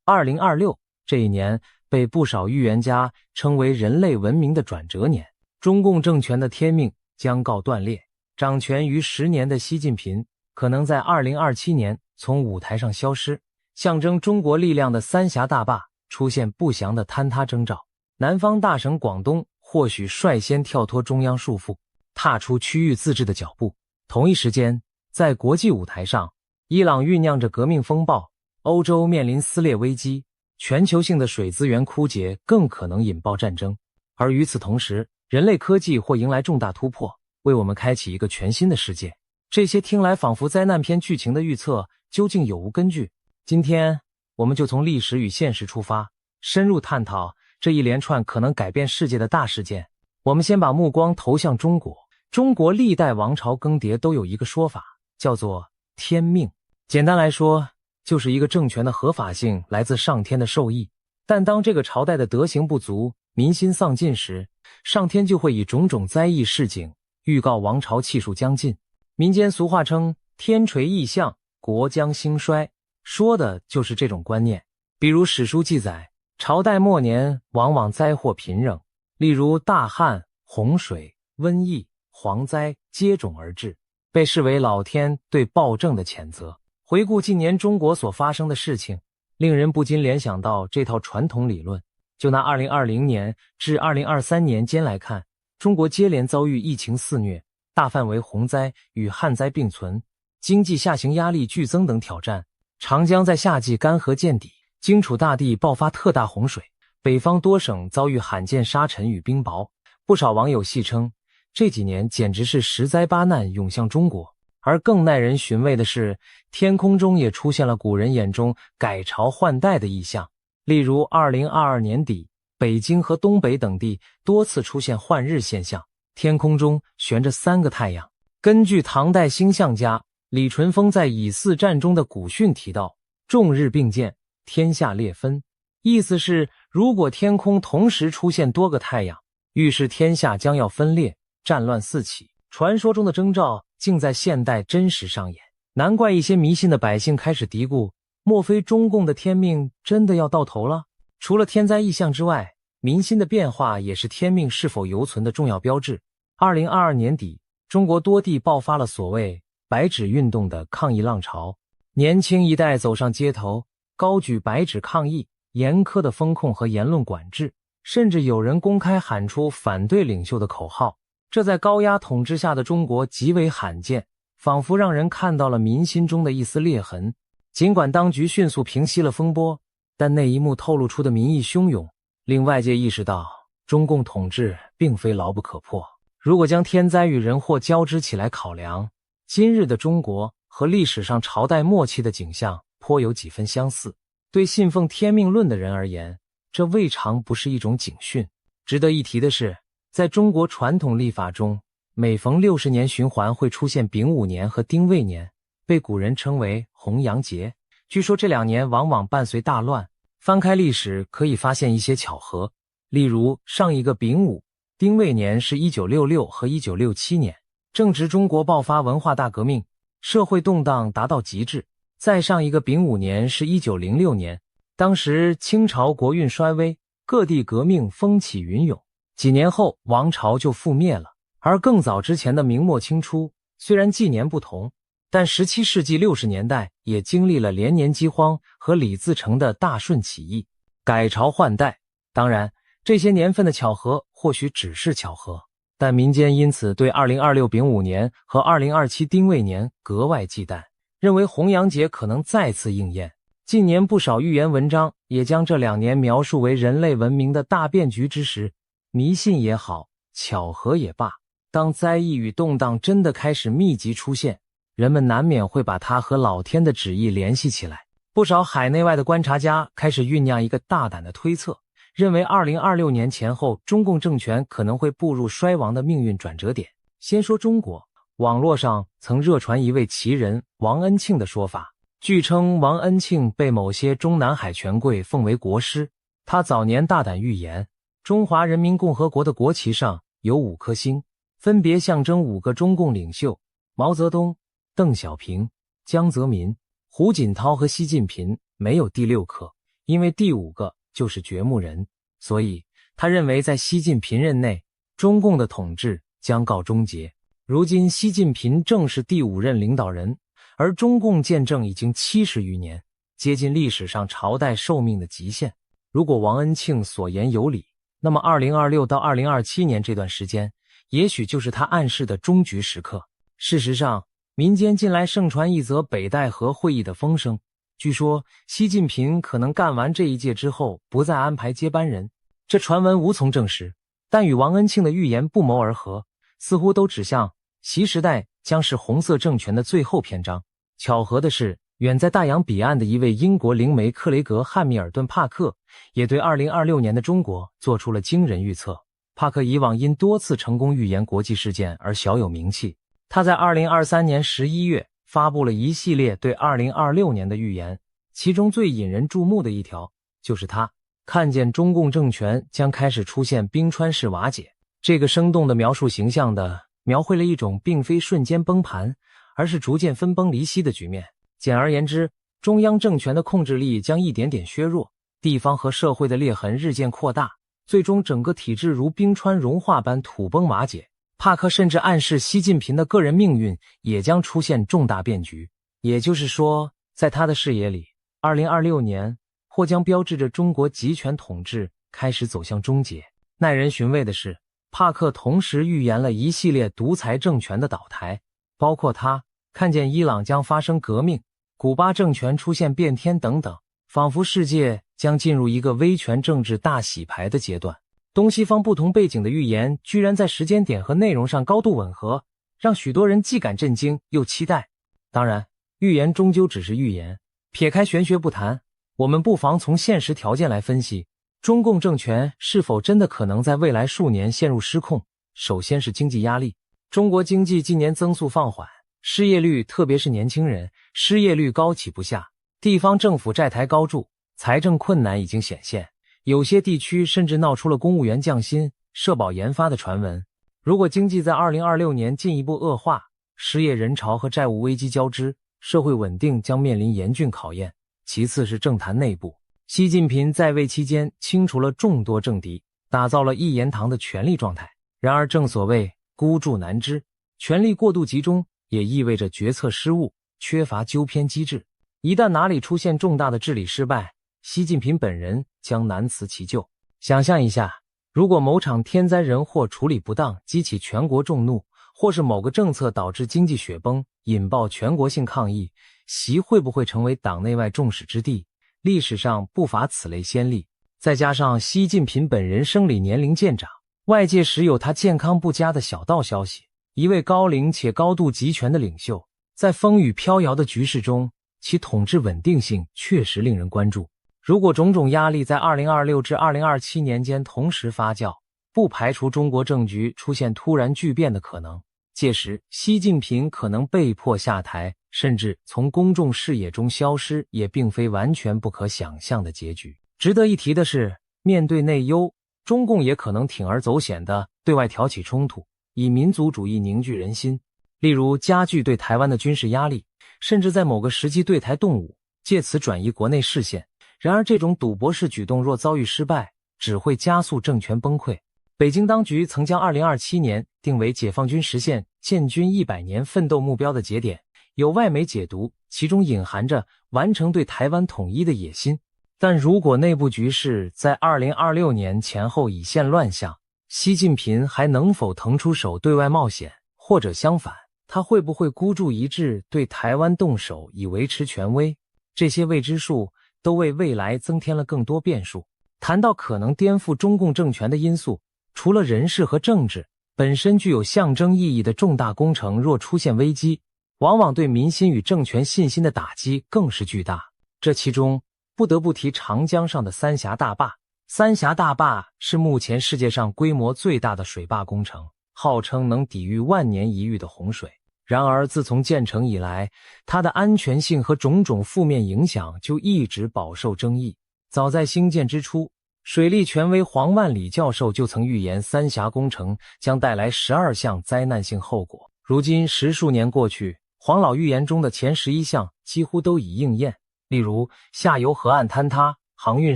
2026这一年被不少预言家称为人类文明的转折年。中共政权的天命将告断裂，掌权逾10年的习近平可能在2027年从舞台上消失，象征中国力量的三峡大坝出现不祥的坍塌征兆。南方大省广东或许率先跳脱中央束缚，踏出区域自治的脚步。同一时间，在国际舞台上，伊朗酝酿着革命风暴，欧洲面临撕裂危机，全球性的水资源枯竭更可能引爆战争。而与此同时，人类科技或迎来重大突破，为我们开启一个全新的世界。这些听来仿佛灾难片剧情的预测，究竟有无根据？今天，我们就从历史与现实出发，深入探讨这一连串可能改变世界的大事件。我们先把目光投向中国。中国历代王朝更迭都有一个说法，叫做天命。简单来说，就是一个政权的合法性来自上天的授意。但当这个朝代的德行不足，民心丧尽时，上天就会以种种灾异示警，预告王朝气数将尽。民间俗话称天垂异象，国将兴衰，说的就是这种观念。比如史书记载，朝代末年往往灾祸频仍，例如大旱、洪水、瘟疫、蝗灾接踵而至，被视为老天对暴政的谴责。回顾近年中国所发生的事情，令人不禁联想到这套传统理论。就拿2020年至2023年间来看，中国接连遭遇疫情肆虐、大范围洪灾与旱灾并存、经济下行压力剧增等挑战。长江在夏季干涸见底，荆楚大地爆发特大洪水，北方多省遭遇罕见沙尘与冰雹。不少网友戏称，这几年简直是十灾八难涌向中国。而更耐人寻味的是，天空中也出现了古人眼中改朝换代的异象。例如2022年底，北京和东北等地多次出现换日现象，天空中悬着3个太阳。根据唐代星象家李淳风在《以四战》中的古训提到，众日并见，天下裂分，意思是如果天空同时出现多个太阳，预示天下将要分裂，战乱四起。传说中的征兆竟在现代真实上演，难怪一些迷信的百姓开始嘀咕，莫非中共的天命真的要到头了？除了天灾异象之外，民心的变化也是天命是否犹存的重要标志。2022年底，中国多地爆发了所谓白纸运动的抗议浪潮，年轻一代走上街头，高举白纸抗议严苛的风控和言论管制，甚至有人公开喊出反对领袖的口号。这在高压统治下的中国极为罕见，仿佛让人看到了民心中的一丝裂痕。尽管当局迅速平息了风波，但那一幕透露出的民意汹涌，令外界意识到中共统治并非牢不可破。如果将天灾与人祸交织起来考量，今日的中国和历史上朝代末期的景象颇有几分相似。对信奉天命论的人而言，这未尝不是一种警讯。值得一提的是，在中国传统历法中，每逢60年循环会出现丙午年和丁未年，被古人称为红阳节。据说这2年往往伴随大乱。翻开历史可以发现一些巧合，例如上一个丙午、丁未年是1966和1967年，正值中国爆发文化大革命，社会动荡达到极致。再上一个丙午年是1906年，当时清朝国运衰微，各地革命风起云涌，几年后王朝就覆灭了。而更早之前的明末清初，虽然纪年不同，但17世纪60年代也经历了连年饥荒和李自成的大顺起义，改朝换代。当然，这些年份的巧合或许只是巧合，但民间因此对2026丙午年和2027丁未年格外忌惮，认为红阳节可能再次应验。近年不少预言文章也将这2年描述为人类文明的大变局之时。迷信也好，巧合也罢，当灾异与动荡真的开始密集出现，人们难免会把它和老天的旨意联系起来。不少海内外的观察家开始酝酿一个大胆的推测，认为2026年前后中共政权可能会步入衰亡的命运转折点。先说中国，网络上曾热传一位奇人王恩庆的说法，据称王恩庆被某些中南海权贵奉为国师。他早年大胆预言，中华人民共和国的国旗上有5颗星，分别象征5个中共领袖：毛泽东、邓小平、江泽民、胡锦涛和习近平，没有第6颗，因为第5个就是掘墓人。所以他认为在习近平任内，中共的统治将告终结。如今习近平正是第5任领导人，而中共建政已经70余年，接近历史上朝代寿命的极限。如果王恩庆所言有理，那么2026到2027年这段时间，也许就是他暗示的终局时刻。事实上，民间近来盛传一则北戴河会议的风声，据说习近平可能干完这一届之后不再安排接班人。这传闻无从证实，但与王恩庆的预言不谋而合，似乎都指向习时代将是红色政权的最后篇章。巧合的是，远在大洋彼岸的一位英国灵媒克雷格·汉密尔顿·帕克也对2026年的中国做出了惊人预测。帕克以往因多次成功预言国际事件而小有名气，他在2023年11月发布了一系列对2026年的预言，其中最引人注目的一条就是他看见中共政权将开始出现冰川式瓦解。这个生动的描述形象地描绘了一种并非瞬间崩盘，而是逐渐分崩离析的局面。简而言之，中央政权的控制力将一点点削弱，地方和社会的裂痕日渐扩大，最终整个体制如冰川融化般土崩瓦解。帕克甚至暗示习近平的个人命运也将出现重大变局。也就是说，在他的视野里，2026年或将标志着中国集权统治开始走向终结。耐人寻味的是，帕克同时预言了一系列独裁政权的倒台，包括他看见伊朗将发生革命，古巴政权出现变天等等，仿佛世界将进入一个威权政治大洗牌的阶段。东西方不同背景的预言居然在时间点和内容上高度吻合，让许多人既感震惊又期待。当然，预言终究只是预言，撇开玄学不谈，我们不妨从现实条件来分析，中共政权是否真的可能在未来数年陷入失控。首先是经济压力，中国经济近年增速放缓，失业率特别是年轻人失业率高企不下，地方政府债台高筑，财政困难已经显现，有些地区甚至闹出了公务员降薪、社保研发的传闻。如果经济在2026年进一步恶化，失业人潮和债务危机交织，社会稳定将面临严峻考验。其次是政坛内部，习近平在位期间清除了众多政敌，打造了一言堂的权力状态。然而正所谓孤注难支，权力过度集中也意味着决策失误，缺乏纠偏机制。一旦哪里出现重大的治理失败，习近平本人将难辞其咎。想象一下，如果某场天灾人祸处理不当激起全国众怒，或是某个政策导致经济雪崩，引爆全国性抗议，习会不会成为党内外众矢之的？历史上不乏此类先例。再加上习近平本人生理年龄渐长，外界时有他健康不佳的小道消息。一位高龄且高度集权的领袖，在风雨飘摇的局势中，其统治稳定性确实令人关注。如果种种压力在2026至2027年间同时发酵，不排除中国政局出现突然巨变的可能。届时，习近平可能被迫下台，甚至从公众视野中消失，也并非完全不可想象的结局。值得一提的是，面对内忧，中共也可能铤而走险地对外挑起冲突，以民族主义凝聚人心，例如加剧对台湾的军事压力，甚至在某个时机对台动武，借此转移国内视线。然而这种赌博式举动若遭遇失败，只会加速政权崩溃。北京当局曾将2027年定为解放军实现建军100年奋斗目标的节点，有外媒解读，其中隐含着完成对台湾统一的野心。但如果内部局势在2026年前后已现乱象，习近平还能否腾出手对外冒险？或者相反，他会不会孤注一掷对台湾动手以维持权威？这些未知数都为未来增添了更多变数。谈到可能颠覆中共政权的因素，除了人事和政治，本身具有象征意义的重大工程若出现危机，往往对民心与政权信心的打击更是巨大。这其中不得不提长江上的三峡大坝。三峡大坝是目前世界上规模最大的水坝工程，号称能抵御万年一遇的洪水。然而自从建成以来，它的安全性和种种负面影响就一直饱受争议。早在兴建之初，水利权威黄万里教授就曾预言三峡工程将带来12项灾难性后果。如今10数年过去，黄老预言中的前11项几乎都已应验，例如下游河岸坍塌、航运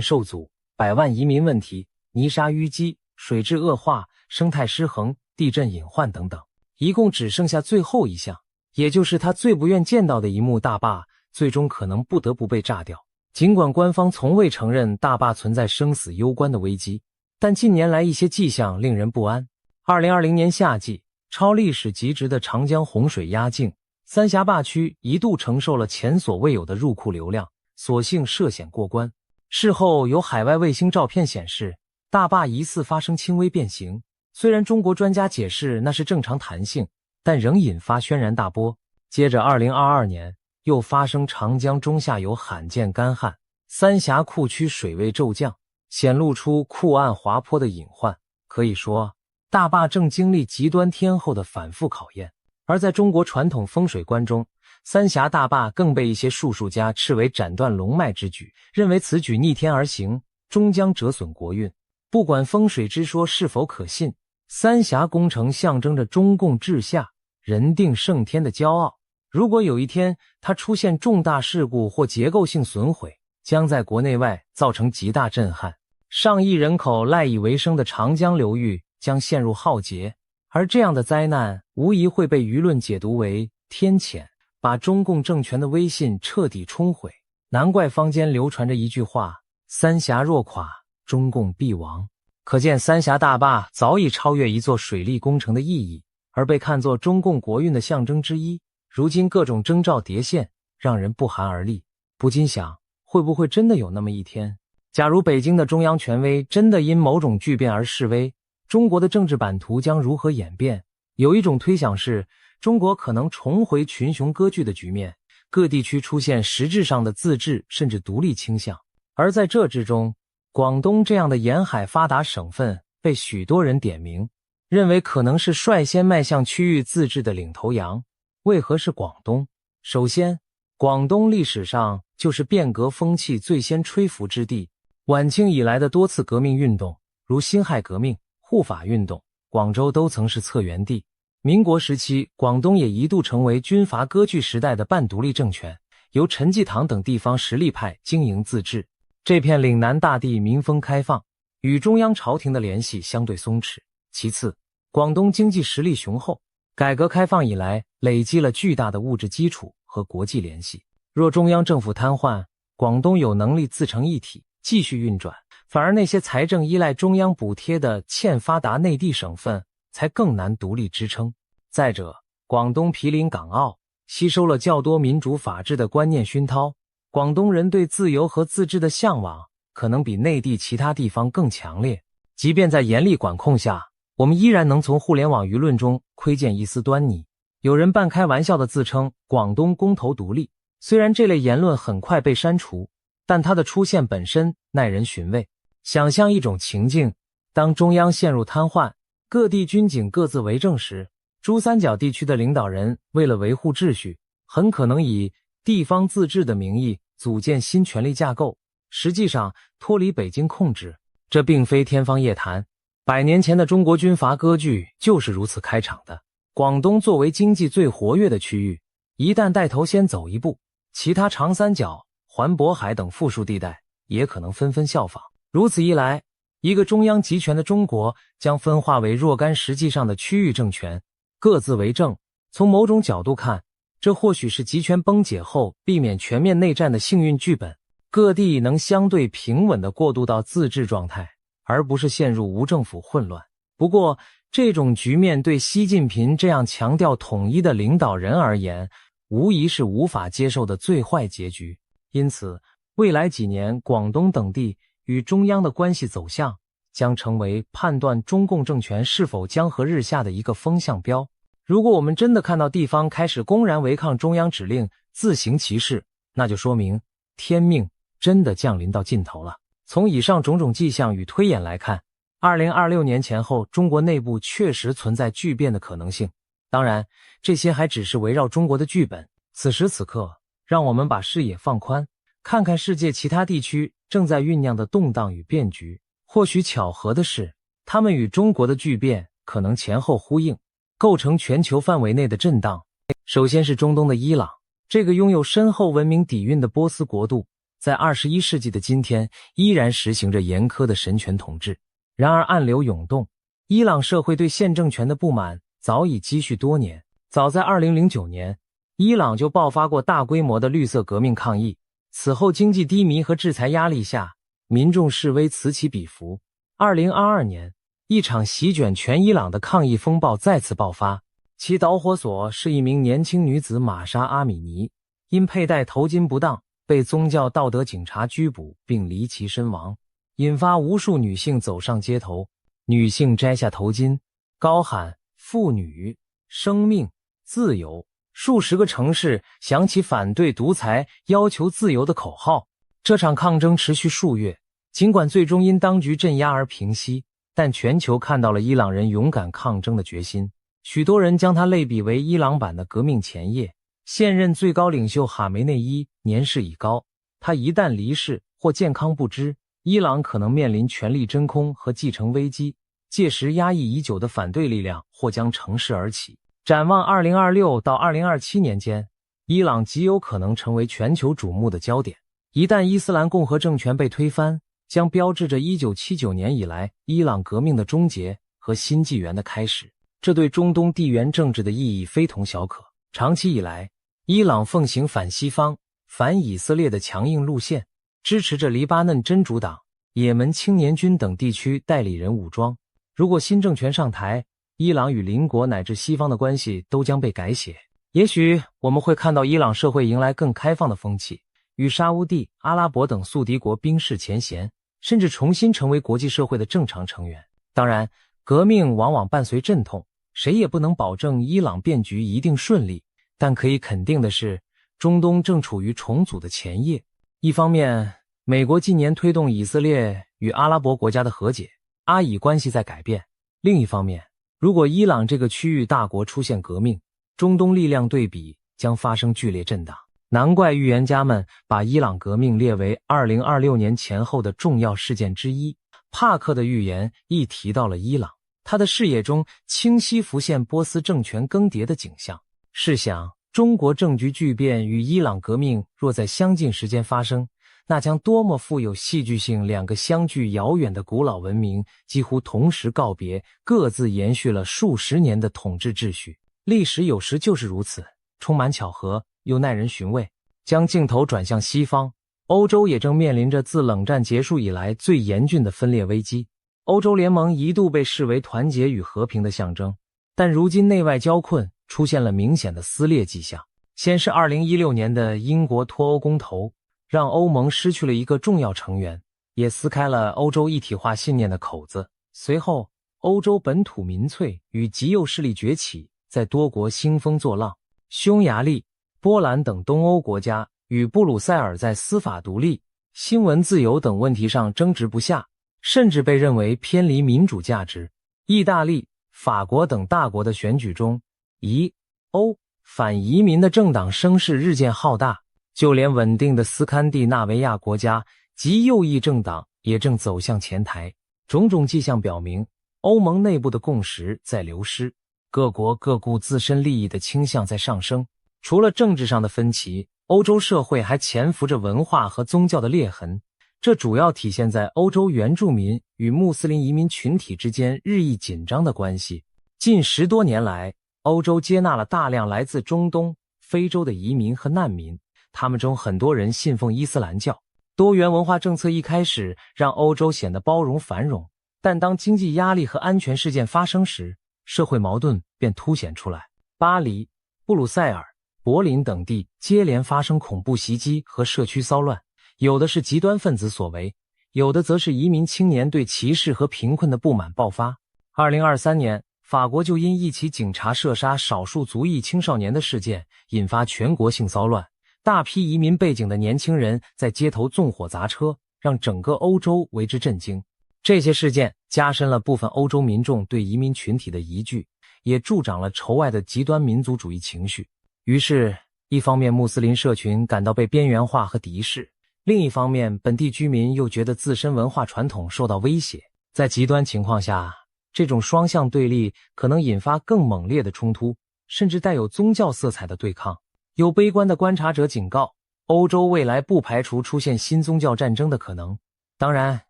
受阻、百万移民问题、泥沙淤积、水质恶化、生态失衡、地震隐患等等。一共只剩下最后一项，也就是他最不愿见到的一幕，大坝最终可能不得不被炸掉。尽管官方从未承认大坝存在生死攸关的危机，但近年来一些迹象令人不安。2020年夏季，超历史极值的长江洪水压境，三峡坝区一度承受了前所未有的入库流量，所幸涉险过关。事后有海外卫星照片显示，大坝疑似发生轻微变形。虽然中国专家解释那是正常弹性，但仍引发轩然大波。接着2022年又发生长江中下游罕见干旱，三峡库区水位骤降，显露出库岸滑坡的隐患。可以说，大坝正经历极端天候的反复考验。而在中国传统风水观中，三峡大坝更被一些术数家斥为斩断龙脉之举，认为此举逆天而行，终将折损国运。不管风水之说是否可信，三峡工程象征着中共治下人定胜天的骄傲。如果有一天它出现重大事故或结构性损毁，将在国内外造成极大震撼。上亿人口赖以为生的长江流域将陷入浩劫，而这样的灾难无疑会被舆论解读为天谴，把中共政权的威信彻底冲毁。难怪坊间流传着一句话：三峡若垮，中共必亡。可见三峡大坝早已超越一座水利工程的意义，而被看作中共国运的象征之一。如今各种征兆叠现，让人不寒而栗，不禁想，会不会真的有那么一天，假如北京的中央权威真的因某种巨变而示威，中国的政治版图将如何演变？有一种推想是，中国可能重回群雄割据的局面，各地区出现实质上的自治甚至独立倾向。而在这之中，广东这样的沿海发达省份被许多人点名，认为可能是率先迈向区域自治的领头羊。为何是广东？首先，广东历史上就是变革风气最先吹拂之地，晚清以来的多次革命运动，如辛亥革命、护法运动，广州都曾是策源地。民国时期，广东也一度成为军阀割据时代的半独立政权，由陈济棠等地方实力派经营自治。这片岭南大地民风开放，与中央朝廷的联系相对松弛。其次，广东经济实力雄厚，改革开放以来累积了巨大的物质基础和国际联系。若中央政府瘫痪，广东有能力自成一体，继续运转，反而那些财政依赖中央补贴的欠发达内地省份才更难独立支撑。再者，广东毗邻港澳，吸收了较多民主法治的观念熏陶，广东人对自由和自治的向往可能比内地其他地方更强烈。即便在严厉管控下，我们依然能从互联网舆论中窥见一丝端倪。有人半开玩笑地自称广东公投独立，虽然这类言论很快被删除，但它的出现本身耐人寻味。想象一种情境，当中央陷入瘫痪，各地军警各自为政时，珠三角地区的领导人为了维护秩序，很可能以地方自治的名义组建新权力架构，实际上脱离北京控制。这并非天方夜谭，100年前的中国军阀割据就是如此开场的。广东作为经济最活跃的区域，一旦带头先走一步，其他长三角、环渤海等富庶地带也可能纷纷效仿。如此一来，一个中央集权的中国将分化为若干实际上的区域政权，各自为政。从某种角度看，这或许是集权崩解后避免全面内战的幸运剧本，各地能相对平稳地过渡到自治状态，而不是陷入无政府混乱。不过，这种局面对习近平这样强调统一的领导人而言，无疑是无法接受的最坏结局。因此，未来几年广东等地与中央的关系走向将成为判断中共政权是否江河日下的一个风向标。如果我们真的看到地方开始公然违抗中央指令，自行其事，那就说明天命真的降临到尽头了。从以上种种迹象与推演来看，2026年前后中国内部确实存在巨变的可能性。当然，这些还只是围绕中国的剧本。此时此刻，让我们把视野放宽，看看世界其他地区正在酝酿的动荡与变局。或许巧合的是，他们与中国的巨变可能前后呼应，构成全球范围内的震荡。首先是中东的伊朗，这个拥有深厚文明底蕴的波斯国度，在21世纪的今天依然实行着严苛的神权统治。然而暗流涌动，伊朗社会对现政权的不满早已积蓄多年。早在2009年，伊朗就爆发过大规模的绿色革命抗议。此后经济低迷和制裁压力下，民众示威此起彼伏。2022年，一场席卷全伊朗的抗议风暴再次爆发，其导火索是一名年轻女子玛莎·阿米尼，因佩戴头巾不当，被宗教道德警察拘捕并离奇身亡，引发无数女性走上街头。女性摘下头巾，高喊妇女、生命、自由，数十个城市响起反对独裁、要求自由的口号。这场抗争持续数月，尽管最终因当局镇压而平息，但全球看到了伊朗人勇敢抗争的决心。许多人将它类比为伊朗版的革命前夜。现任最高领袖哈梅内伊年事已高，他一旦离世或健康不支，伊朗可能面临权力真空和继承危机，届时压抑已久的反对力量或将乘势而起。展望2026到2027年间，伊朗极有可能成为全球瞩目的焦点。一旦伊斯兰共和政权被推翻，将标志着1979年以来伊朗革命的终结和新纪元的开始。这对中东地缘政治的意义非同小可。长期以来，伊朗奉行反西方、反以色列的强硬路线，支持着黎巴嫩真主党、也门青年军等地区代理人武装。如果新政权上台，伊朗与邻国乃至西方的关系都将被改写。也许我们会看到伊朗社会迎来更开放的风气，与沙乌地、阿拉伯等宿敌国冰释前嫌，甚至重新成为国际社会的正常成员。当然，革命往往伴随阵痛，谁也不能保证伊朗变局一定顺利，但可以肯定的是，中东正处于重组的前夜。一方面，美国近年推动以色列与阿拉伯国家的和解，阿以关系在改变；另一方面，如果伊朗这个区域大国出现革命，中东力量对比将发生剧烈震荡。难怪预言家们把伊朗革命列为2026年前后的重要事件之一。帕克的预言亦提到了伊朗，他的视野中清晰浮现波斯政权更迭的景象。试想，中国政局巨变与伊朗革命若在相近时间发生，那将多么富有戏剧性！两个相距遥远的古老文明几乎同时告别，各自延续了数十年的统治秩序。历史有时就是如此，充满巧合，又耐人寻味。将镜头转向西方，欧洲也正面临着自冷战结束以来最严峻的分裂危机。欧洲联盟一度被视为团结与和平的象征，但如今内外交困，出现了明显的撕裂迹象。先是2016年的英国脱欧公投，让欧盟失去了一个重要成员，也撕开了欧洲一体化信念的口子。随后，欧洲本土民粹与极右势力崛起，在多国兴风作浪。匈牙利、波兰等东欧国家与布鲁塞尔在司法独立、新闻自由等问题上争执不下，甚至被认为偏离民主价值。意大利、法国等大国的选举中，疑、欧、反移民的政党声势日渐浩大，就连稳定的斯堪的纳维亚国家极右翼政党也正走向前台。种种迹象表明，欧盟内部的共识在流失，各国各顾自身利益的倾向在上升。除了政治上的分歧，欧洲社会还潜伏着文化和宗教的裂痕，这主要体现在欧洲原住民与穆斯林移民群体之间日益紧张的关系。近10多年来，欧洲接纳了大量来自中东、非洲的移民和难民，他们中很多人信奉伊斯兰教。多元文化政策一开始让欧洲显得包容繁荣，但当经济压力和安全事件发生时，社会矛盾便凸显出来。巴黎、布鲁塞尔、柏林等地接连发生恐怖袭击和社区骚乱，有的是极端分子所为，有的则是移民青年对歧视和贫困的不满爆发。2023年，法国就因一起警察射杀少数族裔青少年的事件引发全国性骚乱，大批移民背景的年轻人在街头纵火砸车，让整个欧洲为之震惊。这些事件加深了部分欧洲民众对移民群体的疑惧，也助长了仇外的极端民族主义情绪。于是，一方面穆斯林社群感到被边缘化和敌视，另一方面本地居民又觉得自身文化传统受到威胁。在极端情况下，这种双向对立可能引发更猛烈的冲突，甚至带有宗教色彩的对抗。有悲观的观察者警告，欧洲未来不排除出现新宗教战争的可能。当然，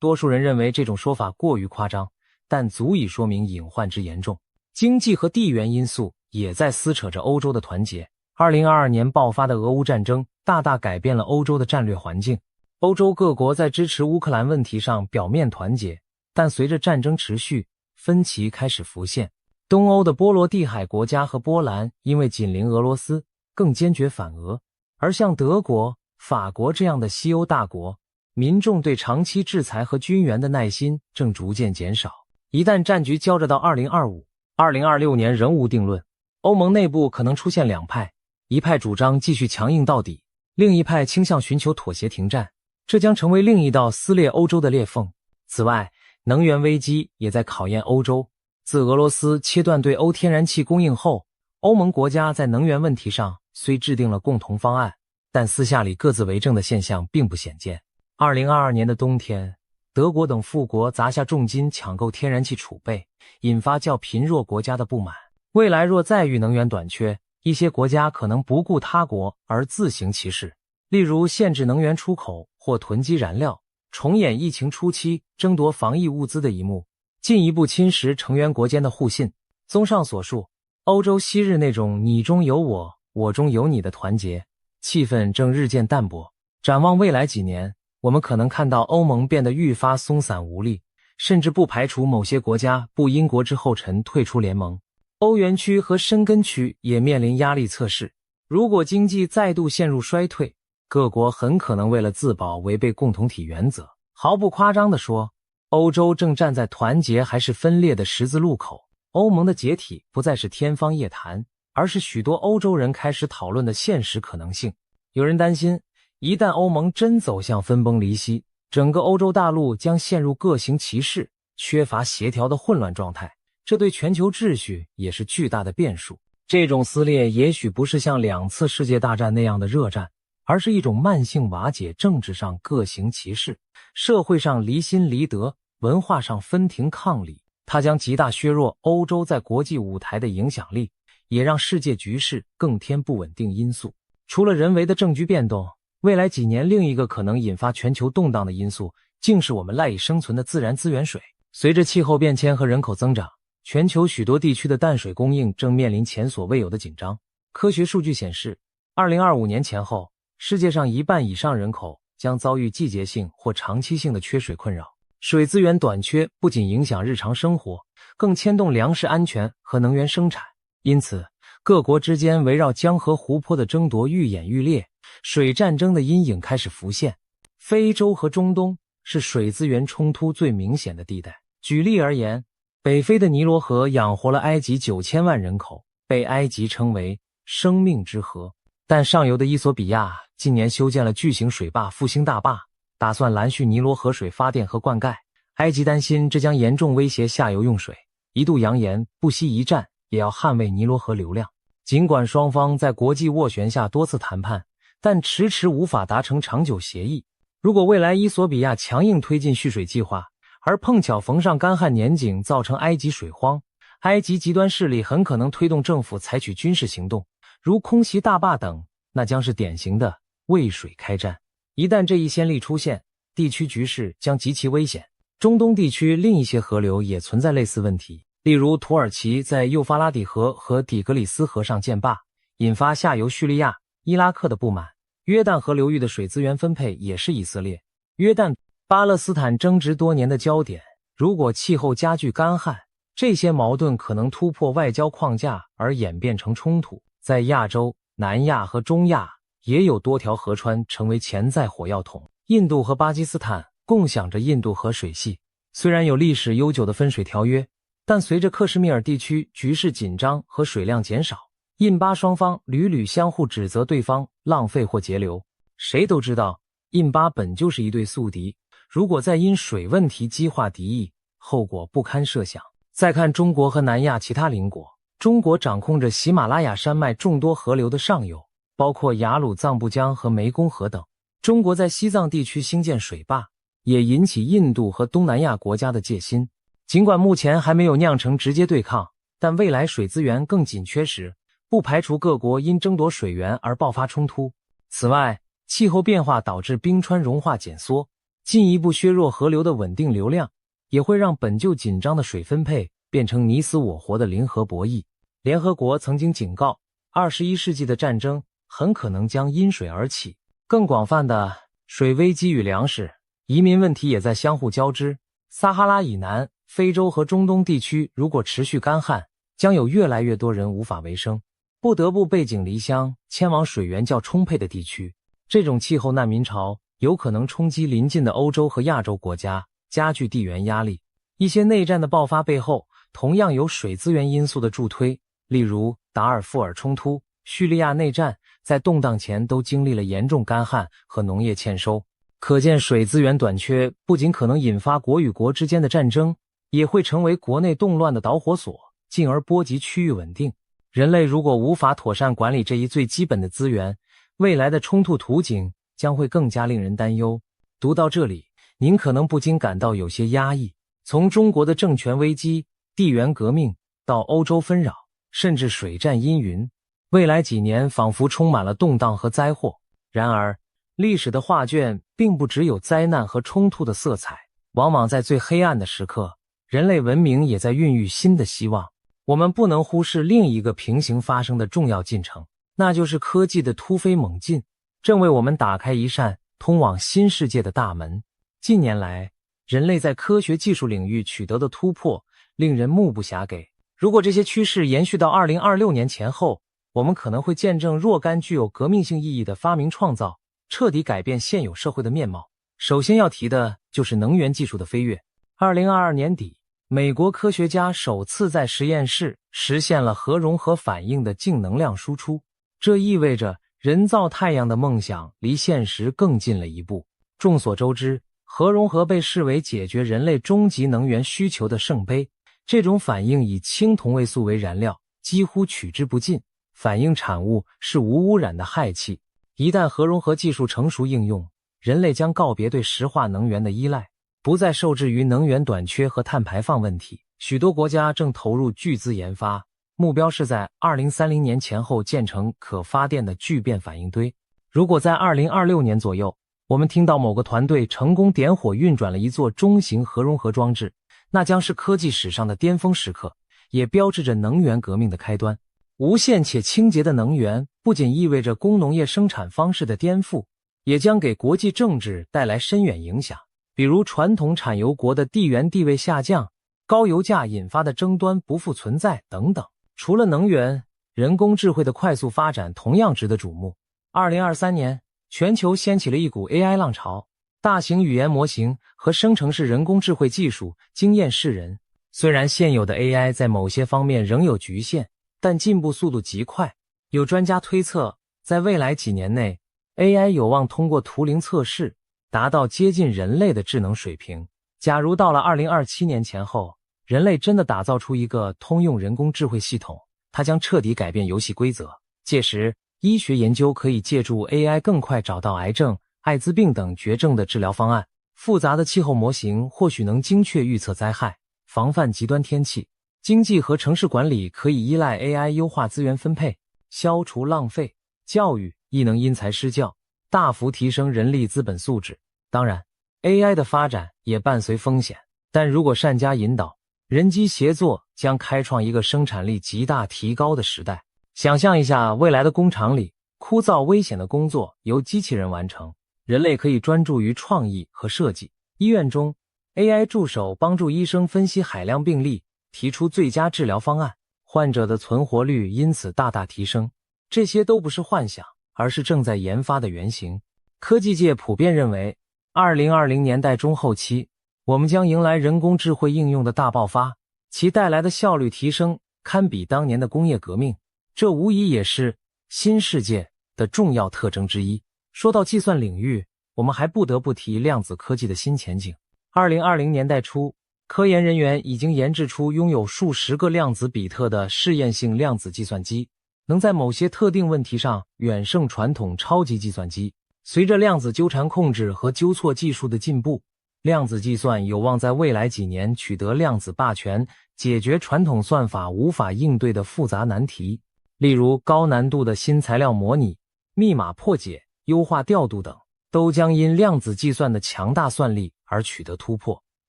多数人认为这种说法过于夸张，但足以说明隐患之严重。经济和地缘因素也在撕扯着欧洲的团结。2022年爆发的俄乌战争大大改变了欧洲的战略环境。欧洲各国在支持乌克兰问题上表面团结，但随着战争持续，分歧开始浮现。东欧的波罗的海国家和波兰因为紧邻俄罗斯，更坚决反俄，而像德国、法国这样的西欧大国，民众对长期制裁和军援的耐心正逐渐减少。一旦战局胶着到2025、2026年仍无定论，欧盟内部可能出现两派，一派主张继续强硬到底，另一派倾向寻求妥协停战，这将成为另一道撕裂欧洲的裂缝。此外，能源危机也在考验欧洲。自俄罗斯切断对欧天然气供应后，欧盟国家在能源问题上虽制定了共同方案，但私下里各自为政的现象并不鲜见。2022年的冬天，德国等富国砸下重金抢购天然气储备，引发较贫弱国家的不满。未来若再遇能源短缺，一些国家可能不顾他国而自行其事，例如限制能源出口或囤积燃料，重演疫情初期争夺防疫物资的一幕，进一步侵蚀成员国间的互信。综上所述，欧洲昔日那种你中有我，我中有你的团结，气氛正日渐淡薄。展望未来几年，我们可能看到欧盟变得愈发松散无力，甚至不排除某些国家步英国之后尘退出联盟。欧元区和申根区也面临压力测试，如果经济再度陷入衰退，各国很可能为了自保违背共同体原则。毫不夸张地说，欧洲正站在团结还是分裂的十字路口。欧盟的解体不再是天方夜谭，而是许多欧洲人开始讨论的现实可能性。有人担心，一旦欧盟真走向分崩离析，整个欧洲大陆将陷入各行其事、缺乏协调的混乱状态，这对全球秩序也是巨大的变数。这种撕裂也许不是像2次世界大战那样的热战，而是一种慢性瓦解，政治上各行其事，社会上离心离德，文化上分庭抗礼。它将极大削弱欧洲在国际舞台的影响力，也让世界局势更添不稳定因素。除了人为的政局变动，未来几年另一个可能引发全球动荡的因素，竟是我们赖以生存的自然资源水。随着气候变迁和人口增长，全球许多地区的淡水供应正面临前所未有的紧张。科学数据显示，2025年前后，世界上1半以上人口将遭遇季节性或长期性的缺水困扰。水资源短缺不仅影响日常生活，更牵动粮食安全和能源生产。因此，各国之间围绕江河湖泊的争夺愈演愈烈，水战争的阴影开始浮现。非洲和中东是水资源冲突最明显的地带。举例而言，北非的尼罗河养活了埃及9000万人口，被埃及称为生命之河。但上游的伊索比亚近年修建了巨型水坝复兴大坝，打算拦蓄尼罗河水发电和灌溉。埃及担心这将严重威胁下游用水，一度扬言不惜一战也要捍卫尼罗河流量。尽管双方在国际斡旋下多次谈判，但迟迟无法达成长久协议。如果未来伊索比亚强硬推进蓄水计划，而碰巧逢上干旱年景，造成埃及水荒，埃及极端势力很可能推动政府采取军事行动，如空袭大坝等，那将是典型的为水开战。一旦这一先例出现，地区局势将极其危险。中东地区另一些河流也存在类似问题，例如土耳其在幼发拉底河和底格里斯河上建坝，引发下游叙利亚、伊拉克的不满。约旦河流域的水资源分配也是以色列、约旦、巴勒斯坦争执多年的焦点。如果气候加剧干旱，这些矛盾可能突破外交框架而演变成冲突。在亚洲、南亚和中亚也有多条河川成为潜在火药桶。印度和巴基斯坦共享着印度河水系，虽然有历史悠久的分水条约，但随着克什米尔地区局势紧张和水量减少，印巴双方屡屡相互指责对方浪费或节流。谁都知道，印巴本就是一对宿敌，如果再因水问题激化敌意，后果不堪设想。再看中国和南亚其他邻国，中国掌控着喜马拉雅山脉众多河流的上游，包括雅鲁藏布江和湄公河等。中国在西藏地区兴建水坝，也引起印度和东南亚国家的戒心。尽管目前还没有酿成直接对抗，但未来水资源更紧缺时，不排除各国因争夺水源而爆发冲突。此外，气候变化导致冰川融化减缩，进一步削弱河流的稳定流量，也会让本就紧张的水分配变成你死我活的零和博弈。联合国曾经警告，21世纪的战争很可能将因水而起。更广泛的水危机与粮食、移民问题也在相互交织。撒哈拉以南、非洲和中东地区如果持续干旱，将有越来越多人无法为生，不得不背井离乡，迁往水源较充沛的地区。这种气候难民潮有可能冲击邻近的欧洲和亚洲国家，加剧地缘压力。一些内战的爆发背后同样有水资源因素的助推，例如达尔富尔冲突、叙利亚内战，在动荡前都经历了严重干旱和农业欠收。可见水资源短缺不仅可能引发国与国之间的战争，也会成为国内动乱的导火索，进而波及区域稳定。人类如果无法妥善管理这一最基本的资源，未来的冲突图景将会更加令人担忧。读到这里，您可能不禁感到有些压抑。从中国的政权危机、地缘革命到欧洲纷扰，甚至水战阴云，未来几年仿佛充满了动荡和灾祸。然而，历史的画卷并不只有灾难和冲突的色彩，往往在最黑暗的时刻，人类文明也在孕育新的希望。我们不能忽视另一个平行发生的重要进程，那就是科技的突飞猛进，正为我们打开一扇通往新世界的大门。近年来，人类在科学技术领域取得的突破令人目不暇给。如果这些趋势延续到2026年前后，我们可能会见证若干具有革命性意义的发明创造，彻底改变现有社会的面貌。首先要提的就是能源技术的飞跃。2022年底，美国科学家首次在实验室实现了核融合反应的净能量输出，这意味着人造太阳的梦想离现实更近了一步。众所周知，核融合被视为解决人类终极能源需求的圣杯。这种反应以氢同位素为燃料，几乎取之不尽，反应产物是无污染的氦气。一旦核融合技术成熟应用，人类将告别对石化能源的依赖，不再受制于能源短缺和碳排放问题。许多国家正投入巨资研发，目标是在2030年前后建成可发电的聚变反应堆。如果在2026年左右，我们听到某个团队成功点火运转了一座中型核融合装置，那将是科技史上的巅峰时刻，也标志着能源革命的开端。无限且清洁的能源不仅意味着工农业生产方式的颠覆，也将给国际政治带来深远影响，比如传统产油国的地缘地位下降、高油价引发的争端不复存在等等。除了能源，人工智慧的快速发展同样值得瞩目。2023年，全球掀起了一股 AI 浪潮，大型语言模型和生成式人工智慧技术惊艳世人。虽然现有的 AI 在某些方面仍有局限，但进步速度极快。有专家推测，在未来几年内， AI 有望通过图灵测试达到接近人类的智能水平。假如到了2027年前后，人类真的打造出一个通用人工智慧系统，它将彻底改变游戏规则。届时，医学研究可以借助 AI 更快找到癌症、艾滋病等绝症的治疗方案。复杂的气候模型或许能精确预测灾害，防范极端天气。经济和城市管理可以依赖 AI 优化资源分配，消除浪费。教育亦能因材施教，大幅提升人力资本素质。当然， AI 的发展也伴随风险，但如果善加引导，人机协作将开创一个生产力极大提高的时代。想象一下，未来的工厂里，枯燥危险的工作由机器人完成，人类可以专注于创意和设计。医院中， AI 助手帮助医生分析海量病例，提出最佳治疗方案，患者的存活率因此大大提升。这些都不是幻想，而是正在研发的原型。科技界普遍认为，2020年代中后期，我们将迎来人工智慧应用的大爆发。其带来的效率提升堪比当年的工业革命，这无疑也是新世界的重要特征之一。说到计算领域，我们还不得不提量子科技的新前景。2020年代初，科研人员已经研制出拥有数十个量子比特的试验性量子计算机，能在某些特定问题上远胜传统超级计算机。随着量子纠缠控制和纠错技术的进步，量子计算有望在未来几年取得量子霸权，解决传统算法无法应对的复杂难题，例如高难度的新材料模拟、密码破解、优化调度等，都将因量子计算的强大算力而取得突破。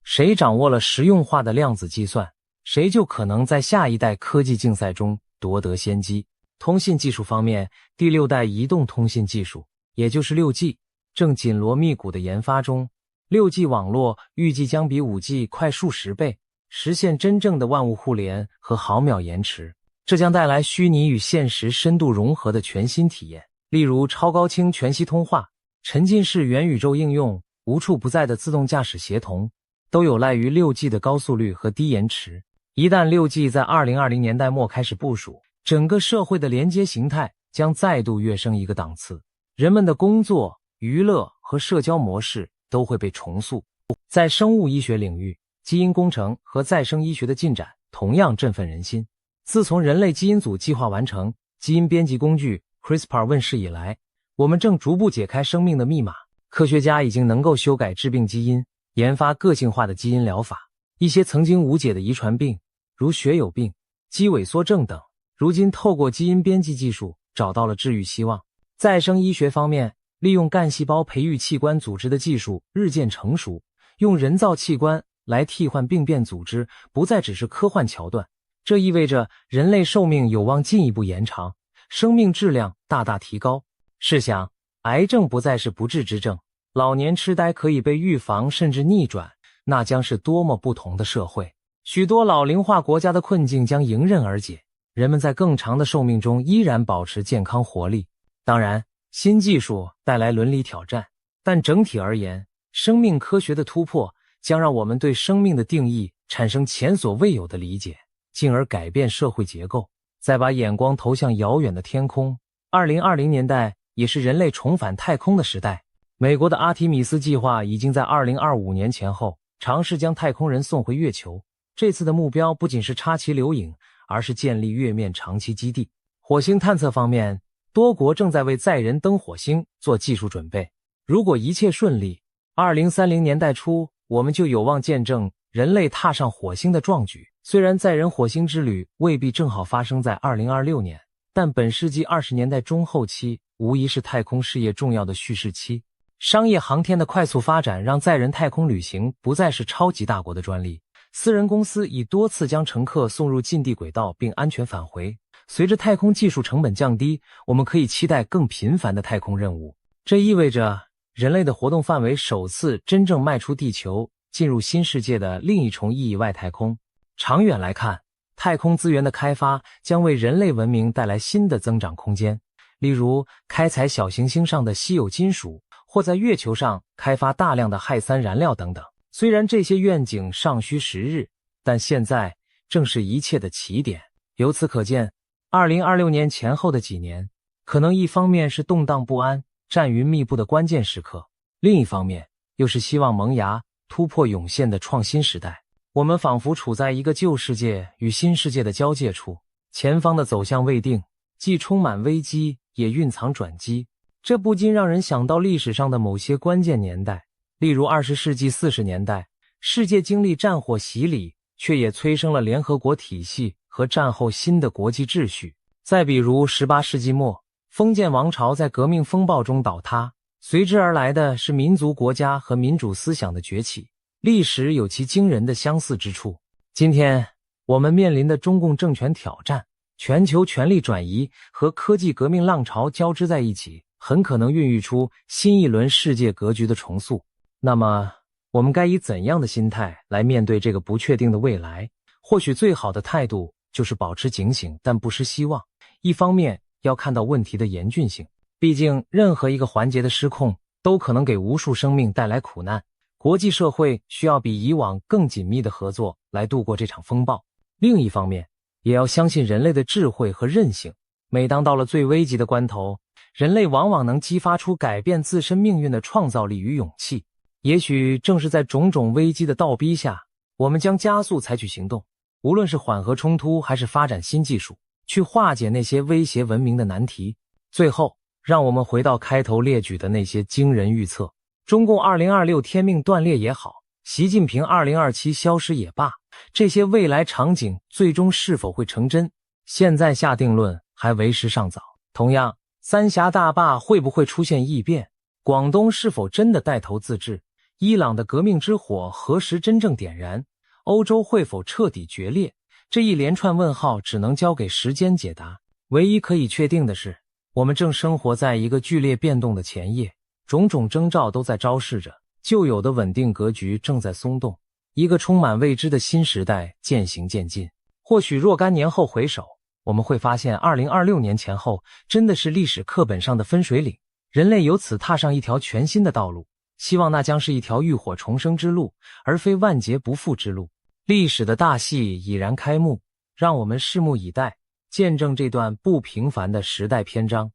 谁掌握了实用化的量子计算，谁就可能在下一代科技竞赛中夺得先机。通信技术方面，第6代移动通信技术，也就是 6G， 正紧锣密鼓的研发中。6G 网络预计将比 5G 快数十倍，实现真正的万物互联和毫秒延迟。这将带来虚拟与现实深度融合的全新体验，例如超高清全息通话、沉浸式元宇宙应用、无处不在的自动驾驶协同，都有赖于 6G 的高速率和低延迟。一旦 6G 在2020年代末开始部署，整个社会的连接形态将再度跃升一个档次，人们的工作、娱乐和社交模式都会被重塑。在生物医学领域，基因工程和再生医学的进展同样振奋人心。自从人类基因组计划完成、基因编辑工具 CRISPR 问世以来，我们正逐步解开生命的密码。科学家已经能够修改致病基因，研发个性化的基因疗法。一些曾经无解的遗传病，如血友病、肌萎缩症等，如今透过基因编辑技术找到了治愈希望。再生医学方面，利用干细胞培育器官组织的技术日渐成熟，用人造器官来替换病变组织不再只是科幻桥段。这意味着人类寿命有望进一步延长，生命质量大大提高。试想，癌症不再是不治之症，老年痴呆可以被预防甚至逆转，那将是多么不同的社会。许多老龄化国家的困境将迎刃而解，人们在更长的寿命中依然保持健康活力。当然，新技术带来伦理挑战，但整体而言，生命科学的突破将让我们对生命的定义产生前所未有的理解，进而改变社会结构。再把眼光投向遥远的天空，2020年代也是人类重返太空的时代。美国的阿提米斯计划已经在2025年前后尝试将太空人送回月球。这次的目标不仅是插旗留影，而是建立月面长期基地。火星探测方面，多国正在为载人登火星做技术准备。如果一切顺利，2030年代初，我们就有望见证人类踏上火星的壮举。虽然载人火星之旅未必正好发生在2026年，但本世纪20年代中后期无疑是太空事业重要的蓄势期。商业航天的快速发展让载人太空旅行不再是超级大国的专利，私人公司已多次将乘客送入近地轨道并安全返回。随着太空技术成本降低，我们可以期待更频繁的太空任务。这意味着人类的活动范围首次真正迈出地球，进入新世界的另一重意义外太空。长远来看，太空资源的开发将为人类文明带来新的增长空间，例如开采小行星上的稀有金属，或在月球上开发大量的氦三燃料等等。虽然这些愿景尚需时日，但现在正是一切的起点。由此可见，2026年前后的几年，可能一方面是动荡不安、战云密布的关键时刻，另一方面又是希望萌芽、突破涌现的创新时代。我们仿佛处在一个旧世界与新世界的交界处，前方的走向未定，既充满危机，也蕴藏转机。这不禁让人想到历史上的某些关键年代，例如20世纪40年代，世界经历战火洗礼，却也催生了联合国体系和战后新的国际秩序。再比如18世纪末，封建王朝在革命风暴中倒塌，随之而来的是民族国家和民主思想的崛起。历史有其惊人的相似之处。今天我们面临的中共政权挑战、全球权力转移和科技革命浪潮交织在一起，很可能孕育出新一轮世界格局的重塑。那么我们该以怎样的心态来面对这个不确定的未来？或许最好的态度就是保持警醒，但不失希望。一方面要看到问题的严峻性，毕竟任何一个环节的失控都可能给无数生命带来苦难。国际社会需要比以往更紧密的合作来度过这场风暴。另一方面，也要相信人类的智慧和韧性。每当到了最危急的关头，人类往往能激发出改变自身命运的创造力与勇气。也许正是在种种危机的倒逼下，我们将加速采取行动，无论是缓和冲突还是发展新技术，去化解那些威胁文明的难题。最后，让我们回到开头列举的那些惊人预测。中共2026天命断裂也好，习近平2027消失也罢，这些未来场景最终是否会成真，现在下定论还为时尚早。同样，三峡大坝会不会出现异变？广东是否真的带头自治？伊朗的革命之火何时真正点燃？欧洲会否彻底决裂？这一连串问号只能交给时间解答。唯一可以确定的是，我们正生活在一个剧烈变动的前夜，种种征兆都在昭示着旧有的稳定格局正在松动，一个充满未知的新时代渐行渐近。或许若干年后回首，我们会发现2026年前后真的是历史课本上的分水岭，人类由此踏上一条全新的道路。希望那将是一条浴火重生之路，而非万劫不复之路。历史的大戏已然开幕，让我们拭目以待，见证这段不平凡的时代篇章。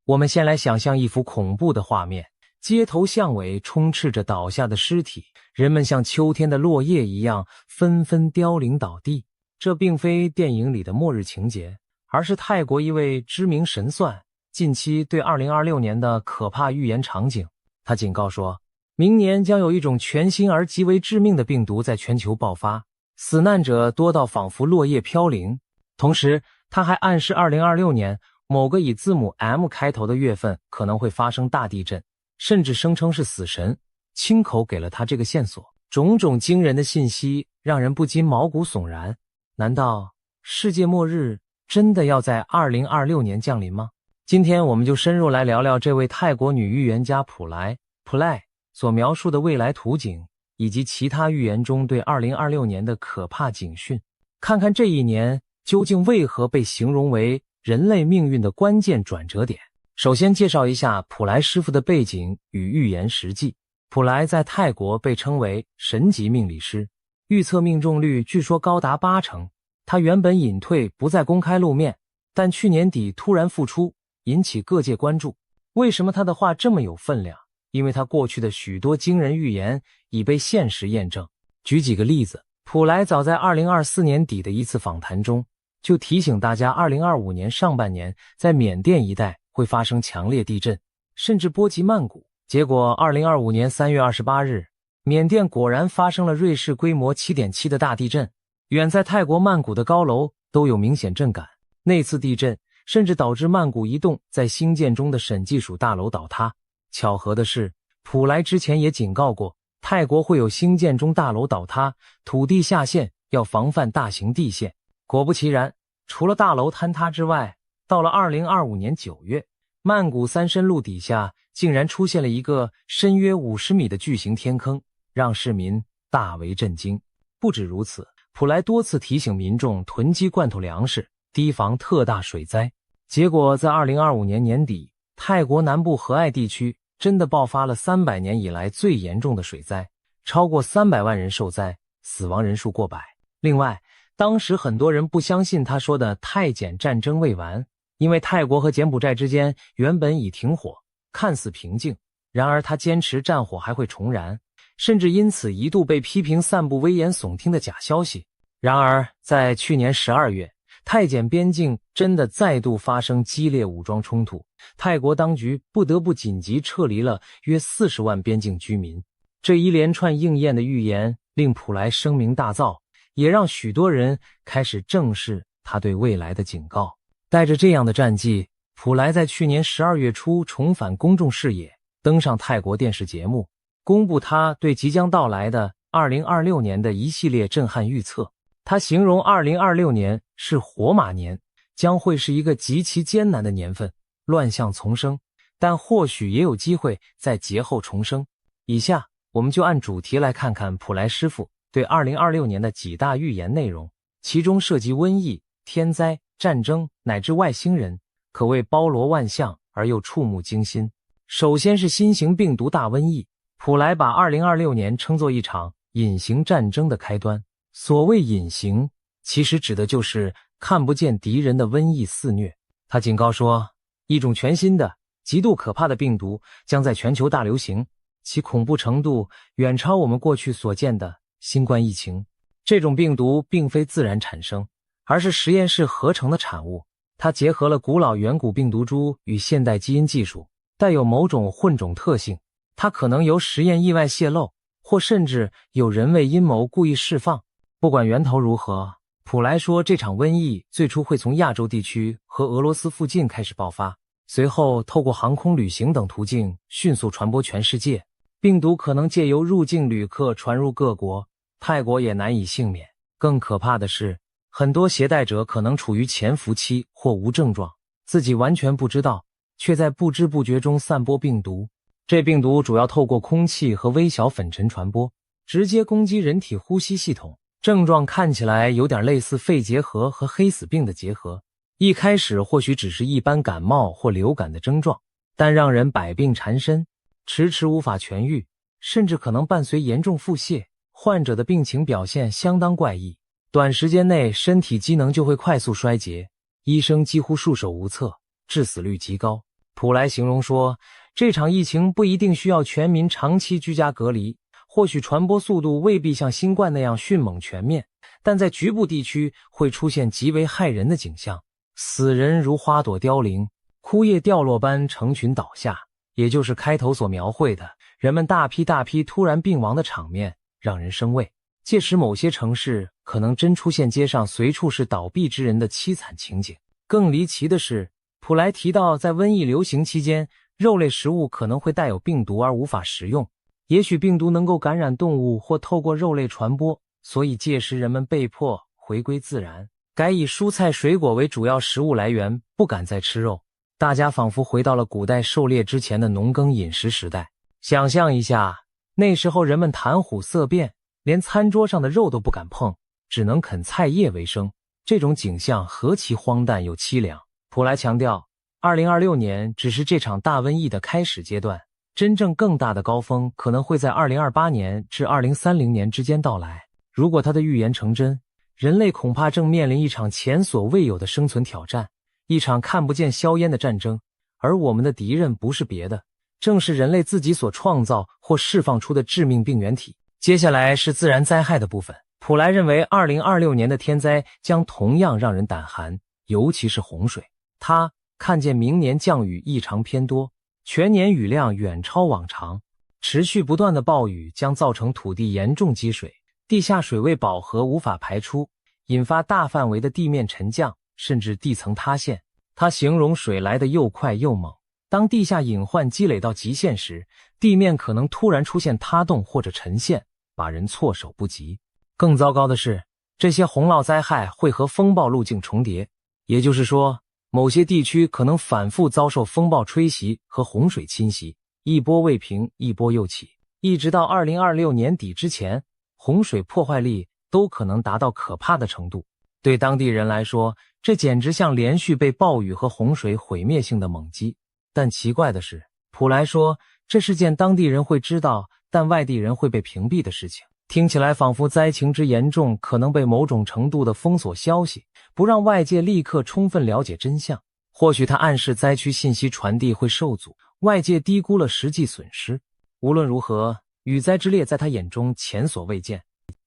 我们先来想象一幅恐怖的画面，街头巷尾充斥着倒下的尸体，人们像秋天的落叶一样纷纷凋零倒地。这并非电影里的末日情节，而是泰国一位知名神算近期对2026年的可怕预言场景。他警告说，明年将有一种全新而极为致命的病毒在全球爆发，死难者多到仿佛落叶飘零。同时，他还暗示2026年某个以字母 M 开头的月份可能会发生大地震，甚至声称是死神亲口给了他这个线索。种种惊人的信息让人不禁毛骨悚然。难道世界末日真的要在2026年降临吗？今天我们就深入来聊聊这位泰国女预言家普莱所描述的未来图景，以及其他预言中对2026年的可怕警讯，看看这一年究竟为何被形容为人类命运的关键转折点。首先介绍一下普莱师傅的背景与预言实际。普莱在泰国被称为神级命理师，预测命中率据说高达80%。他原本隐退不再公开露面，但去年底突然复出，引起各界关注。为什么他的话这么有分量？因为他过去的许多惊人预言已被现实验证。举几个例子，普莱早在2024年底的一次访谈中就提醒大家2025年上半年在缅甸一带会发生强烈地震，甚至波及曼谷。结果2025年3月28日，缅甸果然发生了瑞士规模 7.7 的大地震，远在泰国曼谷的高楼都有明显震感。那次地震甚至导致曼谷一栋在兴建中的审计署大楼倒塌。巧合的是，普莱之前也警告过，泰国会有兴建中大楼倒塌，土地下陷，要防范大型地陷。果不其然，除了大楼坍塌之外，到了2025年9月，曼谷三深路底下竟然出现了一个深约50米的巨型天坑，让市民大为震惊。不止如此，普莱多次提醒民众囤积罐头粮食，提防特大水灾。结果在2025年年底，泰国南部和爱地区真的爆发了300年以来最严重的水灾，超过300万人受灾，死亡人数过百。另外，当时很多人不相信他说的泰柬战争未完，因为泰国和柬埔寨之间原本已停火，看似平静，然而他坚持战火还会重燃，甚至因此一度被批评散布危言耸听的假消息。然而在去年12月，泰柬边境真的再度发生激烈武装冲突，泰国当局不得不紧急撤离了约40万边境居民。这一连串应验的预言令普莱声名大噪，也让许多人开始正视他对未来的警告。带着这样的战绩，普莱在去年12月初重返公众视野，登上泰国电视节目，公布他对即将到来的2026年的一系列震撼预测。他形容2026年是火马年，将会是一个极其艰难的年份，乱象丛生，但或许也有机会在劫后重生。以下我们就按主题来看看普莱师傅对2026年的几大预言内容，其中涉及瘟疫、天灾、战争乃至外星人，可谓包罗万象而又触目惊心。首先是新型病毒大瘟疫，普莱把2026年称作一场隐形战争的开端。所谓隐形，其实指的就是看不见敌人的瘟疫肆虐。他警告说，一种全新的、极度可怕的病毒将在全球大流行，其恐怖程度远超我们过去所见的新冠疫情。这种病毒并非自然产生，而是实验室合成的产物。它结合了古老远古病毒株与现代基因技术，带有某种混种特性。它可能由实验意外泄露，或甚至有人为阴谋故意释放。不管源头如何，普莱说这场瘟疫最初会从亚洲地区和俄罗斯附近开始爆发，随后透过航空旅行等途径迅速传播全世界。病毒可能借由入境旅客传入各国，泰国也难以幸免。更可怕的是，很多携带者可能处于潜伏期或无症状，自己完全不知道，却在不知不觉中散播病毒。这病毒主要透过空气和微小粉尘传播，直接攻击人体呼吸系统。症状看起来有点类似肺结核和黑死病的结合。一开始或许只是一般感冒或流感的症状，但让人百病缠身，迟迟无法痊愈，甚至可能伴随严重腹泻。患者的病情表现相当怪异，短时间内身体机能就会快速衰竭，医生几乎束手无策，致死率极高。普莱形容说，这场疫情不一定需要全民长期居家隔离，或许传播速度未必像新冠那样迅猛全面，但在局部地区会出现极为骇人的景象，死人如花朵凋零，枯叶掉落般成群倒下，也就是开头所描绘的人们大批大批突然病亡的场面，让人生畏。届时某些城市可能真出现街上随处是倒闭之人的凄惨情景。更离奇的是，普莱提到在瘟疫流行期间，肉类食物可能会带有病毒而无法食用，也许病毒能够感染动物或透过肉类传播，所以届时人们被迫回归自然，改以蔬菜水果为主要食物来源，不敢再吃肉。大家仿佛回到了古代狩猎之前的农耕饮食时代。想象一下，那时候人们谈虎色变，连餐桌上的肉都不敢碰，只能啃菜叶为生。这种景象何其荒诞又凄凉。普莱强调，2026年只是这场大瘟疫的开始阶段，真正更大的高峰可能会在2028年至2030年之间到来。如果他的预言成真，人类恐怕正面临一场前所未有的生存挑战，一场看不见硝烟的战争，而我们的敌人不是别的，正是人类自己所创造或释放出的致命病原体。接下来是自然灾害的部分。普莱认为2026年的天灾将同样让人胆寒，尤其是洪水。他看见明年降雨异常偏多，全年雨量远超往常，持续不断的暴雨将造成土地严重积水，地下水位饱和无法排出，引发大范围的地面沉降，甚至地层塌陷。他形容水来得又快又猛，当地下隐患积累到极限时，地面可能突然出现塌洞或者沉陷，把人措手不及。更糟糕的是，这些洪涝灾害会和风暴路径重叠，也就是说，某些地区可能反复遭受风暴吹袭和洪水侵袭，一波未平，一波又起，一直到2026年底之前，洪水破坏力都可能达到可怕的程度。对当地人来说，这简直像连续被暴雨和洪水毁灭性的猛击。但奇怪的是，普莱说，这是件当地人会知道，但外地人会被屏蔽的事情。听起来仿佛灾情之严重可能被某种程度的封锁消息，不让外界立刻充分了解真相。或许他暗示灾区信息传递会受阻，外界低估了实际损失。无论如何，雨灾之烈在他眼中前所未见。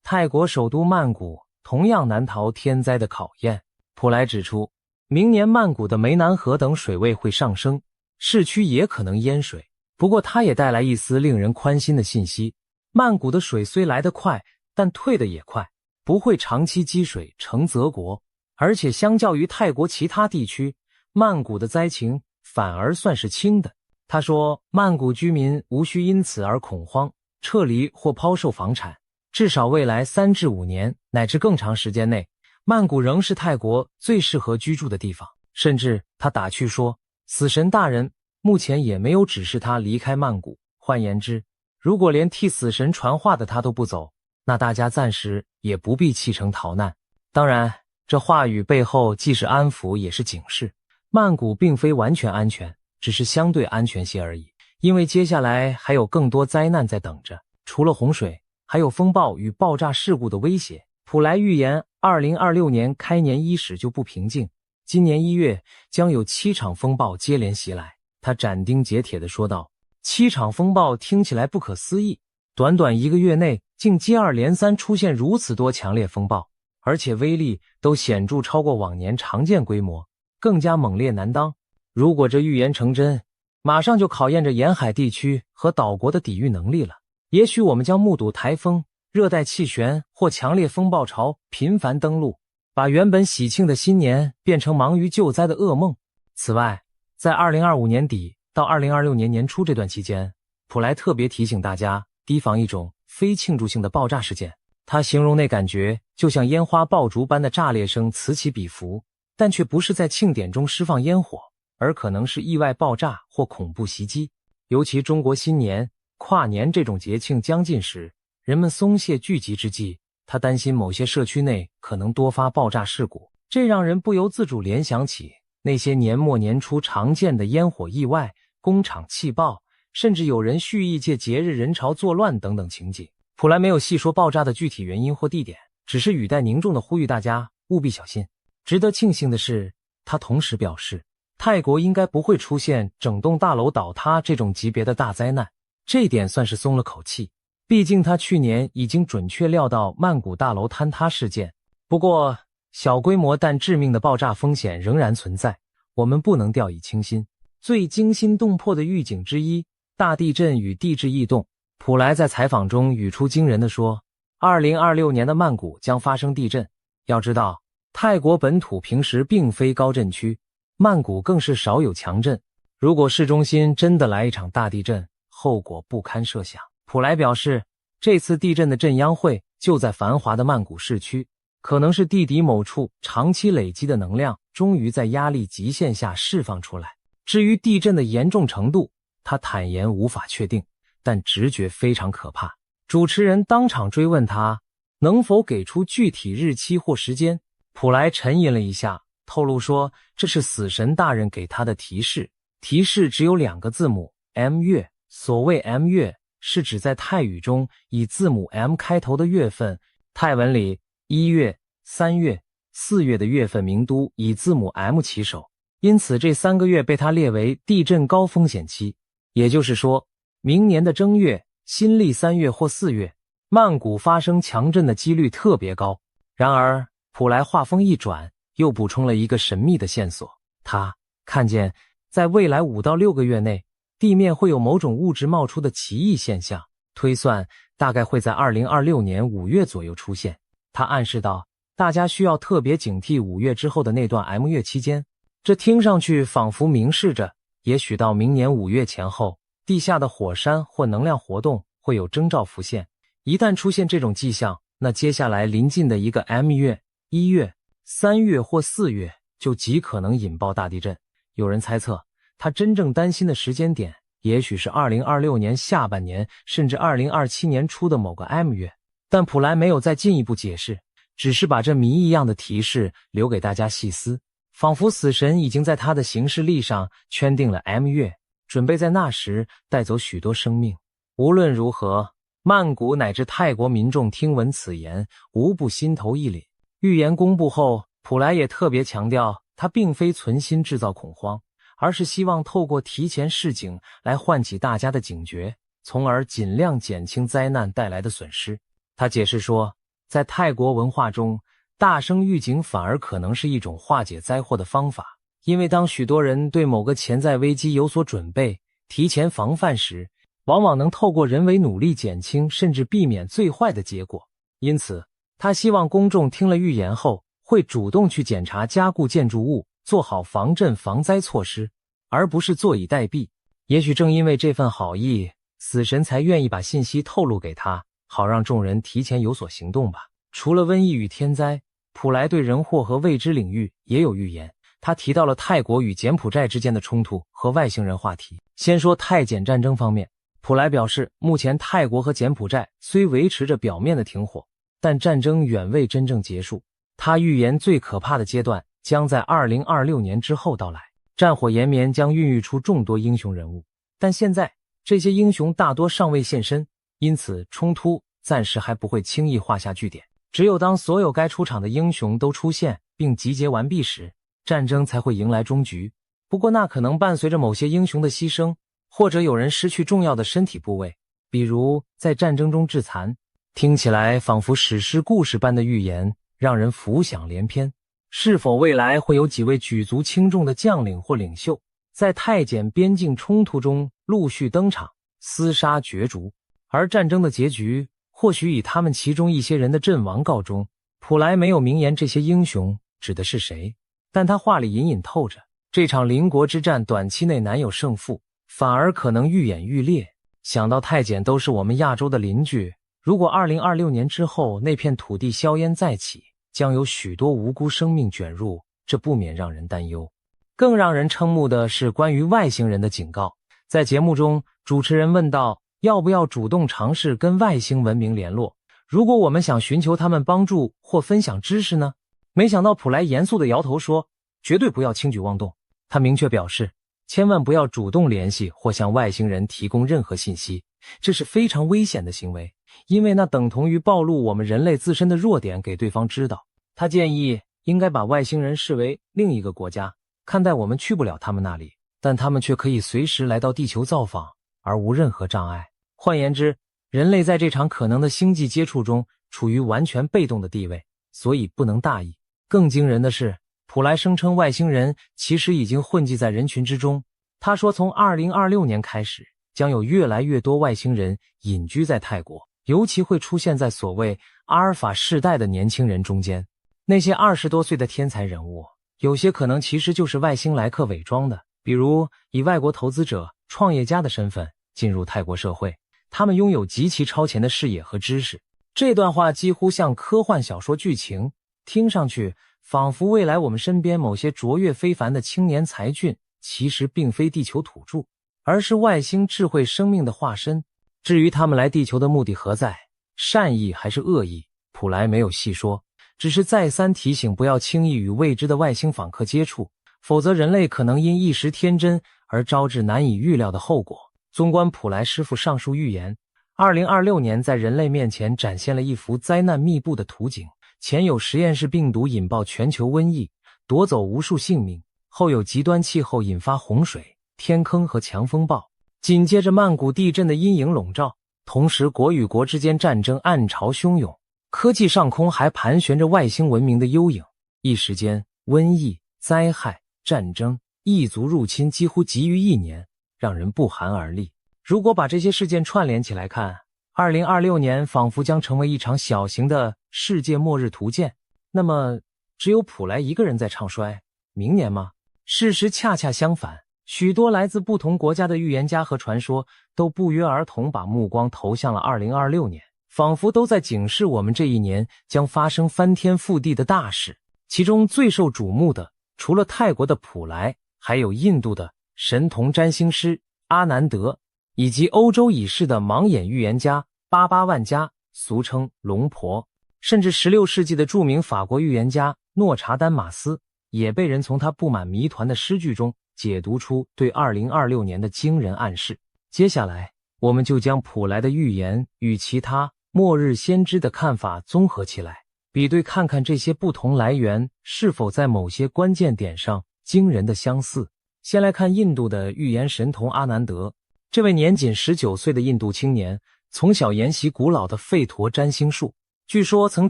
泰国首都曼谷同样难逃天灾的考验。普莱指出，明年曼谷的湄南河等水位会上升，市区也可能淹水。不过他也带来一丝令人宽心的信息，曼谷的水虽来得快，但退得也快，不会长期积水成泽国。而且相较于泰国其他地区，曼谷的灾情反而算是轻的。他说，曼谷居民无需因此而恐慌，撤离或抛售房产。至少未来3至5年乃至更长时间内，曼谷仍是泰国最适合居住的地方。甚至他打趣说，死神大人目前也没有指示他离开曼谷。换言之，如果连替死神传话的他都不走，那大家暂时也不必弃城逃难。当然，这话语背后既是安抚也是警示，曼谷并非完全安全，只是相对安全些而已。因为接下来还有更多灾难在等着，除了洪水，还有风暴与爆炸事故的威胁。普莱预言2026年开年伊始就不平静，今年1月将有7场风暴接连袭来。他斩钉截铁地说道，7场风暴听起来不可思议，短短1个月内竟接二连三出现如此多强烈风暴，而且威力都显著超过往年常见规模，更加猛烈难当。如果这预言成真，马上就考验着沿海地区和岛国的抵御能力了。也许我们将目睹台风、热带气旋或强烈风暴潮频繁登陆，把原本喜庆的新年变成忙于救灾的噩梦。此外，在2025年底到2026年年初这段期间，普莱特别提醒大家提防一种非庆祝性的爆炸事件。他形容那感觉就像烟花爆竹般的炸裂声此起彼伏，但却不是在庆典中释放烟火，而可能是意外爆炸或恐怖袭击。尤其中国新年、跨年这种节庆将近时，人们松懈聚集之际，他担心某些社区内可能多发爆炸事故，这让人不由自主联想起那些年末年初常见的烟火意外、工厂气爆，甚至有人蓄意借节日人潮作乱等等情景。普莱没有细说爆炸的具体原因或地点，只是语带凝重地呼吁大家务必小心。值得庆幸的是，他同时表示，泰国应该不会出现整栋大楼倒塌这种级别的大灾难，这一点算是松了口气。毕竟他去年已经准确料到曼谷大楼坍塌事件，不过小规模但致命的爆炸风险仍然存在，我们不能掉以轻心。最惊心动魄的预警之一，大地震与地质异动。普莱在采访中语出惊人地说，2026年的曼谷将发生地震。要知道，泰国本土平时并非高震区，曼谷更是少有强震。如果市中心真的来一场大地震，后果不堪设想。普莱表示，这次地震的震央会就在繁华的曼谷市区，可能是地底某处长期累积的能量终于在压力极限下释放出来。至于地震的严重程度，他坦言无法确定，但直觉非常可怕。主持人当场追问他能否给出具体日期或时间，普莱沉吟了一下，透露说这是死神大人给他的提示，提示只有2个字母 M 月。所谓 M 月是指在泰语中以字母 M 开头的月份，泰文里1月、3月、4月的月份名都以字母 M 起首，因此这3个月被他列为地震高风险期。也就是说，明年的正月、新历3月或4月，曼谷发生强震的几率特别高。然而，普莱话锋一转，又补充了一个神秘的线索，他看见在未来5到6个月内，地面会有某种物质冒出的奇异现象，推算大概会在2026年5月左右出现。他暗示到，大家需要特别警惕5月之后的那段 M 月期间。这听上去仿佛明示着，也许到明年5月前后，地下的火山或能量活动会有征兆浮现。一旦出现这种迹象，那接下来临近的一个 M 月、1月、3月或4月就极可能引爆大地震。有人猜测，他真正担心的时间点也许是2026年下半年，甚至2027年初的某个 M 月。但普莱没有再进一步解释，只是把这谜一样的提示留给大家细思，仿佛死神已经在他的行事历上圈定了 M 月，准备在那时带走许多生命。无论如何，曼谷乃至泰国民众听闻此言，无不心头一凛。预言公布后，普莱也特别强调，他并非存心制造恐慌，而是希望透过提前示警来唤起大家的警觉，从而尽量减轻灾难带来的损失。他解释说，在泰国文化中，大声预警反而可能是一种化解灾祸的方法，因为当许多人对某个潜在危机有所准备，提前防范时，往往能透过人为努力减轻甚至避免最坏的结果。因此，他希望公众听了预言后，会主动去检查加固建筑物，做好防震防灾措施，而不是坐以待毙。也许正因为这份好意，死神才愿意把信息透露给他，好让众人提前有所行动吧。除了瘟疫与天灾，普莱对人祸和未知领域也有预言。他提到了泰国与柬埔寨之间的冲突和外星人话题。先说泰柬战争方面，普莱表示，目前泰国和柬埔寨虽维持着表面的停火，但战争远未真正结束。他预言最可怕的阶段将在2026年之后到来，战火延绵将孕育出众多英雄人物，但现在这些英雄大多尚未现身，因此冲突暂时还不会轻易画下句点。只有当所有该出场的英雄都出现并集结完毕时，战争才会迎来终局。不过那可能伴随着某些英雄的牺牲，或者有人失去重要的身体部位，比如在战争中致残。听起来仿佛史诗故事般的预言，让人浮想联翩。是否未来会有几位举足轻重的将领或领袖，在太检边境冲突中陆续登场，厮杀角逐？而战争的结局或许以他们其中一些人的阵亡告终。普莱没有明言这些英雄指的是谁，但他话里隐隐透着，这场邻国之战短期内难有胜负，反而可能愈演愈烈。想到太检都是我们亚洲的邻居，如果2026年之后那片土地硝烟再起，将有许多无辜生命卷入，这不免让人担忧。更让人瞠目的是关于外星人的警告。在节目中，主持人问道，要不要主动尝试跟外星文明联络？如果我们想寻求他们帮助或分享知识呢？没想到普莱严肃地摇头说，绝对不要轻举妄动。他明确表示，千万不要主动联系或向外星人提供任何信息，这是非常危险的行为，因为那等同于暴露我们人类自身的弱点给对方知道。他建议应该把外星人视为另一个国家，看待我们去不了他们那里，但他们却可以随时来到地球造访，而无任何障碍。换言之，人类在这场可能的星际接触中处于完全被动的地位，所以不能大意。更惊人的是，普莱声称外星人其实已经混迹在人群之中。他说从2026年开始，将有越来越多外星人隐居在泰国，尤其会出现在所谓阿尔法世代的年轻人中间。那些20多岁的天才人物，有些可能其实就是外星来客伪装的，比如以外国投资者、创业家的身份进入泰国社会，他们拥有极其超前的视野和知识。这段话几乎像科幻小说剧情，听上去仿佛未来我们身边某些卓越非凡的青年才俊，其实并非地球土著，而是外星智慧生命的化身。至于他们来地球的目的何在，善意还是恶意，普莱没有细说，只是再三提醒不要轻易与未知的外星访客接触，否则人类可能因一时天真而招致难以预料的后果。纵观普莱师傅上述预言，2026年在人类面前展现了一幅灾难密布的图景，前有实验室病毒引爆全球瘟疫，夺走无数性命，后有极端气候引发洪水、天坑和强风暴，紧接着曼谷地震的阴影笼罩，同时国与国之间战争暗潮汹涌，科技上空还盘旋着外星文明的幽影。一时间，瘟疫、灾害、战争、异族入侵几乎集于一年，让人不寒而栗。如果把这些事件串联起来看，2026年仿佛将成为一场小型的世界末日图鉴。那么，只有普莱一个人在唱衰，明年吗？事实恰恰相反，许多来自不同国家的预言家和传说都不约而同把目光投向了2026年，仿佛都在警示我们这一年将发生翻天覆地的大事。其中最受瞩目的，除了泰国的普莱，还有印度的神童占星师阿南德，以及欧洲已逝的盲眼预言家巴巴万加，俗称龙婆，甚至16世纪的著名法国预言家诺查丹马斯，也被人从他布满谜团的诗句中解读出对2026年的惊人暗示。接下来，我们就将普莱的预言与其他末日先知的看法综合起来，比对看看这些不同来源是否在某些关键点上惊人的相似。先来看印度的预言神童阿南德。这位年仅19岁的印度青年，从小研习古老的吠陀占星术，据说曾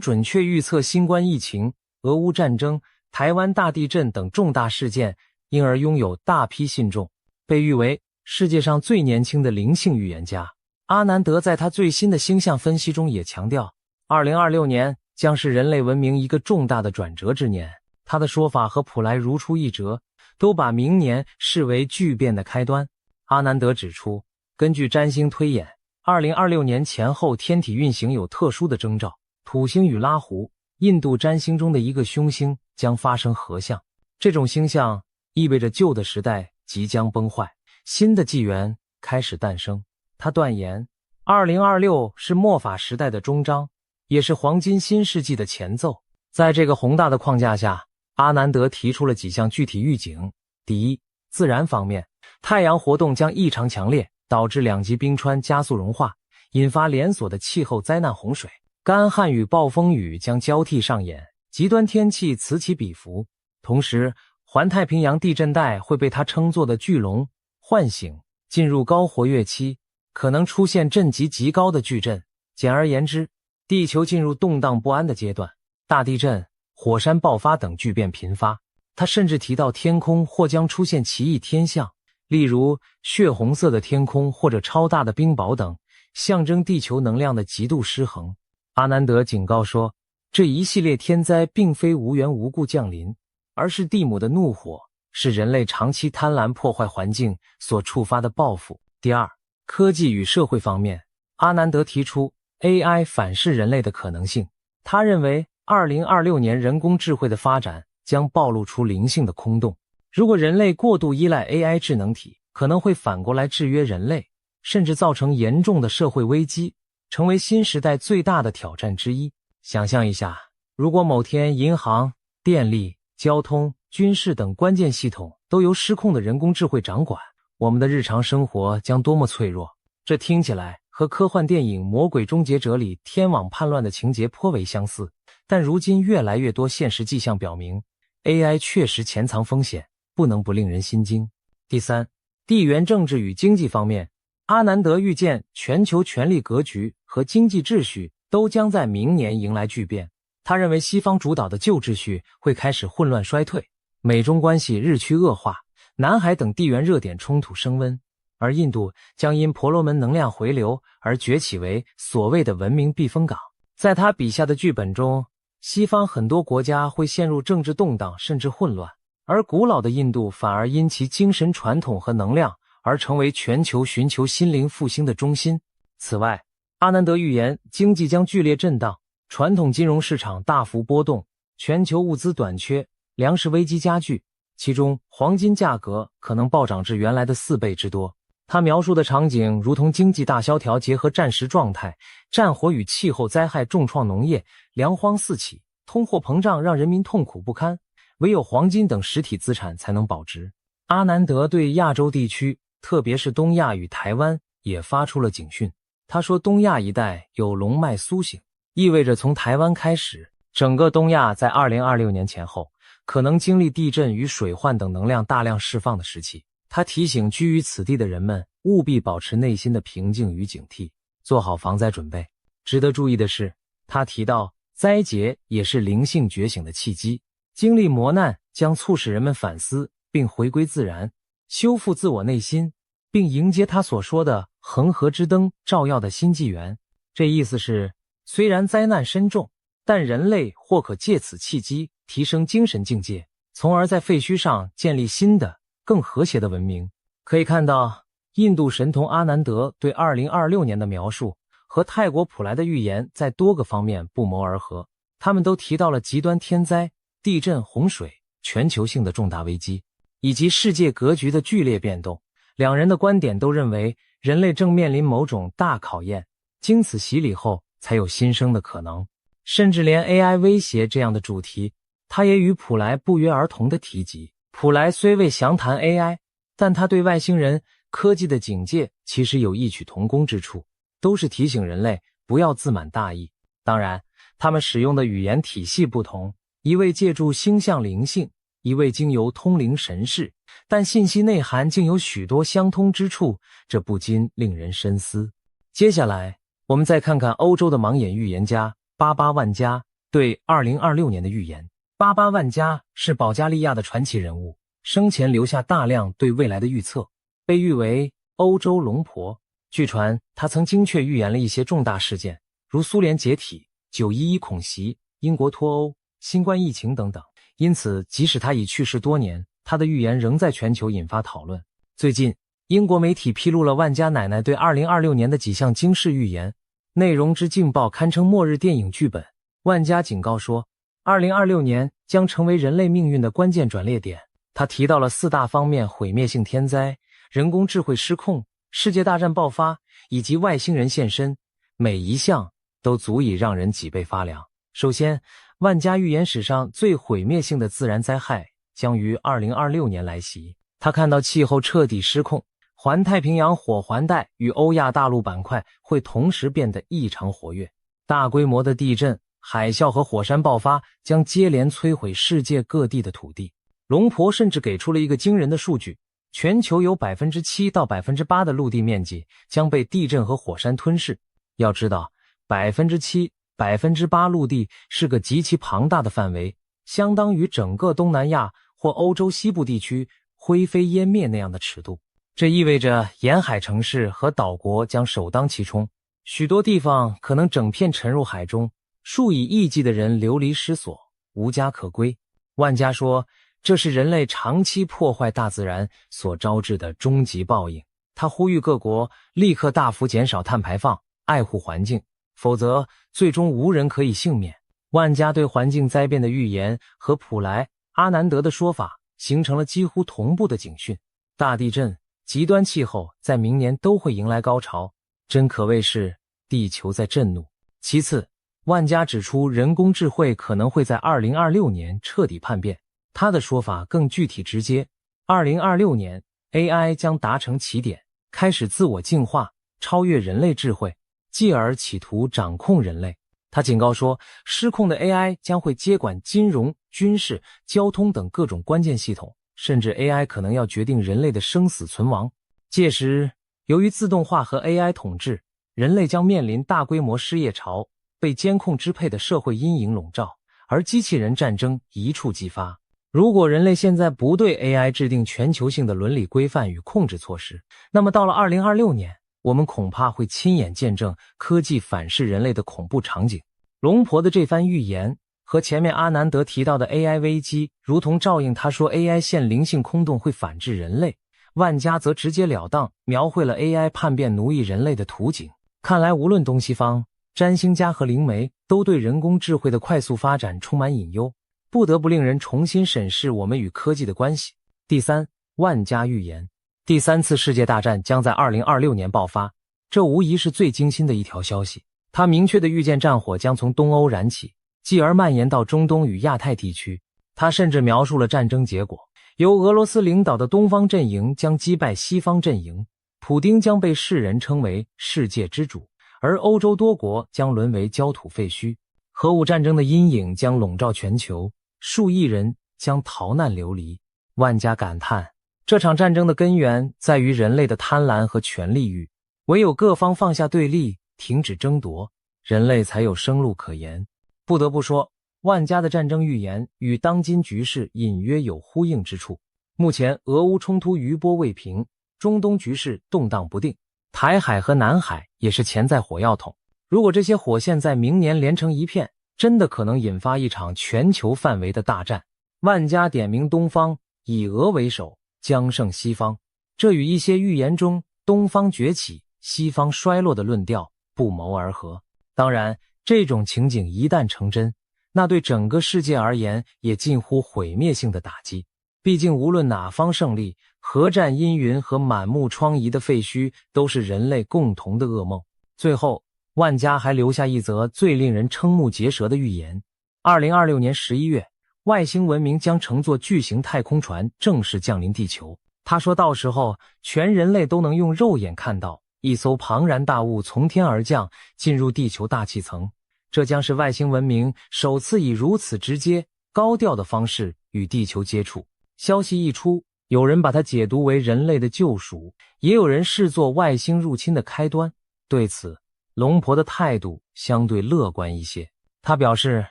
准确预测新冠疫情、俄乌战争、台湾大地震等重大事件，因而拥有大批信众，被誉为世界上最年轻的灵性预言家。阿南德在他最新的星象分析中也强调，2026年将是人类文明一个重大的转折之年。他的说法和普莱如出一辙，都把明年视为巨变的开端。阿南德指出，根据占星推演，2026年前后天体运行有特殊的征兆，土星与拉胡，印度占星中的一个凶星将发生合相。这种星象意味着旧的时代即将崩坏，新的纪元开始诞生。他断言，2026是末法时代的终章，也是黄金新世纪的前奏。在这个宏大的框架下，阿南德提出了几项具体预警。第一，自然方面，太阳活动将异常强烈，导致两极冰川加速融化，引发连锁的气候灾难洪水。干旱与暴风雨将交替上演，极端天气此起彼伏。同时，环太平洋地震带会被它称作的巨龙唤醒，进入高活跃期，可能出现震级极高的巨震。简而言之，地球进入动荡不安的阶段，大地震、火山爆发等巨变频发。他甚至提到天空或将出现奇异天象，例如血红色的天空或者超大的冰雹等，象征地球能量的极度失衡。阿南德警告说，这一系列天灾并非无缘无故降临，而是地母的怒火，是人类长期贪婪破坏环境所触发的报复。第二，科技与社会方面，阿南德提出 AI 反噬人类的可能性。他认为2026年人工智慧的发展将暴露出灵性的空洞。如果人类过度依赖 AI 智能体，可能会反过来制约人类，甚至造成严重的社会危机，成为新时代最大的挑战之一。想象一下，如果某天银行、电力、交通、军事等关键系统都由失控的人工智慧掌管，我们的日常生活将多么脆弱。这听起来和科幻电影《魔鬼终结者》里天网叛乱的情节颇为相似，但如今越来越多现实迹象表明， AI 确实潜藏风险，不能不令人心惊。第三，地缘政治与经济方面，阿南德预见全球权力格局和经济秩序都将在明年迎来巨变。他认为西方主导的旧秩序会开始混乱衰退，美中关系日趋恶化，南海等地缘热点冲突升温，而印度将因婆罗门能量回流而崛起为所谓的文明避风港。在他笔下的剧本中，西方很多国家会陷入政治动荡甚至混乱，而古老的印度反而因其精神传统和能量而成为全球寻求心灵复兴的中心。此外，阿南德预言经济将剧烈震荡，传统金融市场大幅波动，全球物资短缺，粮食危机加剧，其中黄金价格可能暴涨至原来的4倍之多。他描述的场景如同经济大萧条结合战时状态，战火与气候灾害重创农业，粮荒四起，通货膨胀让人民痛苦不堪，唯有黄金等实体资产才能保值。阿南德对亚洲地区，特别是东亚与台湾也发出了警讯。他说，东亚一带有龙脉苏醒，意味着从台湾开始，整个东亚在2026年前后可能经历地震与水患等能量大量释放的时期。他提醒居于此地的人们务必保持内心的平静与警惕，做好防灾准备。值得注意的是，他提到灾劫也是灵性觉醒的契机，经历磨难将促使人们反思并回归自然，修复自我内心，并迎接他所说的恒河之灯照耀的新纪元。这意思是，虽然灾难深重，但人类或可借此契机提升精神境界，从而在废墟上建立新的更和谐的文明。可以看到，印度神童阿南德对2026年的描述和泰国普莱的预言在多个方面不谋而合。他们都提到了极端天灾、地震、洪水、全球性的重大危机，以及世界格局的剧烈变动。两人的观点都认为，人类正面临某种大考验，经此洗礼后才有新生的可能。甚至连 AI 威胁这样的主题，他也与普莱不约而同地提及。普莱虽未详谈 AI， 但他对外星人科技的警戒其实有异曲同工之处，都是提醒人类不要自满大意。当然，他们使用的语言体系不同，一位借助星象灵性，一位经由通灵神视，但信息内涵竟有许多相通之处，这不禁令人深思。接下来，我们再看看欧洲的盲眼预言家巴巴万加对2026年的预言。巴巴万加是保加利亚的传奇人物，生前留下大量对未来的预测，被誉为欧洲龙婆。据传，他曾精确预言了一些重大事件，如苏联解体、911恐袭、英国脱欧、新冠疫情等等。因此，即使他已去世多年，他的预言仍在全球引发讨论。最近，英国媒体披露了万家奶奶对2026年的几项惊世预言，内容之劲爆堪称末日电影剧本。万家警告说，2026年将成为人类命运的关键转捩点。他提到了4大方面：毁灭性天灾、人工智慧失控、世界大战爆发以及外星人现身，每一项都足以让人脊背发凉。首先，万家预言史上最毁灭性的自然灾害将于2026年来袭。他看到气候彻底失控，环太平洋火环带与欧亚大陆板块会同时变得异常活跃，大规模的地震、海啸和火山爆发将接连摧毁世界各地的土地。龙婆甚至给出了一个惊人的数据，全球有 7% 到 8% 的陆地面积将被地震和火山吞噬。要知道 7%、8% 陆地是个极其庞大的范围，相当于整个东南亚或欧洲西部地区灰飞烟灭那样的尺度。这意味着沿海城市和岛国将首当其冲，许多地方可能整片沉入海中，数以亿计的人流离失所，无家可归。万家说，这是人类长期破坏大自然所招致的终极报应。他呼吁各国立刻大幅减少碳排放，爱护环境，否则最终无人可以幸免。万家对环境灾变的预言和普莱、阿南德的说法形成了几乎同步的警讯。大地震、极端气候在明年都会迎来高潮，真可谓是地球在震怒。其次，万家指出人工智慧可能会在2026年彻底叛变。他的说法更具体直接，2026年 AI 将达成起点，开始自我进化，超越人类智慧，继而企图掌控人类。他警告说，失控的 AI 将会接管金融、军事、交通等各种关键系统，甚至 AI 可能要决定人类的生死存亡。届时，由于自动化和 AI 统治，人类将面临大规模失业潮，被监控支配的社会阴影笼罩，而机器人战争一触即发。如果人类现在不对 AI 制定全球性的伦理规范与控制措施，那么到了2026年，我们恐怕会亲眼见证科技反噬人类的恐怖场景。龙婆的这番预言和前面阿南德提到的 AI 危机如同照应。他说 AI 现灵性空洞会反制人类，万家则直截了当描绘了 AI 叛变奴役人类的图景。看来无论东西方，占星家和灵媒都对人工智慧的快速发展充满隐忧，不得不令人重新审视我们与科技的关系。第三，万家预言，第三次世界大战将在2026年爆发，这无疑是最惊心的一条消息。他明确地预见战火将从东欧燃起，继而蔓延到中东与亚太地区。他甚至描述了战争结果，由俄罗斯领导的东方阵营将击败西方阵营，普丁将被世人称为世界之主，而欧洲多国将沦为焦土废墟。核武战争的阴影将笼罩全球，数亿人将逃难流离。万家感叹，这场战争的根源在于人类的贪婪和权力欲，唯有各方放下对立，停止争夺，人类才有生路可言。不得不说，万家的战争预言与当今局势隐约有呼应之处。目前俄乌冲突余波未平，中东局势动荡不定，台海和南海也是潜在火药桶。如果这些火线在明年连成一片，真的可能引发一场全球范围的大战。万家点名东方，以俄为首，将胜西方，这与一些预言中东方崛起、西方衰落的论调不谋而合。当然，这种情景一旦成真，那对整个世界而言也近乎毁灭性的打击。毕竟无论哪方胜利，核战阴云和满目疮痍的废墟都是人类共同的噩梦。最后，万家还留下一则最令人瞠目结舌的预言。2026年11月，外星文明将乘坐巨型太空船正式降临地球。他说到时候，全人类都能用肉眼看到一艘庞然大物从天而降，进入地球大气层。这将是外星文明首次以如此直接、高调的方式与地球接触。消息一出，有人把它解读为人类的救赎，也有人视作外星入侵的开端。对此，龙婆的态度相对乐观一些。他表示，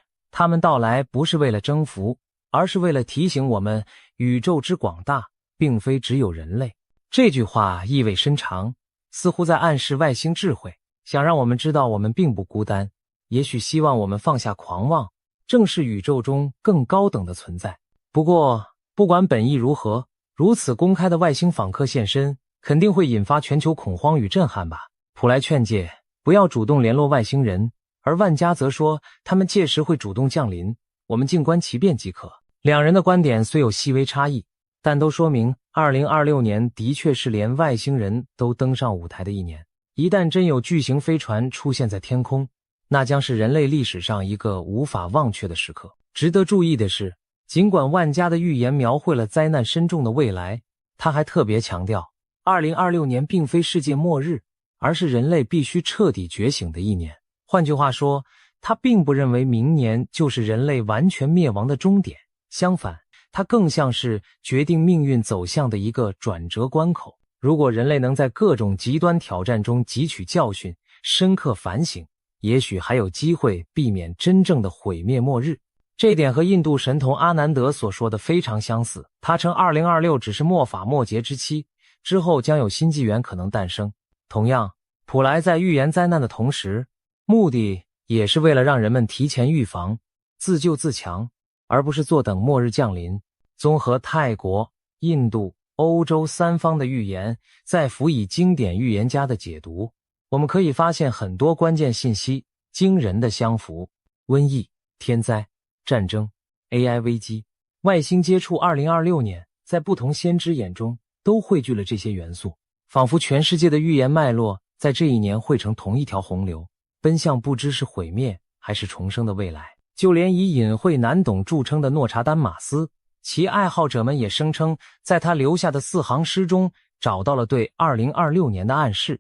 他们到来不是为了征服，而是为了提醒我们宇宙之广大，并非只有人类。这句话意味深长，似乎在暗示外星智慧，想让我们知道我们并不孤单，也许希望我们放下狂妄，正视宇宙中更高等的存在。不过，不管本意如何，如此公开的外星访客现身，肯定会引发全球恐慌与震撼吧。普莱劝诫不要主动联络外星人，而万家则说他们届时会主动降临，我们静观其变即可。两人的观点虽有细微差异，但都说明2026年的确是连外星人都登上舞台的一年。一旦真有巨型飞船出现在天空，那将是人类历史上一个无法忘却的时刻。值得注意的是，尽管万家的预言描绘了灾难深重的未来，他还特别强调2026年并非世界末日，而是人类必须彻底觉醒的一年。换句话说，他并不认为明年就是人类完全灭亡的终点，相反，它更像是决定命运走向的一个转折关口。如果人类能在各种极端挑战中汲取教训，深刻反省，也许还有机会避免真正的毁灭末日。这点和印度神童阿南德所说的非常相似，他称2026只是末法末节之期，之后将有新纪元可能诞生。同样，普莱在预言灾难的同时，目的也是为了让人们提前预防，自救自强，而不是坐等末日降临。综合泰国、印度、欧洲三方的预言，再辅以经典预言家的解读，我们可以发现很多关键信息惊人的相符：瘟疫、天灾、战争、AI 危机、外星接触。2026年在不同先知眼中都汇聚了这些元素，仿佛全世界的预言脉络在这一年汇成同一条洪流，奔向不知是毁灭还是重生的未来。就连以隐晦难懂著称的诺查丹马斯，其爱好者们也声称在他留下的4行诗中找到了对2026年的暗示。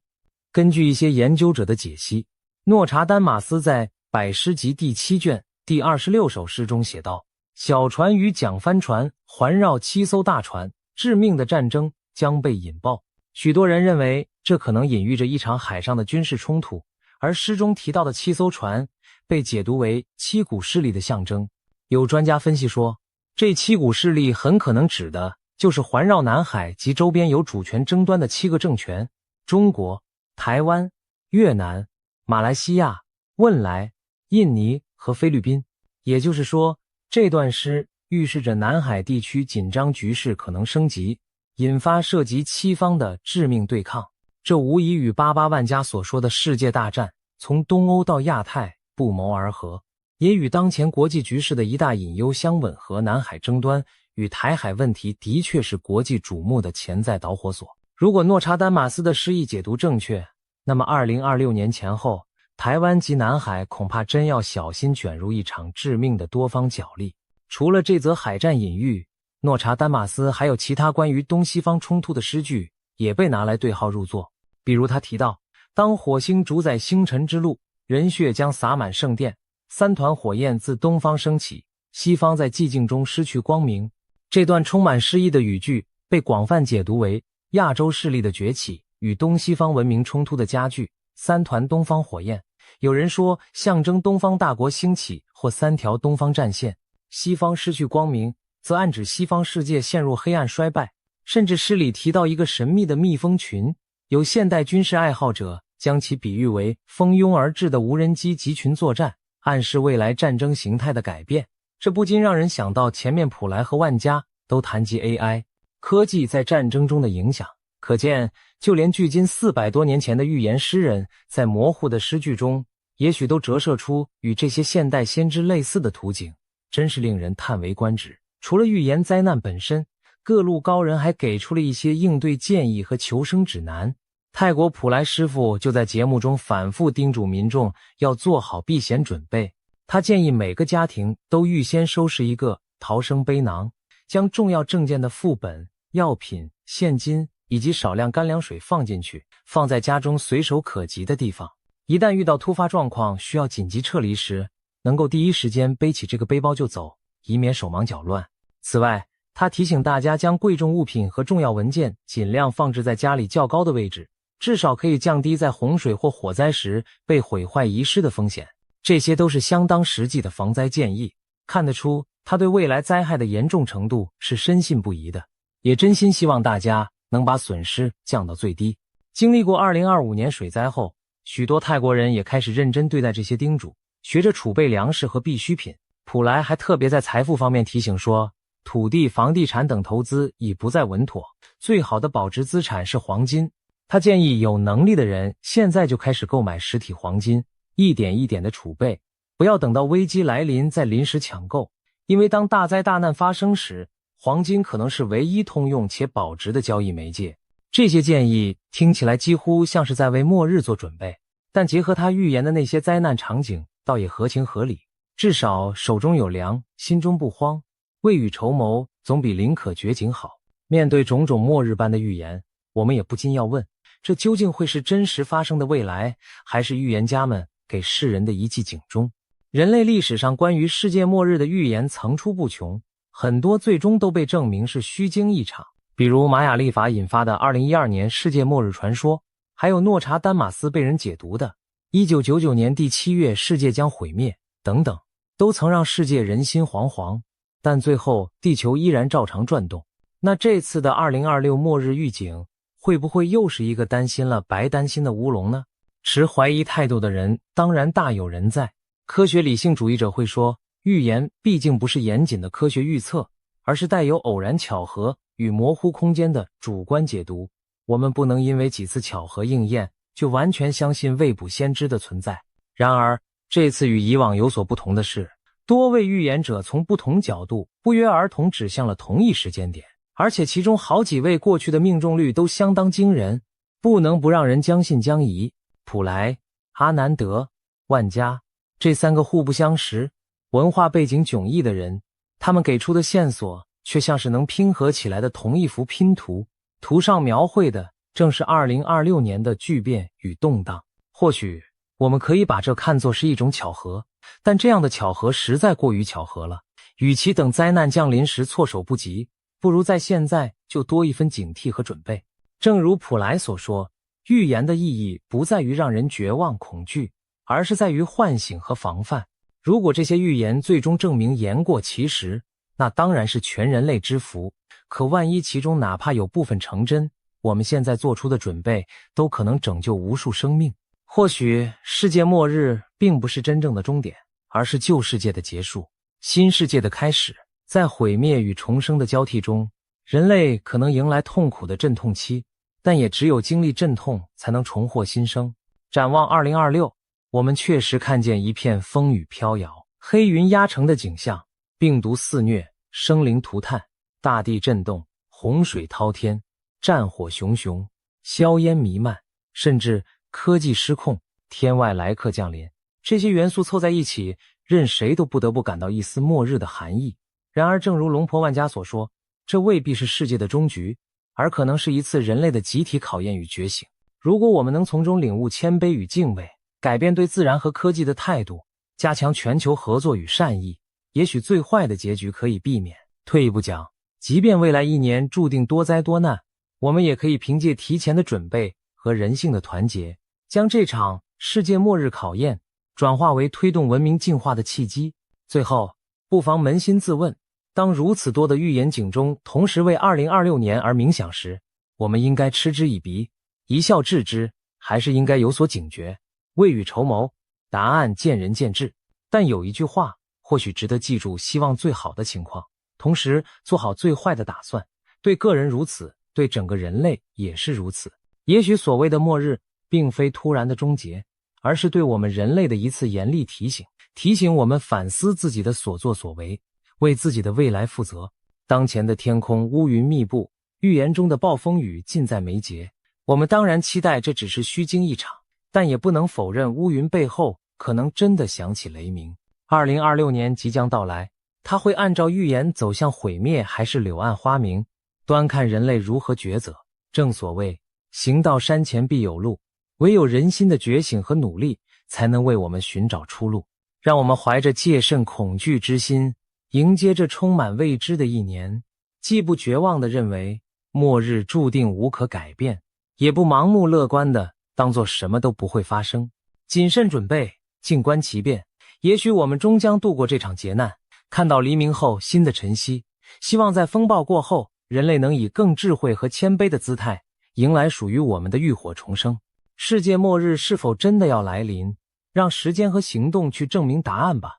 根据一些研究者的解析，诺查丹马斯在百诗集第7卷第26首诗中写道：小船与桨帆船环绕7艘大船，致命的战争将被引爆。许多人认为这可能隐喻着一场海上的军事冲突，而诗中提到的7艘船被解读为7股势力的象征。有专家分析说，这7股势力很可能指的就是环绕南海及周边有主权争端的7个政权：中国、台湾、越南、马来西亚、汶莱、印尼和菲律宾。也就是说，这段诗预示着南海地区紧张局势可能升级，引发涉及7方的致命对抗。这无疑与88万家所说的世界大战从东欧到亚太不谋而合，也与当前国际局势的一大隐忧相吻合。南海争端与台海问题的确是国际瞩目的潜在导火索。如果诺查丹马斯的诗意解读正确，那么2026年前后，台湾及南海恐怕真要小心卷入一场致命的多方角力。除了这则海战隐喻，诺查丹马斯还有其他关于东西方冲突的诗句也被拿来对号入座。比如他提到，当火星主宰星辰之路，人血将洒满圣殿，3团火焰自东方升起，西方在寂静中失去光明。这段充满诗意的语句被广泛解读为亚洲势力的崛起与东西方文明冲突的加剧。3团东方火焰，有人说象征东方大国兴起或3条东方战线，西方失去光明则暗指西方世界陷入黑暗衰败。甚至诗里提到一个神秘的蜜蜂群，有现代军事爱好者将其比喻为蜂拥而至的无人机集群作战，暗示未来战争形态的改变。这不禁让人想到前面普莱和万家都谈及 AI 科技在战争中的影响，可见就连距今400多年前的预言诗人在模糊的诗句中也许都折射出与这些现代先知类似的图景，真是令人叹为观止。除了预言灾难本身，各路高人还给出了一些应对建议和求生指南。泰国普莱师傅就在节目中反复叮嘱民众要做好避险准备。他建议每个家庭都预先收拾一个逃生背囊，将重要证件的副本、药品、现金以及少量干粮水放进去，放在家中随手可及的地方。一旦遇到突发状况需要紧急撤离时，能够第一时间背起这个背包就走，以免手忙脚乱。此外，他提醒大家将贵重物品和重要文件尽量放置在家里较高的位置，至少可以降低在洪水或火灾时被毁坏遗失的风险。这些都是相当实际的防灾建议，看得出他对未来灾害的严重程度是深信不疑的，也真心希望大家能把损失降到最低。经历过2025年水灾后，许多泰国人也开始认真对待这些叮嘱，学着储备粮食和必需品。普莱还特别在财富方面提醒说，土地、房地产等投资已不再稳妥，最好的保值资产是黄金。他建议有能力的人现在就开始购买实体黄金，一点一点的储备，不要等到危机来临再临时抢购，因为当大灾大难发生时，黄金可能是唯一通用且保值的交易媒介。这些建议听起来几乎像是在为末日做准备，但结合他预言的那些灾难场景，倒也合情合理。至少手中有粮，心中不慌，未雨绸缪总比林可绝井好。面对种种末日般的预言，我们也不禁要问，这究竟会是真实发生的未来，还是预言家们给世人的一记警钟。人类历史上关于世界末日的预言层出不穷，很多最终都被证明是虚惊一场，比如玛雅历法引发的2012年世界末日传说，还有诺查丹马斯被人解读的1999年第7月世界将毁灭等等，都曾让世界人心惶惶，但最后地球依然照常转动。那这次的2026末日预警会不会又是一个担心了白担心的乌龙呢？持怀疑态度的人当然大有人在。科学理性主义者会说，预言毕竟不是严谨的科学预测，而是带有偶然巧合与模糊空间的主观解读。我们不能因为几次巧合应验，就完全相信未卜先知的存在。然而，这次与以往有所不同的是，多位预言者从不同角度不约而同指向了同一时间点，而且其中好几位过去的命中率都相当惊人，不能不让人将信将疑。普莱、阿南德、万加这三个互不相识、文化背景迥异的人，他们给出的线索却像是能拼合起来的同一幅拼图，图上描绘的正是2026年的巨变与动荡。或许我们可以把这看作是一种巧合，但这样的巧合实在过于巧合了。与其等灾难降临时措手不及，不如在现在就多一分警惕和准备。正如普莱所说，预言的意义不在于让人绝望恐惧，而是在于唤醒和防范。如果这些预言最终证明言过其实，那当然是全人类之福。可万一其中哪怕有部分成真，我们现在做出的准备都可能拯救无数生命。或许世界末日并不是真正的终点，而是旧世界的结束，新世界的开始。在毁灭与重生的交替中，人类可能迎来痛苦的阵痛期，但也只有经历阵痛才能重获新生。展望2026，我们确实看见一片风雨飘摇、黑云压城的景象，病毒肆虐，生灵涂炭，大地震动，洪水滔天，战火熊熊，硝烟弥漫，甚至科技失控，天外来客降临。这些元素凑在一起，任谁都不得不感到一丝末日的寒意。然而正如龙婆万家所说，这未必是世界的终局，而可能是一次人类的集体考验与觉醒。如果我们能从中领悟谦卑与敬畏，改变对自然和科技的态度，加强全球合作与善意，也许最坏的结局可以避免。退一步讲，即便未来一年注定多灾多难，我们也可以凭借提前的准备和人性的团结，将这场世界末日考验转化为推动文明进化的契机。最后，不妨扪心自问，当如此多的预言警钟同时为2026年而鸣响时，我们应该嗤之以鼻，一笑置之，还是应该有所警觉，未雨绸缪？答案见仁见智。但有一句话或许值得记住，希望最好的情况，同时做好最坏的打算。对个人如此，对整个人类也是如此。也许所谓的末日并非突然的终结，而是对我们人类的一次严厉提醒，提醒我们反思自己的所作所为，为自己的未来负责。当前的天空乌云密布，预言中的暴风雨近在眉睫，我们当然期待这只是虚惊一场，但也不能否认乌云背后可能真的响起雷鸣。2026年即将到来，它会按照预言走向毁灭还是柳暗花明，端看人类如何抉择。正所谓行到山前必有路，唯有人心的觉醒和努力，才能为我们寻找出路。让我们怀着戒慎恐惧之心，迎接这充满未知的一年，既不绝望地认为末日注定无可改变，也不盲目乐观地当作什么都不会发生。谨慎准备，静观其变，也许我们终将度过这场劫难，看到黎明后新的晨曦。希望在风暴过后，人类能以更智慧和谦卑的姿态，迎来属于我们的浴火重生。世界末日是否真的要来临？让时间和行动去证明答案吧。